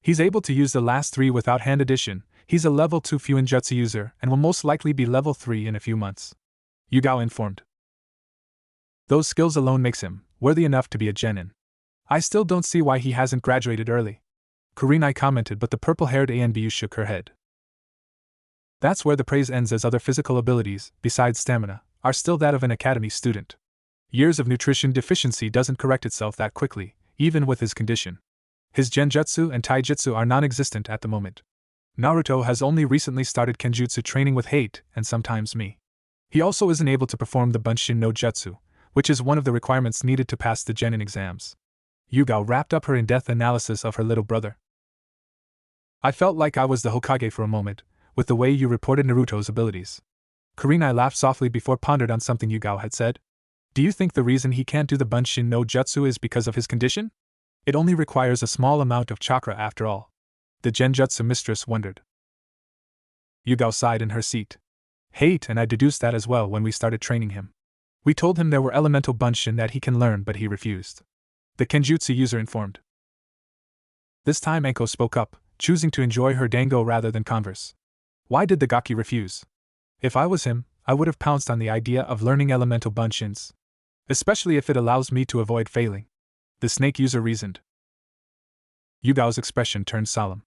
He's able to use the last 3 without hand addition. He's a level 2 Fuinjutsu user and will most likely be level 3 in a few months, Yugao informed. Those skills alone makes him worthy enough to be a genin. I still don't see why he hasn't graduated early, Kurenai commented, but the purple-haired ANBU shook her head. That's where the praise ends, as other physical abilities, besides stamina, are still that of an academy student. Years of nutrition deficiency doesn't correct itself that quickly, even with his condition. His genjutsu and taijutsu are non-existent at the moment. Naruto has only recently started kenjutsu training with hate and sometimes me. He also isn't able to perform the Bunshin no Jutsu, which is one of the requirements needed to pass the genin exams. Yugao wrapped up her in-depth analysis of her little brother. I felt like I was the Hokage for a moment, with the way you reported Naruto's abilities. Kurenai laughed softly before pondered on something Yugao had said. Do you think the reason he can't do the Bunshin no Jutsu is because of his condition? It only requires a small amount of chakra after all. The Genjutsu mistress wondered. Yugao sighed in her seat. Hate, and I deduced that as well when we started training him. We told him there were elemental Bunshin that he can learn, but he refused, the Kenjutsu user informed. This time Anko spoke up, choosing to enjoy her dango rather than converse. Why did the Gaki refuse? If I was him, I would have pounced on the idea of learning elemental Bunshins. Especially if it allows me to avoid failing, the snake user reasoned. Yugao's expression turned solemn.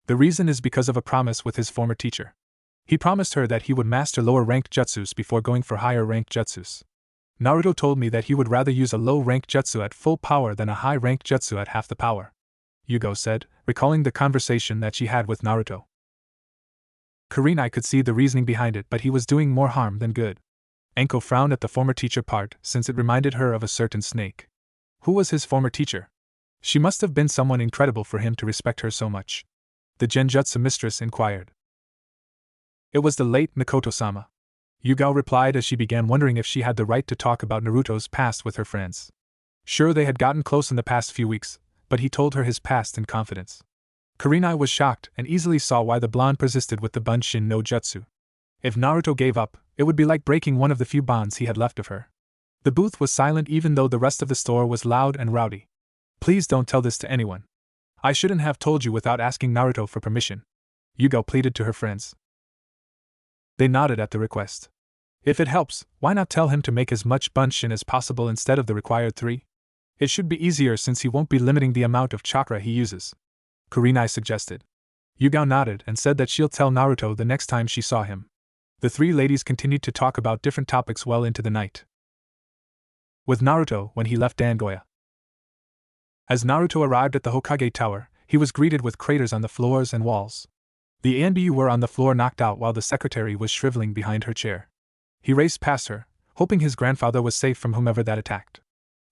The reason is because of a promise with his former teacher. He promised her that he would master lower-ranked jutsus before going for higher-ranked jutsus. Naruto told me that he would rather use a low-ranked jutsu at full power than a high-ranked jutsu at half the power, Yugao said, recalling the conversation that she had with Naruto. Kurenai could see the reasoning behind it, but he was doing more harm than good. Enko frowned at the former teacher part since it reminded her of a certain snake. Who was his former teacher? She must have been someone incredible for him to respect her so much. The Genjutsu mistress inquired. It was the late Mikoto-sama. Yugao replied as she began wondering if she had the right to talk about Naruto's past with her friends. Sure, they had gotten close in the past few weeks, but he told her his past in confidence. Kurenai was shocked and easily saw why the blonde persisted with the Bunshin no Jutsu. If Naruto gave up, it would be like breaking one of the few bonds he had left of her. The booth was silent even though the rest of the store was loud and rowdy. Please don't tell this to anyone. I shouldn't have told you without asking Naruto for permission, Yugao pleaded to her friends. They nodded at the request. If it helps, why not tell him to make as much Bunshin as possible instead of the required 3? It should be easier since he won't be limiting the amount of chakra he uses, Kurenai suggested. Yugao nodded and said that she'll tell Naruto the next time she saw him. The 3 ladies continued to talk about different topics well into the night. With Naruto when he left Dangoya. As Naruto arrived at the Hokage Tower, he was greeted with craters on the floors and walls. The ANBU were on the floor knocked out while the secretary was shriveling behind her chair. He raced past her, hoping his grandfather was safe from whomever that attacked.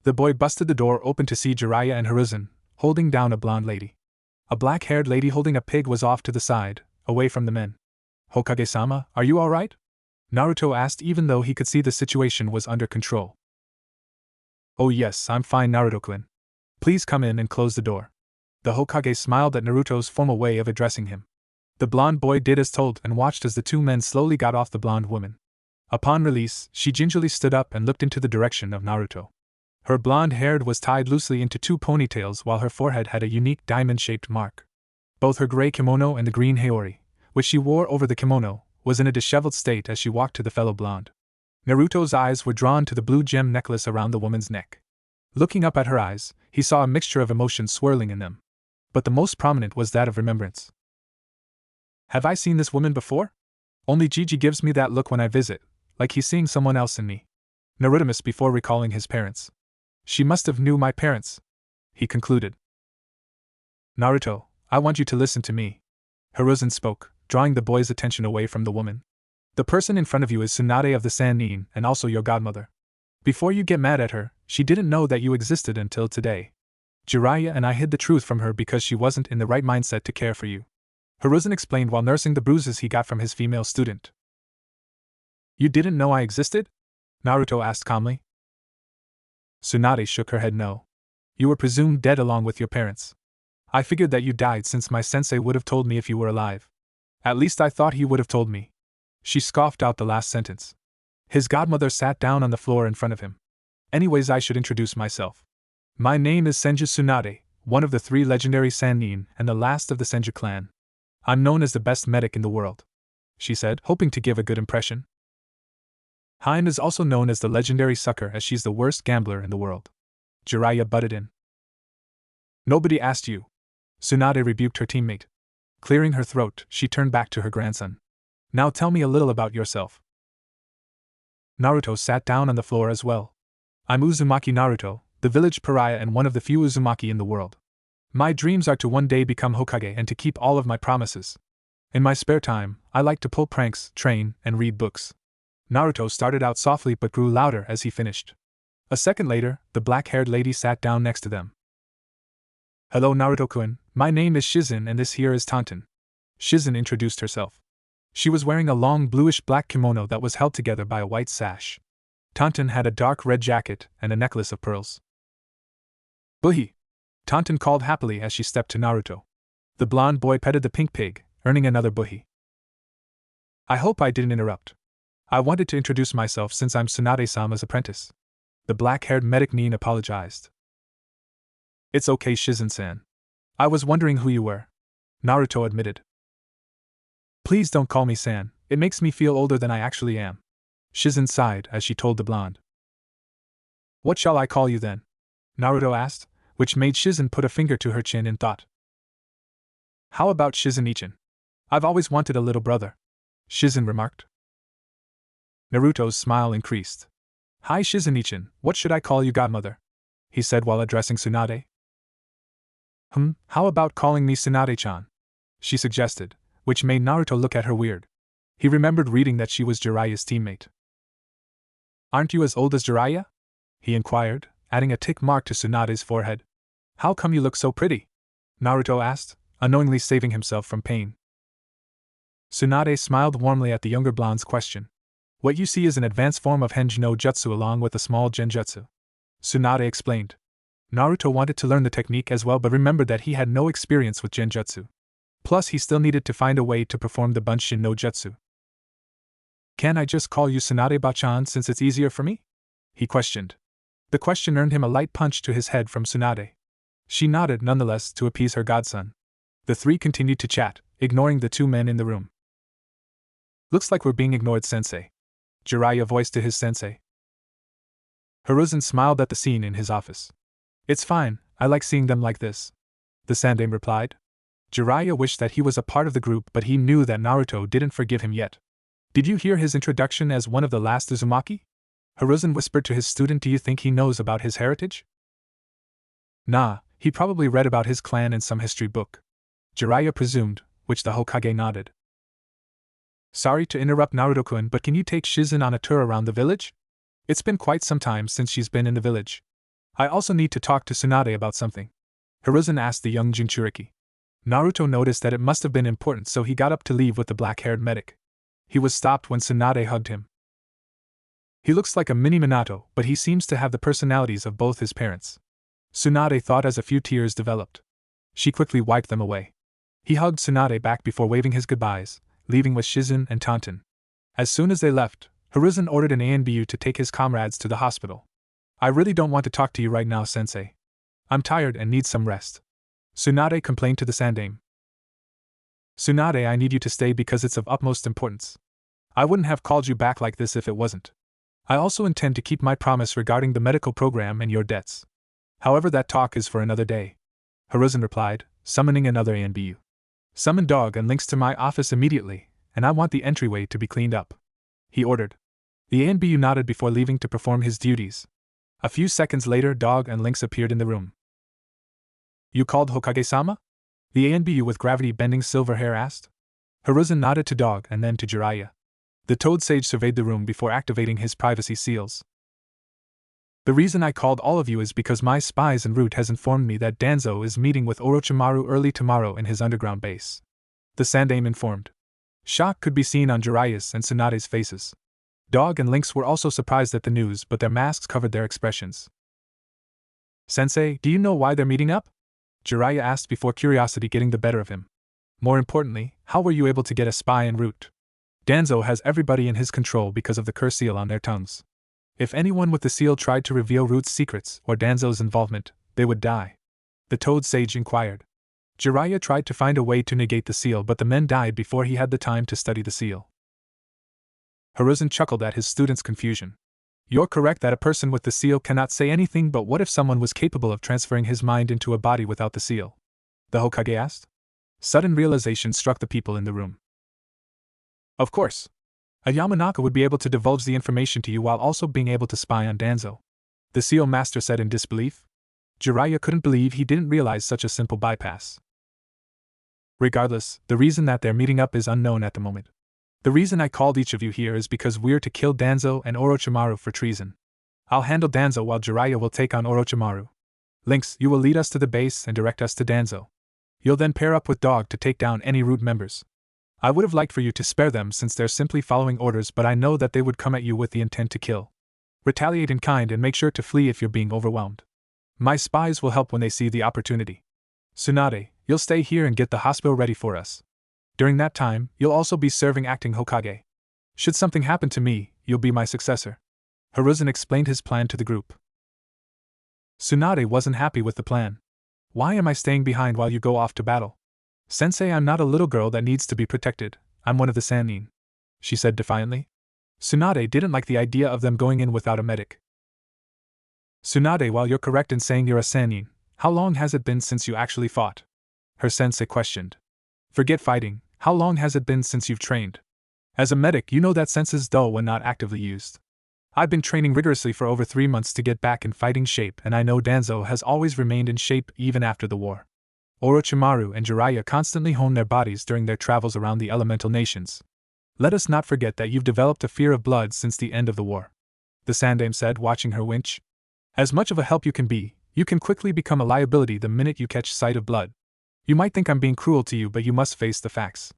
The boy busted the door open to see Jiraiya and Hiruzen, holding down a blonde lady. A black-haired lady holding a pig was off to the side, away from the men. Hokage-sama, are you alright? Naruto asked even though he could see the situation was under control. Oh yes, I'm fine, Naruto-kun. Please come in and close the door. The Hokage smiled at Naruto's formal way of addressing him. The blonde boy did as told and watched as the 2 men slowly got off the blonde woman. Upon release, she gingerly stood up and looked into the direction of Naruto. Her blonde hair was tied loosely into 2 ponytails while her forehead had a unique diamond-shaped mark. Both her gray kimono and the green haori, which she wore over the kimono, was in a disheveled state as she walked to the fellow blonde. Naruto's eyes were drawn to the blue gem necklace around the woman's neck. Looking up at her eyes, he saw a mixture of emotions swirling in them. But the most prominent was that of remembrance. Have I seen this woman before? Only Gigi gives me that look when I visit, like he's seeing someone else in me. Naruto missed before recalling his parents. She must have knew my parents, he concluded. Naruto, I want you to listen to me. Hiruzen spoke, drawing the boy's attention away from the woman. The person in front of you is Tsunade of the Sannin and also your godmother. Before you get mad at her, she didn't know that you existed until today. Jiraiya and I hid the truth from her because she wasn't in the right mindset to care for you, Hiruzen explained while nursing the bruises he got from his female student. You didn't know I existed? Naruto asked calmly. Tsunade shook her head no. You were presumed dead along with your parents. I figured that you died since my sensei would have told me if you were alive. At least I thought he would have told me. She scoffed out the last sentence. His godmother sat down on the floor in front of him. Anyways, I should introduce myself. My name is Senju Tsunade, one of the 3 legendary Sannin and the last of the Senju clan. I'm known as the best medic in the world, she said, hoping to give a good impression. Haim is also known as the legendary sucker as she's the worst gambler in the world. Jiraiya butted in. Nobody asked you. Tsunade rebuked her teammate. Clearing her throat, she turned back to her grandson. Now tell me a little about yourself. Naruto sat down on the floor as well. I'm Uzumaki Naruto, the village pariah and one of the few Uzumaki in the world. My dreams are to one day become Hokage and to keep all of my promises. In my spare time, I like to pull pranks, train, and read books. Naruto started out softly but grew louder as he finished. A second later, the black-haired lady sat down next to them. Hello Naruto-kun, my name is Shizen and this here is Tantan. Shizen introduced herself. She was wearing a long bluish-black kimono that was held together by a white sash. Tantan had a dark red jacket and a necklace of pearls. Buhi! Tantan called happily as she stepped to Naruto. The blonde boy petted the pink pig, earning another buhi. I hope I didn't interrupt. I wanted to introduce myself since I'm Tsunade-sama's apprentice. The black-haired medic Nin apologized. It's okay Shizen-san. I was wondering who you were. Naruto admitted. Please don't call me San, it makes me feel older than I actually am. Shizen sighed as she told the blonde. What shall I call you then? Naruto asked, which made Shizen put a finger to her chin in thought. How about Shizen-ichan? I've always wanted a little brother. Shizen remarked. Naruto's smile increased. Hi Shizen-ichan, what should I call you godmother? He said while addressing Tsunade. How about calling me Tsunade-chan? She suggested, which made Naruto look at her weird. He remembered reading that she was Jiraiya's teammate. Aren't you as old as Jiraiya? He inquired, adding a tick mark to Tsunade's forehead. How come you look so pretty? Naruto asked, unknowingly saving himself from pain. Tsunade smiled warmly at the younger blonde's question. What you see is an advanced form of Henji no Jutsu along with a small Genjutsu. Tsunade explained. Naruto wanted to learn the technique as well but remembered that he had no experience with Genjutsu. Plus he still needed to find a way to perform the Bunshin no Jutsu. Can I just call you Tsunade-bachan since it's easier for me? He questioned. The question earned him a light punch to his head from Tsunade. She nodded nonetheless to appease her godson. The three continued to chat, ignoring the two men in the room. Looks like we're being ignored, sensei. Jiraiya voiced to his sensei. Hiruzen smiled at the scene in his office. It's fine, I like seeing them like this. The Sandaime replied. Jiraiya wished that he was a part of the group but he knew that Naruto didn't forgive him yet. Did you hear his introduction as one of the last Uzumaki? Hiruzen whispered to his student. Do you think he knows about his heritage? Nah, he probably read about his clan in some history book. Jiraiya presumed, which the Hokage nodded. Sorry to interrupt Naruto-kun, but can you take Shizen on a tour around the village? It's been quite some time since she's been in the village. I also need to talk to Tsunade about something. Hiruzen asked the young Jinchuriki. Naruto noticed that it must have been important, so he got up to leave with the black-haired medic. He was stopped when Tsunade hugged him. He looks like a mini Minato, but he seems to have the personalities of both his parents. Tsunade thought as a few tears developed. She quickly wiped them away. He hugged Tsunade back before waving his goodbyes, leaving with Shizen and Tanten. As soon as they left, Hiruzen ordered an ANBU to take his comrades to the hospital. I really don't want to talk to you right now, sensei. I'm tired and need some rest. Tsunade complained to the Sandaime. Tsunade, I need you to stay because it's of utmost importance. I wouldn't have called you back like this if it wasn't. I also intend to keep my promise regarding the medical program and your debts. However, that talk is for another day. Hiruzen replied, summoning another ANBU. Summon Dog and Lynx to my office immediately, and I want the entryway to be cleaned up. He ordered. The ANBU nodded before leaving to perform his duties. A few seconds later, Dog and Lynx appeared in the room. You called Hokage-sama? The ANBU with gravity-bending silver hair asked. Hiruzen nodded to Dog and then to Jiraiya. The Toad Sage surveyed the room before activating his privacy seals. The reason I called all of you is because my spies en route has informed me that Danzo is meeting with Orochimaru early tomorrow in his underground base. The Sandaime informed. Shock could be seen on Jiraiya's and Tsunade's faces. Dog and Lynx were also surprised at the news, but their masks covered their expressions. Sensei, do you know why they're meeting up? Jiraiya asked before curiosity getting the better of him. More importantly, how were you able to get a spy en route? Danzo has everybody in his control because of the curse seal on their tongues. If anyone with the seal tried to reveal Route's secrets or Danzo's involvement, they would die. The Toad Sage inquired. Jiraiya tried to find a way to negate the seal, but the men died before he had the time to study the seal. Hiruzen chuckled at his student's confusion. You're correct that a person with the seal cannot say anything, but what if someone was capable of transferring his mind into a body without the seal? The Hokage asked. Sudden realization struck the people in the room. Of course. A Yamanaka would be able to divulge the information to you while also being able to spy on Danzo. The seal master said in disbelief. Jiraiya couldn't believe he didn't realize such a simple bypass. Regardless, the reason that they're meeting up is unknown at the moment. The reason I called each of you here is because we're to kill Danzo and Orochimaru for treason. I'll handle Danzo while Jiraiya will take on Orochimaru. Lynx, you will lead us to the base and direct us to Danzo. You'll then pair up with Dog to take down any Root members. I would have liked for you to spare them since they're simply following orders, but I know that they would come at you with the intent to kill. Retaliate in kind and make sure to flee if you're being overwhelmed. My spies will help when they see the opportunity. Tsunade, you'll stay here and get the hospital ready for us. During that time, you'll also be serving acting Hokage. Should something happen to me, you'll be my successor. Hiruzen explained his plan to the group. Tsunade wasn't happy with the plan. Why am I staying behind while you go off to battle? Sensei, I'm not a little girl that needs to be protected, I'm one of the Sannin, she said defiantly. Tsunade didn't like the idea of them going in without a medic. Tsunade, while you're correct in saying you're a Sannin, how long has it been since you actually fought? Her sensei questioned. Forget fighting, how long has it been since you've trained? As a medic, you know that sense is dull when not actively used. I've been training rigorously for over 3 months to get back in fighting shape, and I know Danzo has always remained in shape even after the war. Orochimaru and Jiraiya constantly hone their bodies during their travels around the elemental nations. Let us not forget that you've developed a fear of blood since the end of the war. the Sandame said, watching her winch. As much of a help you can be, you can quickly become a liability the minute you catch sight of blood. You might think I'm being cruel to you, but you must face the facts.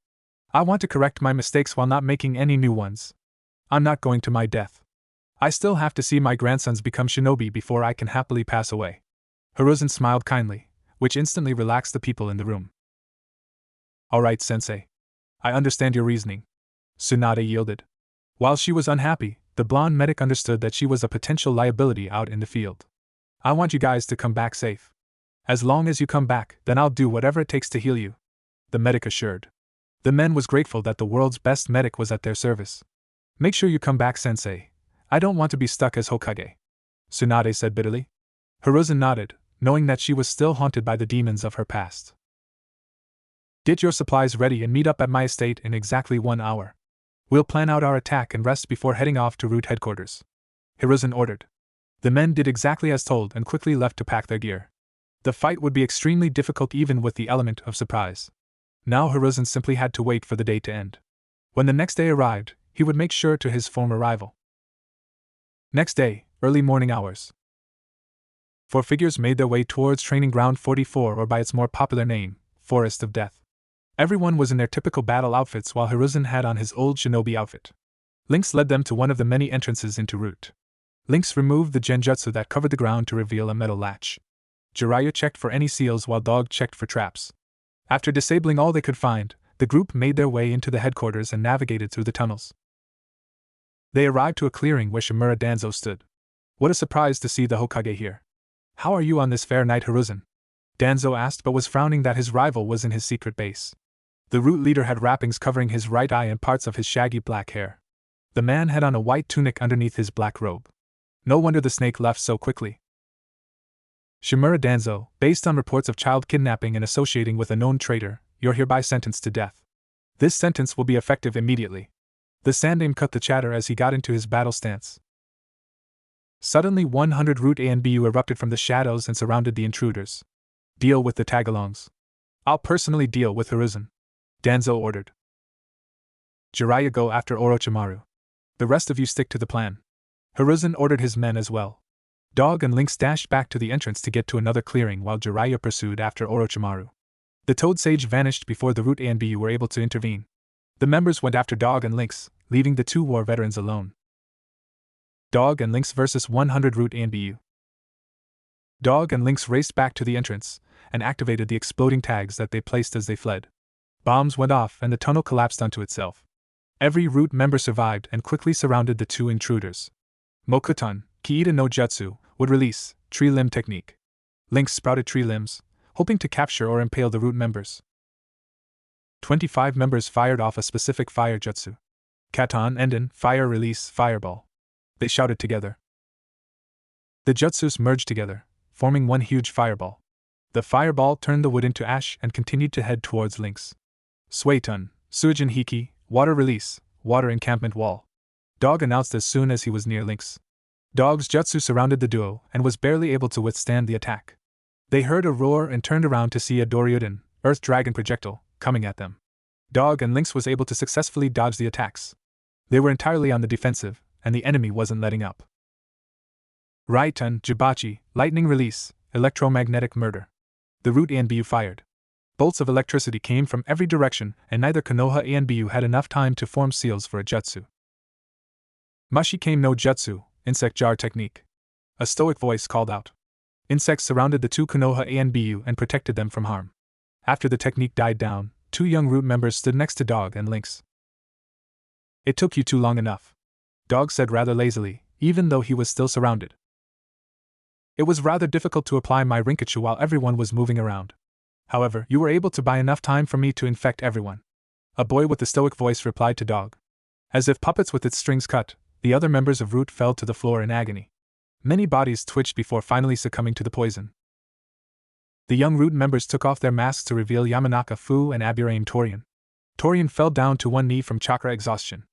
I want to correct my mistakes while not making any new ones. I'm not going to my death. I still have to see my grandsons become shinobi before I can happily pass away. Hiruzen smiled kindly, which instantly relaxed the people in the room. Alright, sensei. I understand your reasoning. Tsunade yielded. While she was unhappy, the blonde medic understood that she was a potential liability out in the field. I want you guys to come back safe. As long as you come back, then I'll do whatever it takes to heal you, the medic assured. The men was grateful that the world's best medic was at their service. Make sure you come back, sensei. I don't want to be stuck as Hokage, Tsunade said bitterly. Hiruzen nodded, knowing that she was still haunted by the demons of her past. Get your supplies ready and meet up at my estate in exactly 1 hour. We'll plan out our attack and rest before heading off to route headquarters, Hiruzen ordered. The men did exactly as told and quickly left to pack their gear. The fight would be extremely difficult even with the element of surprise. Now Hiruzen simply had to wait for the day to end. When the next day arrived, he would make sure to his former rival. Next day, early morning hours. 4 figures made their way towards Training Ground 44, or by its more popular name, Forest of Death. Everyone was in their typical battle outfits while Hiruzen had on his old shinobi outfit. Lynx led them to one of the many entrances into route. Lynx removed the genjutsu that covered the ground to reveal a metal latch. Jiraiya checked for any seals while Dog checked for traps. After disabling all they could find, the group made their way into the headquarters and navigated through the tunnels. They arrived to a clearing where Shimura Danzo stood. What a surprise to see the Hokage here. How are you on this fair night, Hiruzen? Danzo asked, but was frowning that his rival was in his secret base. The root leader had wrappings covering his right eye and parts of his shaggy black hair. The man had on a white tunic underneath his black robe. No wonder the snake left so quickly. Shimura Danzo, based on reports of child kidnapping and associating with a known traitor, you're hereby sentenced to death. This sentence will be effective immediately. The Sandame cut the chatter as he got into his battle stance. Suddenly 100 Root A and BU erupted from the shadows and surrounded the intruders. Deal with the tagalongs. I'll personally deal with Hiruzen, Danzo ordered. Jiraiya, go after Orochimaru. The rest of you stick to the plan. Hiruzen ordered his men as well. Dog and Lynx dashed back to the entrance to get to another clearing while Jiraiya pursued after Orochimaru. The Toad Sage vanished before the Root A and BU were able to intervene. The members went after Dog and Lynx, leaving the 2 war veterans alone. Dog and Lynx vs 100 Root A and BU. Dog and Lynx raced back to the entrance and activated the exploding tags that they placed as they fled. Bombs went off and the tunnel collapsed onto itself. Every Root member survived and quickly surrounded the 2 intruders. Mokuton, Kiita no Jutsu, would release tree limb technique. Lynx sprouted tree limbs, hoping to capture or impale the Root members. 25 members fired off a specific fire jutsu. Katon Enden, fire release, fireball. They shouted together. The jutsus merged together, forming one huge fireball. The fireball turned the wood into ash and continued to head towards Lynx. Suetun, Suijin Hiki, water release, water encampment wall. Dog announced as soon as he was near Lynx. Dog's jutsu surrounded the duo and was barely able to withstand the attack. They heard a roar and turned around to see a Doryuden, Earth Dragon projectile, coming at them. Dog and Lynx was able to successfully dodge the attacks. They were entirely on the defensive, and the enemy wasn't letting up. Raitun, Jibachi, lightning release, electromagnetic murder. The Root A and BU fired. Bolts of electricity came from every direction, and neither Konoha A and BU had enough time to form seals for a jutsu. Mashikame no Jutsu, insect jar technique. A stoic voice called out. Insects surrounded the 2 Konoha A and BU and protected them from harm. After the technique died down, 2 young Root members stood next to Dog and Lynx. It took you too long enough, Dog said rather lazily, even though he was still surrounded. It was rather difficult to apply my Rinkatsu while everyone was moving around. However, you were able to buy enough time for me to infect everyone. A boy with a stoic voice replied to Dog. As if puppets with its strings cut, the other members of Root fell to the floor in agony. Many bodies twitched before finally succumbing to the poison. The young Root members took off their masks to reveal Yamanaka Fu and Aburame Torian. Torian fell down to one knee from chakra exhaustion.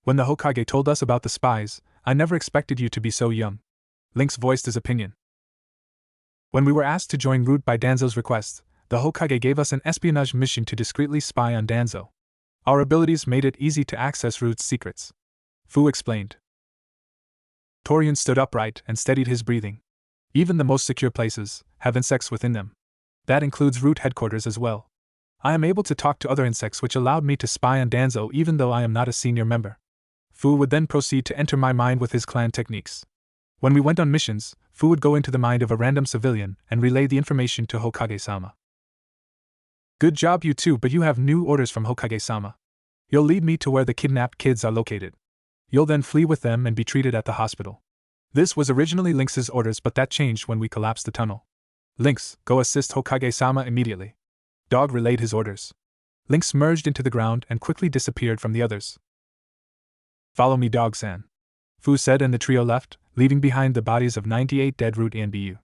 When the Hokage told us about the spies, I never expected you to be so young. Lynx voiced his opinion. When we were asked to join Root by Danzo's request, the Hokage gave us an espionage mission to discreetly spy on Danzo. Our abilities made it easy to access Root's secrets. Fu explained. Torian stood upright and steadied his breathing. Even the most secure places have insects within them. That includes root headquarters as well. I am able to talk to other insects, which allowed me to spy on Danzo even though I am not a senior member. Fu would then proceed to enter my mind with his clan techniques. When we went on missions, Fu would go into the mind of a random civilian and relay the information to Hokage-sama. Good job you two, but you have new orders from Hokage-sama. You'll lead me to where the kidnapped kids are located. You'll then flee with them and be treated at the hospital. This was originally Lynx's orders, but that changed when we collapsed the tunnel. Lynx, go assist Hokage-sama immediately. Dog relayed his orders. Lynx merged into the ground and quickly disappeared from the others. Follow me, Dog-san, Fu said, and the trio left, leaving behind the bodies of 98 dead Root NBU.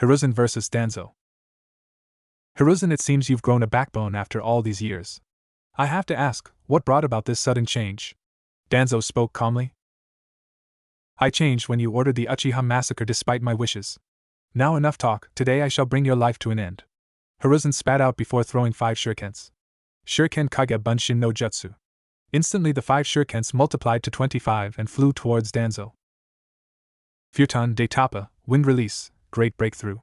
Hiruzen vs. Danzo. Hiruzen, it seems you've grown a backbone after all these years. I have to ask, what brought about this sudden change? Danzo spoke calmly. I changed when you ordered the Uchiha massacre despite my wishes. Now enough talk, today I shall bring your life to an end. Hiruzen spat out before throwing 5 shurikens. Shuriken Kage Bunshin no Jutsu. Instantly the 5 shurikens multiplied to 25 and flew towards Danzo. Futon de Tapa, wind release, great breakthrough.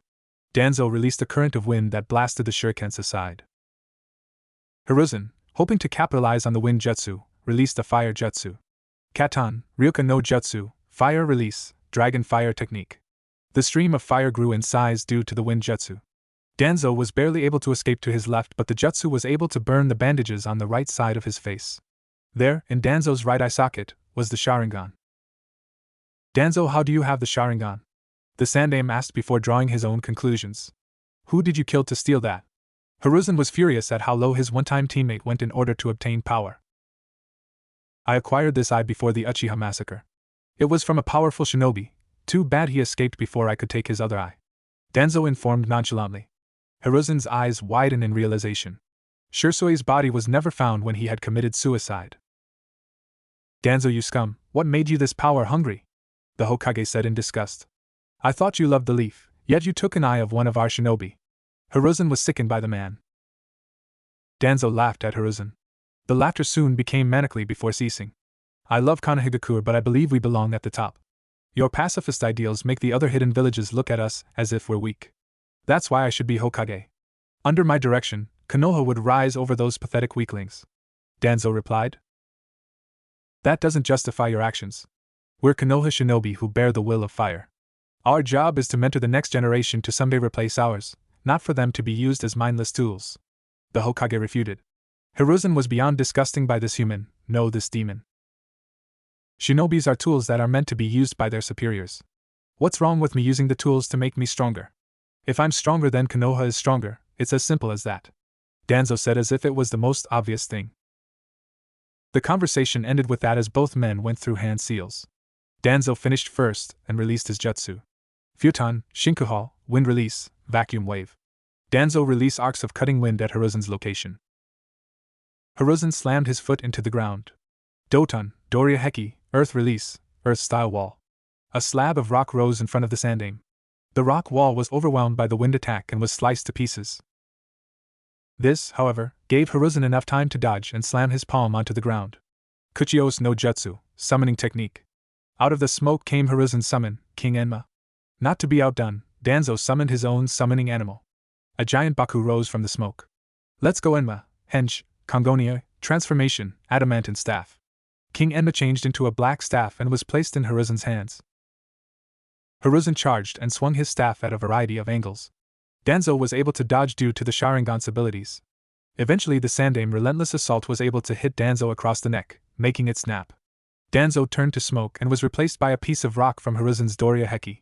Danzo released a current of wind that blasted the shurikens aside. Hiruzen, hoping to capitalize on the wind jutsu, released a fire jutsu. Katan, Ryuka no Jutsu, fire release, dragon fire technique. The stream of fire grew in size due to the wind jutsu. Danzo was barely able to escape to his left, but the jutsu was able to burn the bandages on the right side of his face. There, in Danzo's right eye socket, was the Sharingan. Danzo, how do you have the Sharingan? The Sandaime asked before drawing his own conclusions. Who did you kill to steal that? Hiruzen was furious at how low his one-time teammate went in order to obtain power. I acquired this eye before the Uchiha massacre. It was from a powerful shinobi. Too bad he escaped before I could take his other eye. Danzo informed nonchalantly. Hiruzen's eyes widened in realization. Shursui's body was never found when he had committed suicide. Danzo, you scum, what made you this power-hungry? The Hokage said in disgust. I thought you loved the leaf, yet you took an eye of one of our shinobi. Hiruzen was sickened by the man. Danzo laughed at Hiruzen. The laughter soon became manically before ceasing. I love Konohagakure, but I believe we belong at the top. Your pacifist ideals make the other hidden villages look at us as if we're weak. That's why I should be Hokage. Under my direction, Konoha would rise over those pathetic weaklings. Danzo replied. That doesn't justify your actions. We're Konoha shinobi who bear the will of fire. Our job is to mentor the next generation to someday replace ours, not for them to be used as mindless tools. The Hokage refuted. Hiruzen was beyond disgusting by this human, no, this demon. Shinobis are tools that are meant to be used by their superiors. What's wrong with me using the tools to make me stronger? If I'm stronger, then Konoha is stronger, it's as simple as that. Danzo said as if it was the most obvious thing. The conversation ended with that as both men went through hand seals. Danzo finished first and released his jutsu. Futon, Shinkuhal, wind release, vacuum wave. Danzo released arcs of cutting wind at Hiruzen's location. Hiruzen slammed his foot into the ground. Doton, Doria Heki, earth release, earth-style wall. A slab of rock rose in front of the Sandaime. The rock wall was overwhelmed by the wind attack and was sliced to pieces. This, however, gave Hiruzen enough time to dodge and slam his palm onto the ground. Kuchios no Jutsu, summoning technique. Out of the smoke came Hiruzen's summon, King Enma. Not to be outdone, Danzo summoned his own summoning animal. A giant Baku rose from the smoke. Let's go Enma, Henge, Kongonia, transformation, adamantine staff. King Enma changed into a black staff and was placed in Hiruzen's hands. Hiruzen charged and swung his staff at a variety of angles. Danzo was able to dodge due to the Sharingan's abilities. Eventually the Sandaime relentless assault was able to hit Danzo across the neck, making it snap. Danzo turned to smoke and was replaced by a piece of rock from Hiruzen's Doria Heki.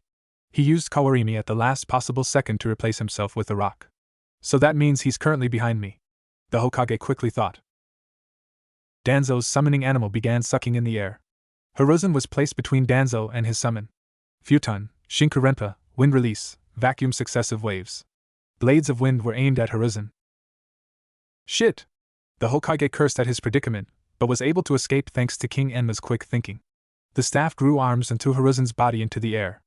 He used Kawarimi at the last possible second to replace himself with the rock. So that means he's currently behind me. The Hokage quickly thought. Danzo's summoning animal began sucking in the air. Hiruzen was placed between Danzo and his summon. Futon, Shinkurenpa, wind release, vacuum successive waves. Blades of wind were aimed at Hiruzen. Shit! The Hokage cursed at his predicament, but was able to escape thanks to King Enma's quick thinking. The staff grew arms and threw Hiruzen's body into the air.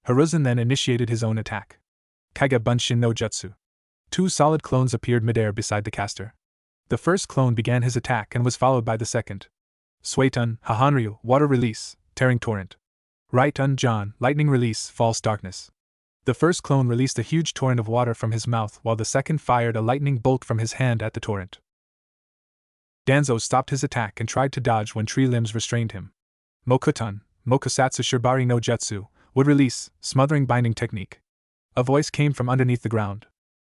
Hiruzen then initiated his own attack. Kage Bunshin no Jutsu. 2 solid clones appeared midair beside the caster. The first clone began his attack and was followed by the second. Suetun, Hahanryu, water release, tearing torrent. Right on John, lightning release, false darkness. The first clone released a huge torrent of water from his mouth while the second fired a lightning bolt from his hand at the torrent. Danzo stopped his attack and tried to dodge when tree limbs restrained him. Mokuton, Mokusatsu Shibari no Jutsu, would release, smothering binding technique. A voice came from underneath the ground.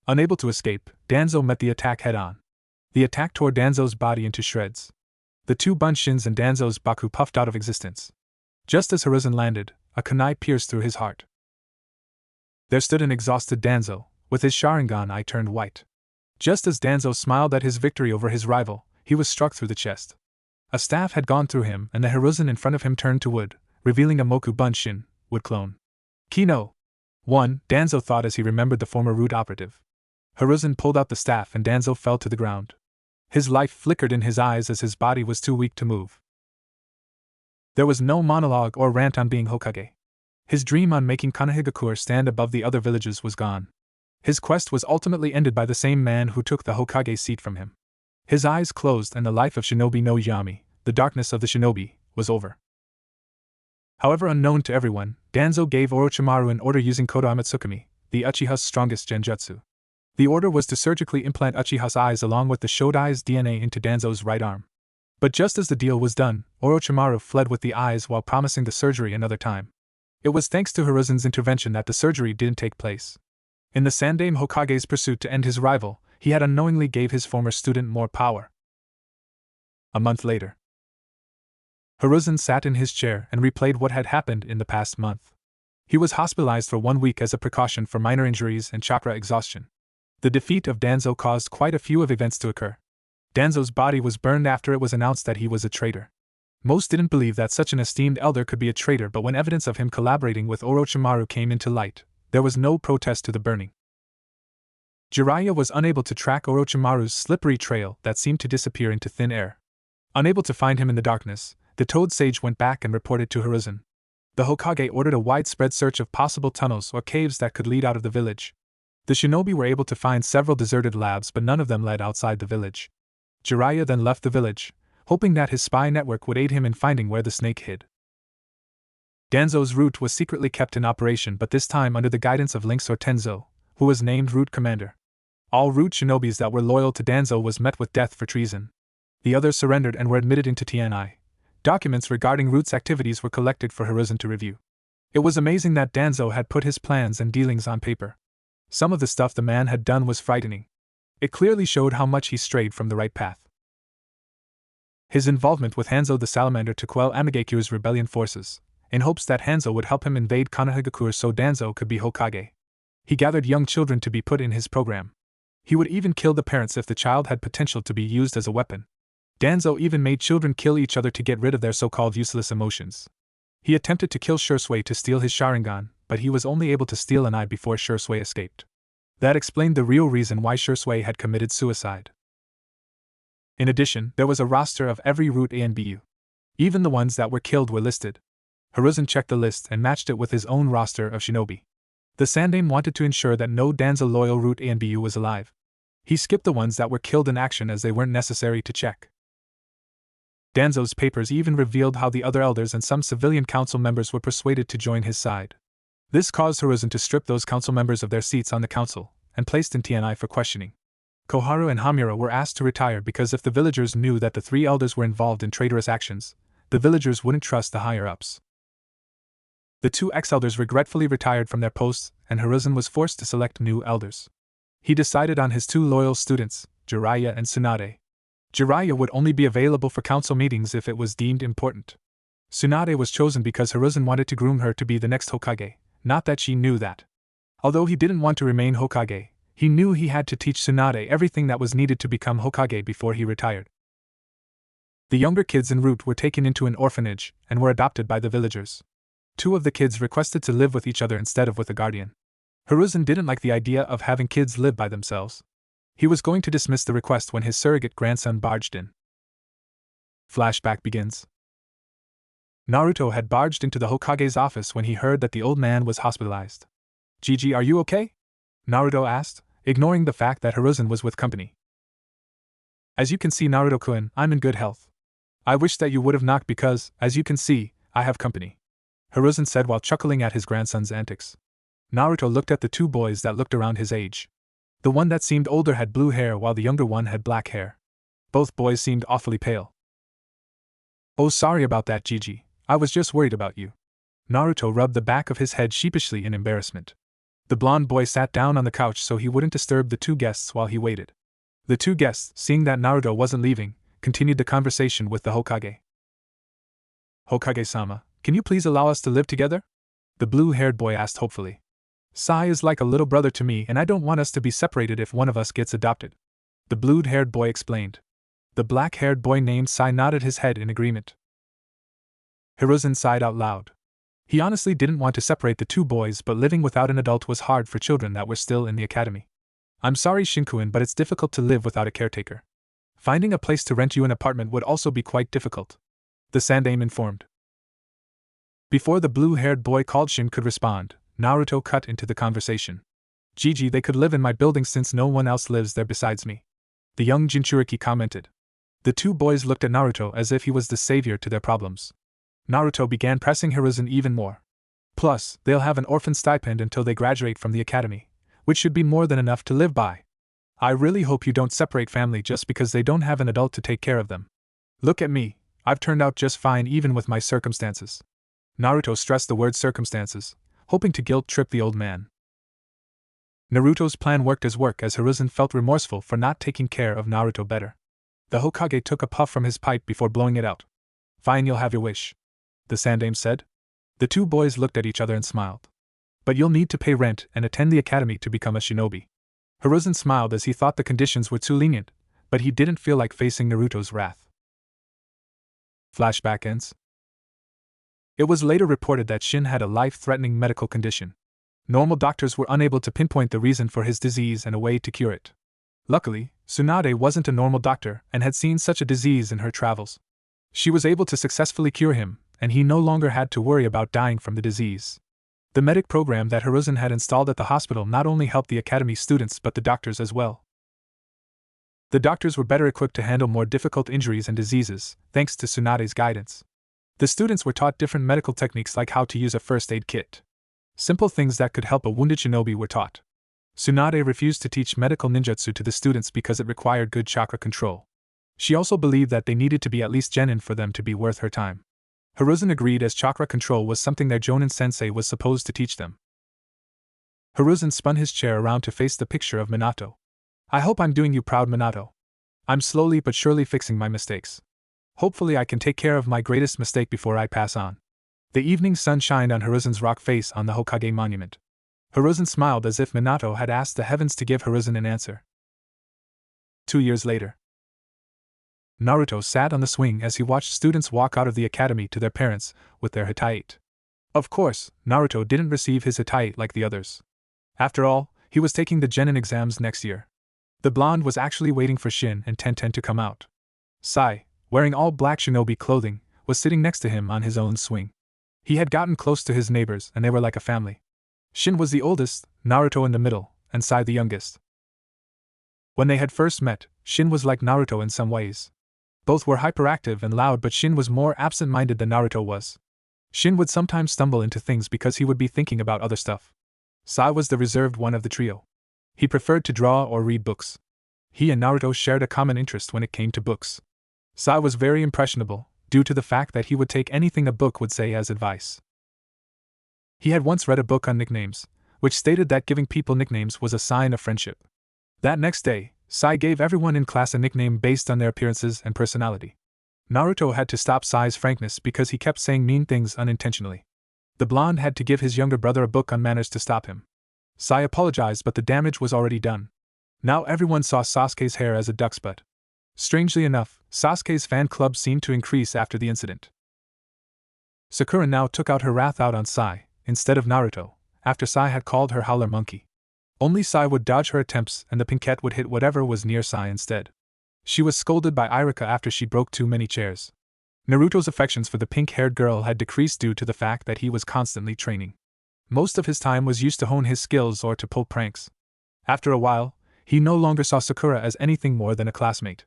Unable to escape, Danzo met the attack head-on. The attack tore Danzo's body into shreds. The two Bunshins and Danzo's Baku puffed out of existence. Just as Hiruzen landed, a kunai pierced through his heart. There stood an exhausted Danzo, with his Sharingan eye turned white. Just as Danzo smiled at his victory over his rival, he was struck through the chest. A staff had gone through him and the Hiruzen in front of him turned to wood, revealing a Moku Bunshin, wood clone. Kino! 1, Danzo thought as he remembered the former root operative. Hiruzen pulled out the staff and Danzo fell to the ground. His life flickered in his eyes as his body was too weak to move. There was no monologue or rant on being Hokage. His dream on making Konohagakure stand above the other villages was gone. His quest was ultimately ended by the same man who took the Hokage seat from him. His eyes closed and the life of Shinobi no Yami, the darkness of the shinobi, was over. However unknown to everyone, Danzo gave Orochimaru an order using Kodo Amatsukami, the Uchiha's strongest genjutsu. The order was to surgically implant Uchiha's eyes along with the Shodai's DNA into Danzo's right arm. But just as the deal was done, Orochimaru fled with the eyes while promising the surgery another time. It was thanks to Hiruzen's intervention that the surgery didn't take place. In the Sandaime Hokage's pursuit to end his rival, he had unknowingly gave his former student more power. A month later, Hiruzen sat in his chair and replayed what had happened in the past month. He was hospitalized for 1 week as a precaution for minor injuries and chakra exhaustion. The defeat of Danzo caused quite a few of events to occur. Danzo's body was burned after it was announced that he was a traitor. Most didn't believe that such an esteemed elder could be a traitor, but when evidence of him collaborating with Orochimaru came into light, there was no protest to the burning. Jiraiya was unable to track Orochimaru's slippery trail that seemed to disappear into thin air. Unable to find him in the darkness, the Toad Sage went back and reported to Hiruzen. The Hokage ordered a widespread search of possible tunnels or caves that could lead out of the village. The shinobi were able to find several deserted labs, but none of them led outside the village. Jiraiya then left the village, hoping that his spy network would aid him in finding where the snake hid. Danzo's route was secretly kept in operation, but this time under the guidance of Lynx or Tenzo, who was named route commander. All route shinobis that were loyal to Danzo was met with death for treason. The others surrendered and were admitted into TNI. Documents regarding route's activities were collected for Hiruzen to review. It was amazing that Danzo had put his plans and dealings on paper. Some of the stuff the man had done was frightening. It clearly showed how much he strayed from the right path. His involvement with Hanzo the Salamander to quell Amagakure's rebellion forces, in hopes that Hanzo would help him invade Konohagakure so Danzo could be Hokage. He gathered young children to be put in his program. He would even kill the parents if the child had potential to be used as a weapon. Danzo even made children kill each other to get rid of their so-called useless emotions. He attempted to kill Shursui to steal his Sharingan, but he was only able to steal an eye before Shursui escaped. That explained the real reason why Shursui had committed suicide. In addition, there was a roster of every route A and BU. Even the ones that were killed were listed. Hiruzen checked the list and matched it with his own roster of shinobi. The Sandaime wanted to ensure that no Danzo loyal route A and BU was alive. He skipped the ones that were killed in action as they weren't necessary to check. Danzo's papers even revealed how the other elders and some civilian council members were persuaded to join his side. This caused Hiruzen to strip those council members of their seats on the council, and placed in TNI for questioning. Koharu and Hamura were asked to retire because if the villagers knew that the 3 elders were involved in traitorous actions, the villagers wouldn't trust the higher-ups. The 2 ex-elders regretfully retired from their posts, and Hiruzen was forced to select new elders. He decided on his 2 loyal students, Jiraiya and Tsunade. Jiraiya would only be available for council meetings if it was deemed important. Tsunade was chosen because Hiruzen wanted to groom her to be the next Hokage, not that she knew that. Although he didn't want to remain Hokage, he knew he had to teach Tsunade everything that was needed to become Hokage before he retired. The younger kids en route were taken into an orphanage and were adopted by the villagers. 2 of the kids requested to live with each other instead of with a guardian. Hiruzen didn't like the idea of having kids live by themselves. He was going to dismiss the request when his surrogate grandson barged in. Flashback begins. Naruto had barged into the Hokage's office when he heard that the old man was hospitalized. "Gigi, are you okay?" Naruto asked, ignoring the fact that Hiruzen was with company. "As you can see, Naruto-kun, I'm in good health. I wish that you would have knocked because, as you can see, I have company." Hiruzen said while chuckling at his grandson's antics. Naruto looked at the two boys that looked around his age. The one that seemed older had blue hair while the younger one had black hair. Both boys seemed awfully pale. "Oh, sorry about that, Gigi. I was just worried about you." Naruto rubbed the back of his head sheepishly in embarrassment. The blonde boy sat down on the couch so he wouldn't disturb the two guests while he waited. The two guests, seeing that Naruto wasn't leaving, continued the conversation with the Hokage. "Hokage-sama, can you please allow us to live together?" the blue-haired boy asked hopefully. "Sai is like a little brother to me and I don't want us to be separated if one of us gets adopted," the blue-haired boy explained. The black-haired boy named Sai nodded his head in agreement. Hiruzen sighed out loud. He honestly didn't want to separate the two boys, but living without an adult was hard for children that were still in the academy. "I'm sorry, Shinkuin, but it's difficult to live without a caretaker. Finding a place to rent you an apartment would also be quite difficult," the Sandaime informed. Before the blue-haired boy called Shin could respond, Naruto cut into the conversation. "Gigi, they could live in my building since no one else lives there besides me," the young Jinchuriki commented. The two boys looked at Naruto as if he was the savior to their problems. Naruto began pressing Hiruzen even more. "Plus, they'll have an orphan stipend until they graduate from the academy, which should be more than enough to live by. I really hope you don't separate family just because they don't have an adult to take care of them. Look at me, I've turned out just fine even with my circumstances." Naruto stressed the word circumstances, hoping to guilt-trip the old man. Naruto's plan worked as Hiruzen felt remorseful for not taking care of Naruto better. The Hokage took a puff from his pipe before blowing it out. "Fine, you'll have your wish," the Sandaime said. The two boys looked at each other and smiled. "But you'll need to pay rent and attend the academy to become a shinobi." Hiruzen smiled as he thought the conditions were too lenient, but he didn't feel like facing Naruto's wrath. Flashback ends. It was later reported that Shin had a life-threatening medical condition. Normal doctors were unable to pinpoint the reason for his disease and a way to cure it. Luckily, Tsunade wasn't a normal doctor and had seen such a disease in her travels. She was able to successfully cure him, and he no longer had to worry about dying from the disease. The medic program that Hiruzen had installed at the hospital not only helped the academy students but the doctors as well. The doctors were better equipped to handle more difficult injuries and diseases, thanks to Tsunade's guidance. The students were taught different medical techniques like how to use a first aid kit. Simple things that could help a wounded shinobi were taught. Tsunade refused to teach medical ninjutsu to the students because it required good chakra control. She also believed that they needed to be at least genin for them to be worth her time. Hiruzen agreed as chakra control was something their Jonin sensei was supposed to teach them. Hiruzen spun his chair around to face the picture of Minato. "I hope I'm doing you proud, Minato. I'm slowly but surely fixing my mistakes. Hopefully I can take care of my greatest mistake before I pass on." The evening sun shined on Hiruzen's rock face on the Hokage monument. Hiruzen smiled as if Minato had asked the heavens to give Hiruzen an answer. 2 years later. Naruto sat on the swing as he watched students walk out of the academy to their parents with their hitite. Of course, Naruto didn't receive his hitite like the others. After all, he was taking the genin exams next year. The blonde was actually waiting for Shin and Tenten to come out. Sai, wearing all black shinobi clothing, was sitting next to him on his own swing. He had gotten close to his neighbors and they were like a family. Shin was the oldest, Naruto in the middle, and Sai the youngest. When they had first met, Shin was like Naruto in some ways. Both were hyperactive and loud, but Shin was more absent-minded than Naruto was. Shin would sometimes stumble into things because he would be thinking about other stuff. Sai was the reserved one of the trio. He preferred to draw or read books. He and Naruto shared a common interest when it came to books. Sai was very impressionable, due to the fact that he would take anything a book would say as advice. He had once read a book on nicknames, which stated that giving people nicknames was a sign of friendship. That next day, Sai gave everyone in class a nickname based on their appearances and personality. Naruto had to stop Sai's frankness because he kept saying mean things unintentionally. The blonde had to give his younger brother a book on manners to stop him. Sai apologized, but the damage was already done. Now everyone saw Sasuke's hair as a duck's butt. Strangely enough, Sasuke's fan club seemed to increase after the incident. Sakura now took out her wrath out on Sai, instead of Naruto, after Sai had called her howler monkey. Only Sai would dodge her attempts and the pinkette would hit whatever was near Sai instead. She was scolded by Irika after she broke too many chairs. Naruto's affections for the pink-haired girl had decreased due to the fact that he was constantly training. Most of his time was used to hone his skills or to pull pranks. After a while, he no longer saw Sakura as anything more than a classmate.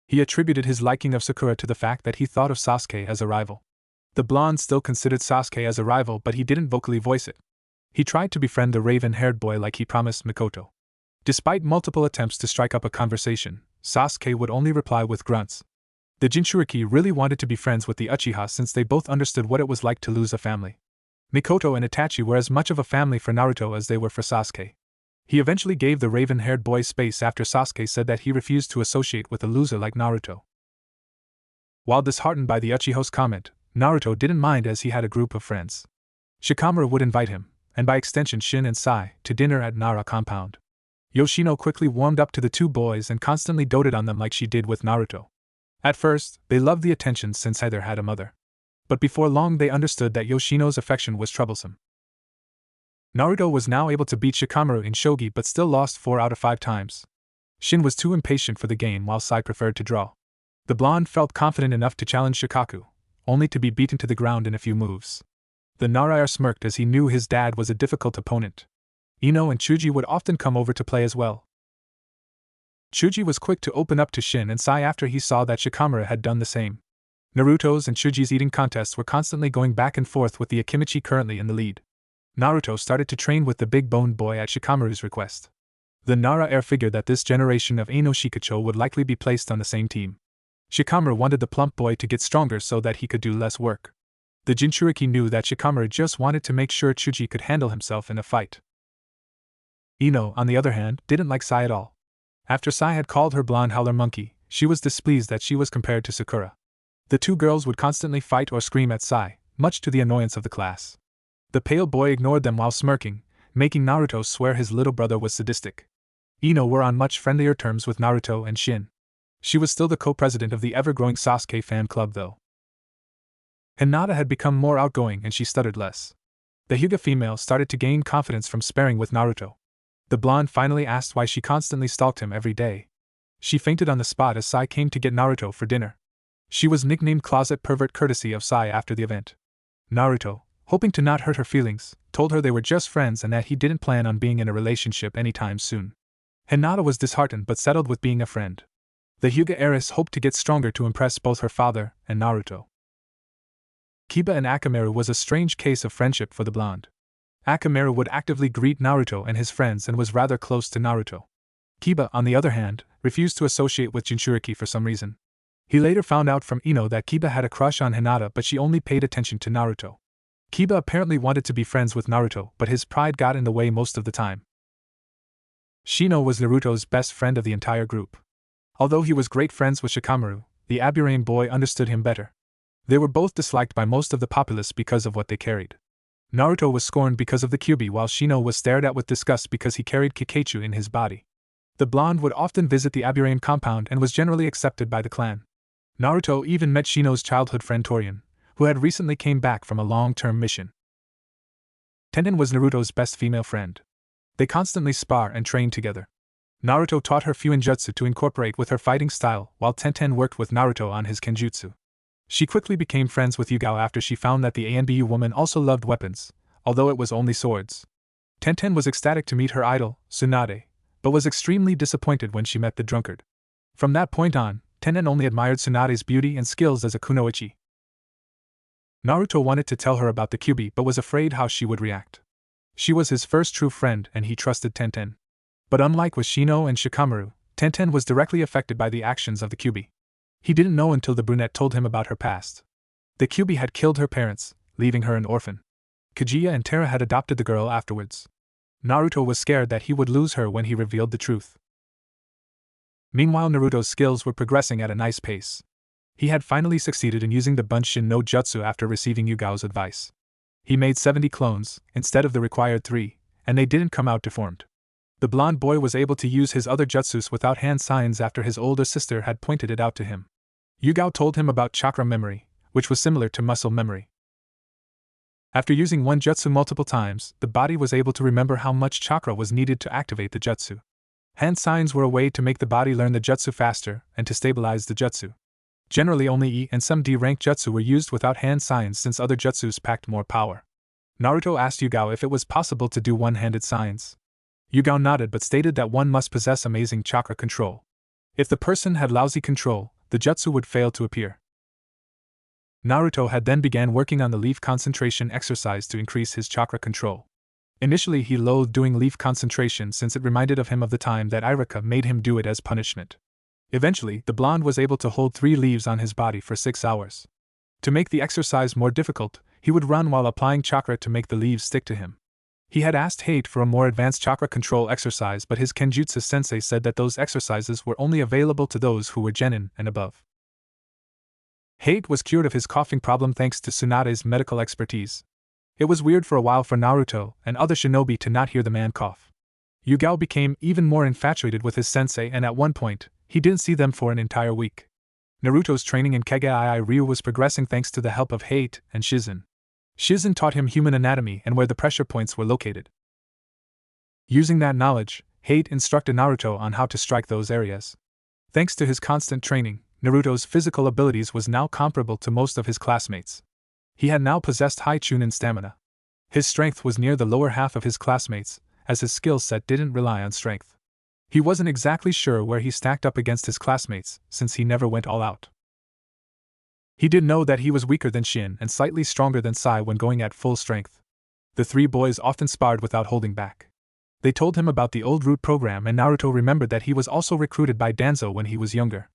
He attributed his liking of Sakura to the fact that he thought of Sasuke as a rival. The blonde still considered Sasuke as a rival, but he didn't vocally voice it. He tried to befriend the raven-haired boy like he promised Mikoto. Despite multiple attempts to strike up a conversation, Sasuke would only reply with grunts. The Jinchuriki really wanted to be friends with the Uchiha since they both understood what it was like to lose a family. Mikoto and Itachi were as much of a family for Naruto as they were for Sasuke. He eventually gave the raven-haired boy space after Sasuke said that he refused to associate with a loser like Naruto. While disheartened by the Uchiha's comment, Naruto didn't mind as he had a group of friends. Shikamaru would invite him, and by extension Shin and Sai, to dinner at Nara compound. Yoshino quickly warmed up to the two boys and constantly doted on them like she did with Naruto. At first, they loved the attention since either had a mother. But before long they understood that Yoshino's affection was troublesome. Naruto was now able to beat Shikamaru in shogi but still lost 4 out of 5 times. Shin was too impatient for the game while Sai preferred to draw. The blonde felt confident enough to challenge Shikaku, only to be beaten to the ground in a few moves. The Narayer smirked as he knew his dad was a difficult opponent. Ino and Chuji would often come over to play as well. Chuji was quick to open up to Shin and Sai after he saw that Shikamaru had done the same. Naruto's and Chuji's eating contests were constantly going back and forth with the Akimichi currently in the lead. Naruto started to train with the big-boned boy at Shikamaru's request. The Nara-heir figured that this generation of Eino Shikacho would likely be placed on the same team. Shikamaru wanted the plump boy to get stronger so that he could do less work. The Jinchuriki knew that Shikamaru just wanted to make sure Chuji could handle himself in a fight. Ino, on the other hand, didn't like Sai at all. After Sai had called her blonde howler monkey, she was displeased that she was compared to Sakura. The two girls would constantly fight or scream at Sai, much to the annoyance of the class. The pale boy ignored them while smirking, making Naruto swear his little brother was sadistic. Ino were on much friendlier terms with Naruto and Shin. She was still the co-president of the ever-growing Sasuke fan club though. Hinata had become more outgoing and she stuttered less. The Hyuga female started to gain confidence from sparring with Naruto. The blonde finally asked why she constantly stalked him every day. She fainted on the spot as Sai came to get Naruto for dinner. She was nicknamed Closet Pervert courtesy of Sai after the event. Naruto, hoping to not hurt her feelings, told her they were just friends and that he didn't plan on being in a relationship anytime soon. Hinata was disheartened but settled with being a friend. The Hyuga heiress hoped to get stronger to impress both her father and Naruto. Kiba and Akamaru was a strange case of friendship for the blonde. Akamaru would actively greet Naruto and his friends and was rather close to Naruto. Kiba, on the other hand, refused to associate with Jinchuriki for some reason. He later found out from Ino that Kiba had a crush on Hinata but she only paid attention to Naruto. Kiba apparently wanted to be friends with Naruto but his pride got in the way most of the time. Shino was Naruto's best friend of the entire group. Although he was great friends with Shikamaru, the Aburame boy understood him better. They were both disliked by most of the populace because of what they carried. Naruto was scorned because of the Kyuubi while Shino was stared at with disgust because he carried Kikaichu in his body. The blonde would often visit the Aburame compound and was generally accepted by the clan. Naruto even met Shino's childhood friend Torian, who had recently came back from a long-term mission. Tenten was Naruto's best female friend. They constantly spar and train together. Naruto taught her Fuinjutsu to incorporate with her fighting style while Tenten worked with Naruto on his Kenjutsu. She quickly became friends with Yugao after she found that the ANBU woman also loved weapons, although it was only swords. Tenten was ecstatic to meet her idol, Tsunade, but was extremely disappointed when she met the drunkard. From that point on, Tenten only admired Tsunade's beauty and skills as a kunoichi. Naruto wanted to tell her about the Kyuubi but was afraid how she would react. She was his first true friend and he trusted Tenten. But unlike with Shino and Shikamaru, Tenten was directly affected by the actions of the Kyuubi. He didn't know until the brunette told him about her past. The Kyuubi had killed her parents, leaving her an orphan. Kaguya and Terra had adopted the girl afterwards. Naruto was scared that he would lose her when he revealed the truth. Meanwhile, Naruto's skills were progressing at a nice pace. He had finally succeeded in using the Bunshin no Jutsu after receiving Yugao's advice. He made 70 clones, instead of the required 3, and they didn't come out deformed. The blonde boy was able to use his other jutsus without hand signs after his older sister had pointed it out to him. Yugao told him about chakra memory, which was similar to muscle memory. After using one jutsu multiple times, the body was able to remember how much chakra was needed to activate the jutsu. Hand signs were a way to make the body learn the jutsu faster and to stabilize the jutsu. Generally only E and some D-rank jutsu were used without hand signs since other jutsus packed more power. Naruto asked Yugao if it was possible to do one-handed signs. Yugao nodded but stated that one must possess amazing chakra control. If the person had lousy control, the jutsu would fail to appear. Naruto had then began working on the leaf concentration exercise to increase his chakra control. Initially he loathed doing leaf concentration since it reminded of him of the time that Irika made him do it as punishment. Eventually, the blonde was able to hold 3 leaves on his body for 6 hours. To make the exercise more difficult, he would run while applying chakra to make the leaves stick to him. He had asked Hate for a more advanced chakra control exercise, but his Kenjutsu sensei said that those exercises were only available to those who were genin and above. Hate was cured of his coughing problem thanks to Tsunade's medical expertise. It was weird for a while for Naruto and other shinobi to not hear the man cough. Yugao became even more infatuated with his sensei, and at one point, he didn't see them for an entire week. Naruto's training in Kage-ii Ryu was progressing thanks to the help of Hate and Shizen. Shizen taught him human anatomy and where the pressure points were located. Using that knowledge, Hate instructed Naruto on how to strike those areas. Thanks to his constant training, Naruto's physical abilities was now comparable to most of his classmates. He had now possessed high Chunin stamina. His strength was near the lower half of his classmates, as his skill set didn't rely on strength. He wasn't exactly sure where he stacked up against his classmates, since he never went all out. He did know that he was weaker than Shin and slightly stronger than Sai when going at full strength. The 3 boys often sparred without holding back. They told him about the old root program, and Naruto remembered that he was also recruited by Danzo when he was younger.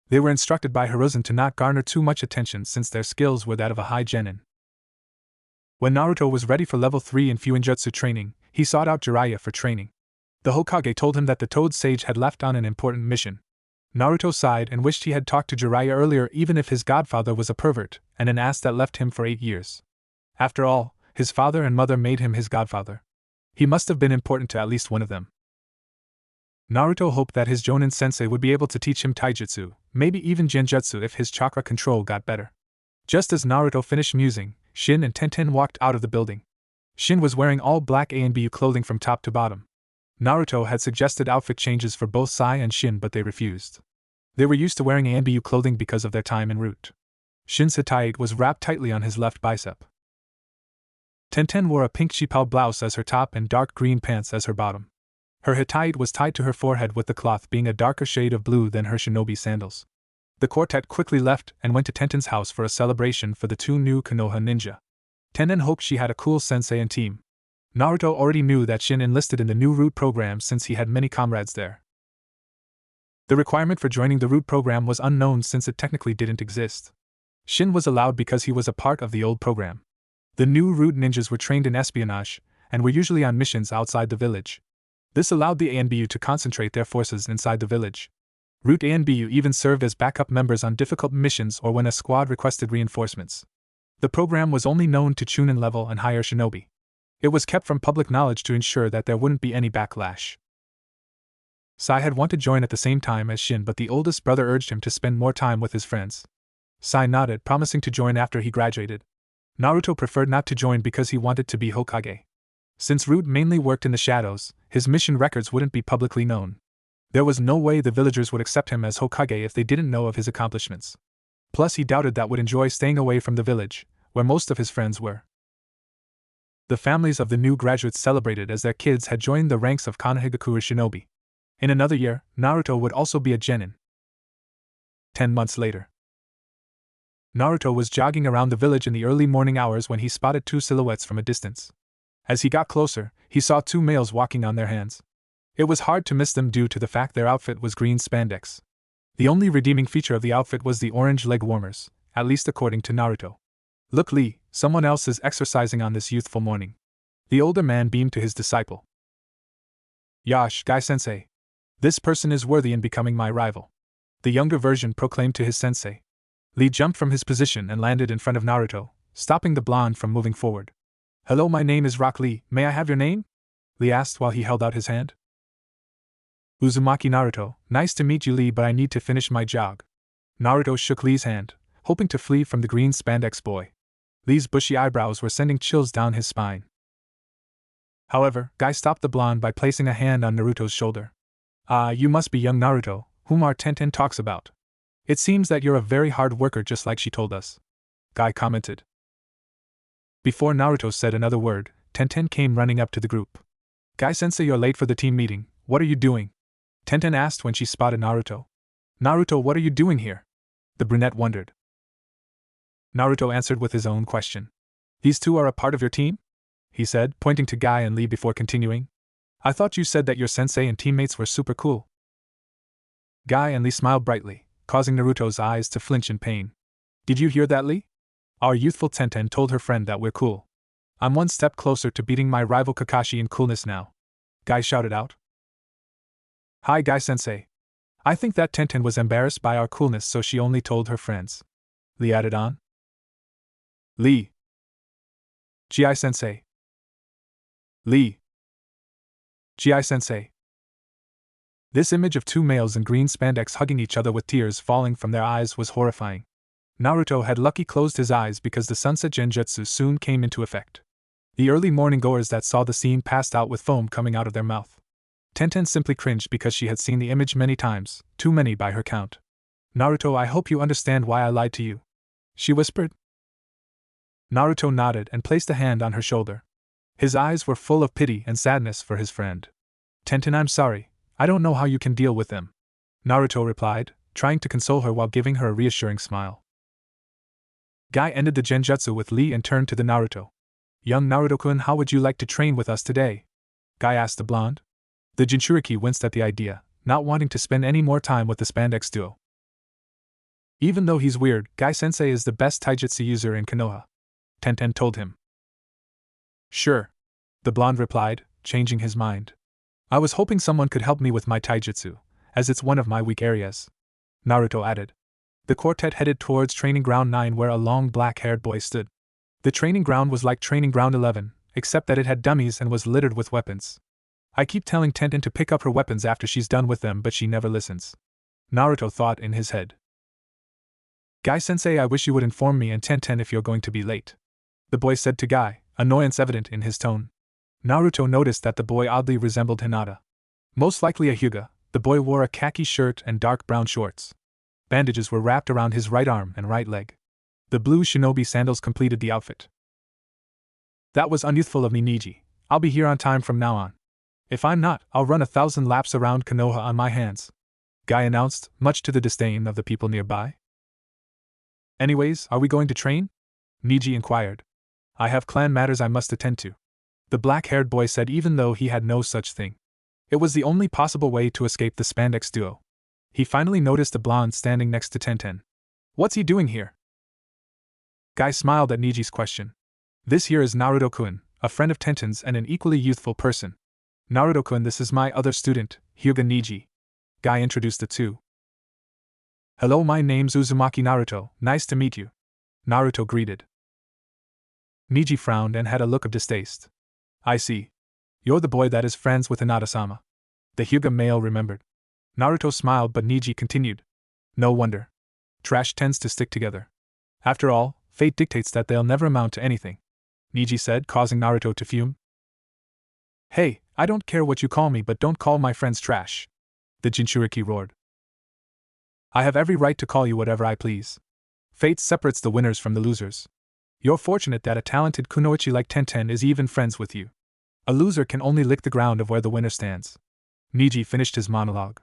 They were instructed by Hiruzen to not garner too much attention since their skills were that of a high genin. When Naruto was ready for level 3 in Fuinjutsu training, he sought out Jiraiya for training. The Hokage told him that the Toad Sage had left on an important mission. Naruto sighed and wished he had talked to Jiraiya earlier, even if his godfather was a pervert and an ass that left him for 8 years. After all, his father and mother made him his godfather. He must have been important to at least one of them. Naruto hoped that his Jonin sensei would be able to teach him taijutsu, maybe even genjutsu if his chakra control got better. Just as Naruto finished musing, Shin and Tenten walked out of the building. Shin was wearing all black ANBU clothing from top to bottom. Naruto had suggested outfit changes for both Sai and Shin, but they refused. They were used to wearing ANBU clothing because of their time en route. Shin's hataite was wrapped tightly on his left bicep. Tenten wore a pink chipao blouse as her top and dark green pants as her bottom. Her hataite was tied to her forehead, with the cloth being a darker shade of blue than her shinobi sandals. The quartet quickly left and went to Tenten's house for a celebration for the 2 new Konoha ninja. Tenten hoped she had a cool sensei and team. Naruto already knew that Shin enlisted in the new root program since he had many comrades there. The requirement for joining the root program was unknown since it technically didn't exist. Shin was allowed because he was a part of the old program. The new root ninjas were trained in espionage and were usually on missions outside the village. This allowed the ANBU to concentrate their forces inside the village. Root ANBU even served as backup members on difficult missions or when a squad requested reinforcements. The program was only known to Chunin level and higher shinobi. It was kept from public knowledge to ensure that there wouldn't be any backlash. Sai had wanted to join at the same time as Shin, but the oldest brother urged him to spend more time with his friends. Sai nodded, promising to join after he graduated. Naruto preferred not to join because he wanted to be Hokage. Since Root mainly worked in the shadows, his mission records wouldn't be publicly known. There was no way the villagers would accept him as Hokage if they didn't know of his accomplishments. Plus, he doubted that would enjoy staying away from the village, where most of his friends were. The families of the new graduates celebrated as their kids had joined the ranks of Konohagakure shinobi. In another year, Naruto would also be a genin. 10 months later. Naruto was jogging around the village in the early morning hours when he spotted 2 silhouettes from a distance. As he got closer, he saw 2 males walking on their hands. It was hard to miss them due to the fact their outfit was green spandex. The only redeeming feature of the outfit was the orange leg warmers, at least according to Naruto. "Look, Lee, someone else is exercising on this youthful morning." The older man beamed to his disciple. "Yash, Guy-sensei. This person is worthy in becoming my rival," the younger version proclaimed to his sensei. Lee jumped from his position and landed in front of Naruto, stopping the blonde from moving forward. "Hello, my name is Rock Lee, may I have your name?" Lee asked while he held out his hand. "Uzumaki Naruto, nice to meet you, Lee, but I need to finish my jog." Naruto shook Lee's hand, hoping to flee from the green spandex boy. Lee's bushy eyebrows were sending chills down his spine. However, Guy stopped the blonde by placing a hand on Naruto's shoulder. "Ah, you must be young Naruto, whom our Tenten talks about. It seems that you're a very hard worker, just like she told us," Guy commented. Before Naruto said another word, Tenten came running up to the group. "Guy-sensei, you're late for the team meeting. What are you doing?" Tenten asked when she spotted Naruto. "Naruto, what are you doing here?" the brunette wondered. Naruto answered with his own question. These two are a part of your team? He said, pointing to Guy and Lee before continuing. I thought you said that your sensei and teammates were super cool. Guy and Lee smiled brightly, causing Naruto's eyes to flinch in pain. Did you hear that, Lee? Our youthful Tenten told her friend that we're cool. I'm one step closer to beating my rival Kakashi in coolness now. Guy shouted out. Hi, Guy-sensei. I think that Tenten was embarrassed by our coolness, so she only told her friends. Lee added on. Lee. Gi-sensei. Lee. Gi-sensei. This image of two males in green spandex hugging each other with tears falling from their eyes was horrifying. Naruto had lucky closed his eyes because the sunset genjutsu soon came into effect. The early morning goers that saw the scene passed out with foam coming out of their mouth. Tenten simply cringed because she had seen the image many times, too many by her count. Naruto, I hope you understand why I lied to you, she whispered. Naruto nodded and placed a hand on her shoulder. His eyes were full of pity and sadness for his friend. Tenten, I'm sorry, I don't know how you can deal with them, Naruto replied, trying to console her while giving her a reassuring smile. Guy ended the genjutsu with Lee and turned to the Naruto. Young Naruto-kun, how would you like to train with us today? Guy asked the blonde. The Jinchuriki winced at the idea, not wanting to spend any more time with the spandex duo. Even though he's weird, Guy-sensei is the best taijutsu user in Konoha, Tenten told him. Sure, the blonde replied, changing his mind. I was hoping someone could help me with my taijutsu, as it's one of my weak areas, Naruto added. The quartet headed towards Training Ground 9 where a long black-haired boy stood. The training ground was like Training Ground 11, except that it had dummies and was littered with weapons. I keep telling Tenten to pick up her weapons after she's done with them, but she never listens, Naruto thought in his head. Guy-sensei, I wish you would inform me and Tenten if you're going to be late, the boy said to Guy, annoyance evident in his tone. Naruto noticed that the boy oddly resembled Hinata. Most likely a Hyuga, the boy wore a khaki shirt and dark brown shorts. Bandages were wrapped around his right arm and right leg. The blue shinobi sandals completed the outfit. That was unyouthful of me, Niji. I'll be here on time from now on. If I'm not, I'll run 1,000 laps around Konoha on my hands, Guy announced, much to the disdain of the people nearby. Anyways, are we going to train? Niji inquired. I have clan matters I must attend to, the black-haired boy said, even though he had no such thing. It was the only possible way to escape the spandex duo. He finally noticed a blonde standing next to Tenten. What's he doing here? Guy smiled at Niji's question. This here is Naruto-kun, a friend of Tenten's and an equally youthful person. Naruto-kun, this is my other student, Hyuga Niji. Guy introduced the two. Hello, my name's Uzumaki Naruto, nice to meet you, Naruto greeted. Niji frowned and had a look of distaste. I see. You're the boy that is friends with Hinata-sama, the Hyuga male remembered. Naruto smiled, but Niji continued. No wonder. Trash tends to stick together. After all, fate dictates that they'll never amount to anything, Niji said, causing Naruto to fume. Hey, I don't care what you call me, but don't call my friends trash, the Jinchuriki roared. I have every right to call you whatever I please. Fate separates the winners from the losers. You're fortunate that a talented kunoichi like Tenten is even friends with you. A loser can only lick the ground of where the winner stands. Niji finished his monologue.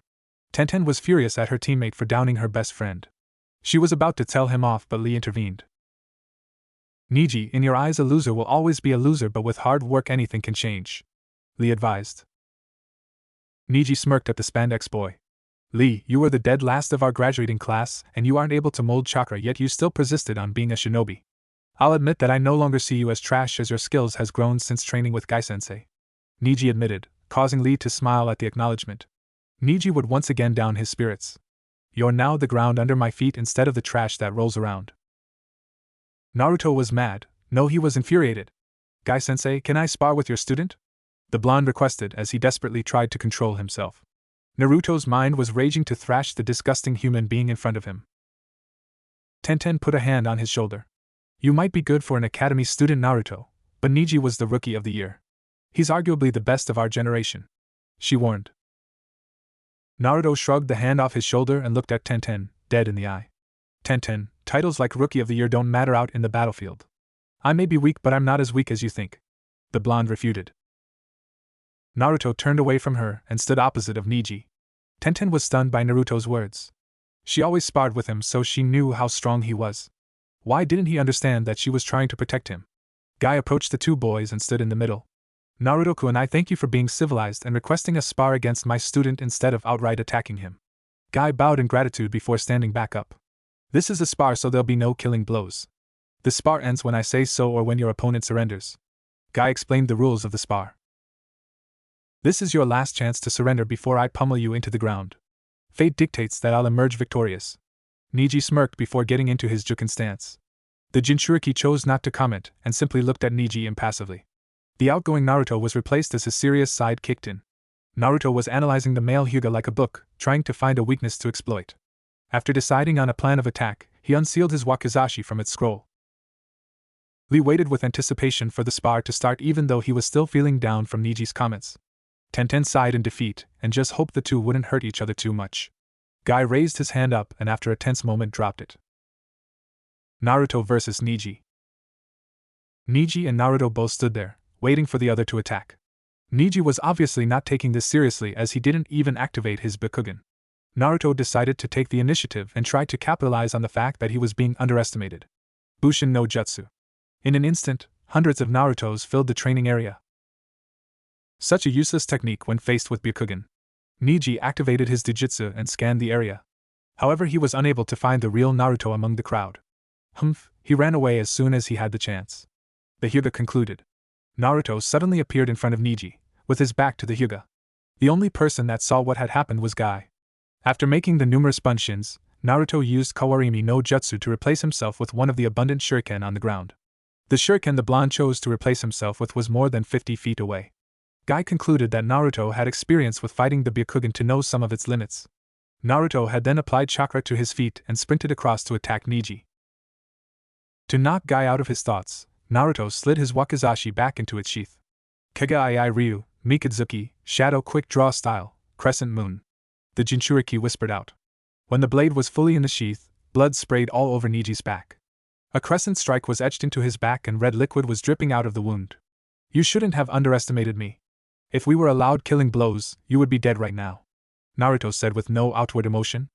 Tenten was furious at her teammate for downing her best friend. She was about to tell him off, but Lee intervened. Niji, in your eyes a loser will always be a loser, but with hard work anything can change, Lee advised. Niji smirked at the spandex boy. Lee, you were the dead last of our graduating class, and you aren't able to mold chakra, yet you still persisted on being a shinobi. I'll admit that I no longer see you as trash, as your skills has grown since training with Guy-sensei, Niji admitted, causing Lee to smile at the acknowledgement. Niji would once again down his spirits. You're now the ground under my feet instead of the trash that rolls around. Naruto was mad. No, he was infuriated. Guy-sensei, can I spar with your student? The blonde requested as he desperately tried to control himself. Naruto's mind was raging to thrash the disgusting human being in front of him. Tenten put a hand on his shoulder. You might be good for an academy student, Naruto, but Niji was the rookie of the year. He's arguably the best of our generation, she warned. Naruto shrugged the hand off his shoulder and looked at Tenten, dead in the eye. Tenten, titles like Rookie of the Year don't matter out in the battlefield. I may be weak, but I'm not as weak as you think, the blonde refuted. Naruto turned away from her and stood opposite of Niji. Tenten was stunned by Naruto's words. She always sparred with him, so she knew how strong he was. Why didn't he understand that she was trying to protect him? Guy approached the two boys and stood in the middle. Naruto-kun, I thank you for being civilized and requesting a spar against my student instead of outright attacking him. Guy bowed in gratitude before standing back up. This is a spar, so there'll be no killing blows. The spar ends when I say so or when your opponent surrenders. Guy explained the rules of the spar. This is your last chance to surrender before I pummel you into the ground. Fate dictates that I'll emerge victorious. Niji smirked before getting into his Juken stance. The Jinchuriki chose not to comment and simply looked at Niji impassively. The outgoing Naruto was replaced as his serious side kicked in. Naruto was analyzing the male Hyuga like a book, trying to find a weakness to exploit. After deciding on a plan of attack, he unsealed his wakizashi from its scroll. Lee waited with anticipation for the spar to start, even though he was still feeling down from Niji's comments. Tenten sighed in defeat and just hoped the two wouldn't hurt each other too much. Guy raised his hand up and after a tense moment dropped it. Naruto vs. Niji. Niji and Naruto both stood there, waiting for the other to attack. Niji was obviously not taking this seriously as he didn't even activate his Byakugan. Naruto decided to take the initiative and tried to capitalize on the fact that he was being underestimated. Bushin no Jutsu. In an instant, hundreds of Narutos filled the training area. Such a useless technique when faced with Byakugan. Niji activated his Dujutsu and scanned the area. However, he was unable to find the real Naruto among the crowd. He ran away as soon as he had the chance. The Hyuga concluded. Naruto suddenly appeared in front of Niji, with his back to the Hyuga. The only person that saw what had happened was Guy. After making the numerous bunshins, Naruto used Kawarimi no Jutsu to replace himself with one of the abundant shuriken on the ground. The shuriken the blonde chose to replace himself with was more than 50 feet away. Guy concluded that Naruto had experience with fighting the Byakugan to know some of its limits. Naruto had then applied chakra to his feet and sprinted across to attack Niji. To knock Guy out of his thoughts, Naruto slid his wakizashi back into its sheath. Kage-ai Ryu, Mikadzuki, Shadow Quick Draw Style, Crescent Moon. The Jinchuriki whispered out. When the blade was fully in the sheath, blood sprayed all over Niji's back. A crescent strike was etched into his back and red liquid was dripping out of the wound. You shouldn't have underestimated me. If we were allowed killing blows, you would be dead right now, Naruto said with no outward emotion.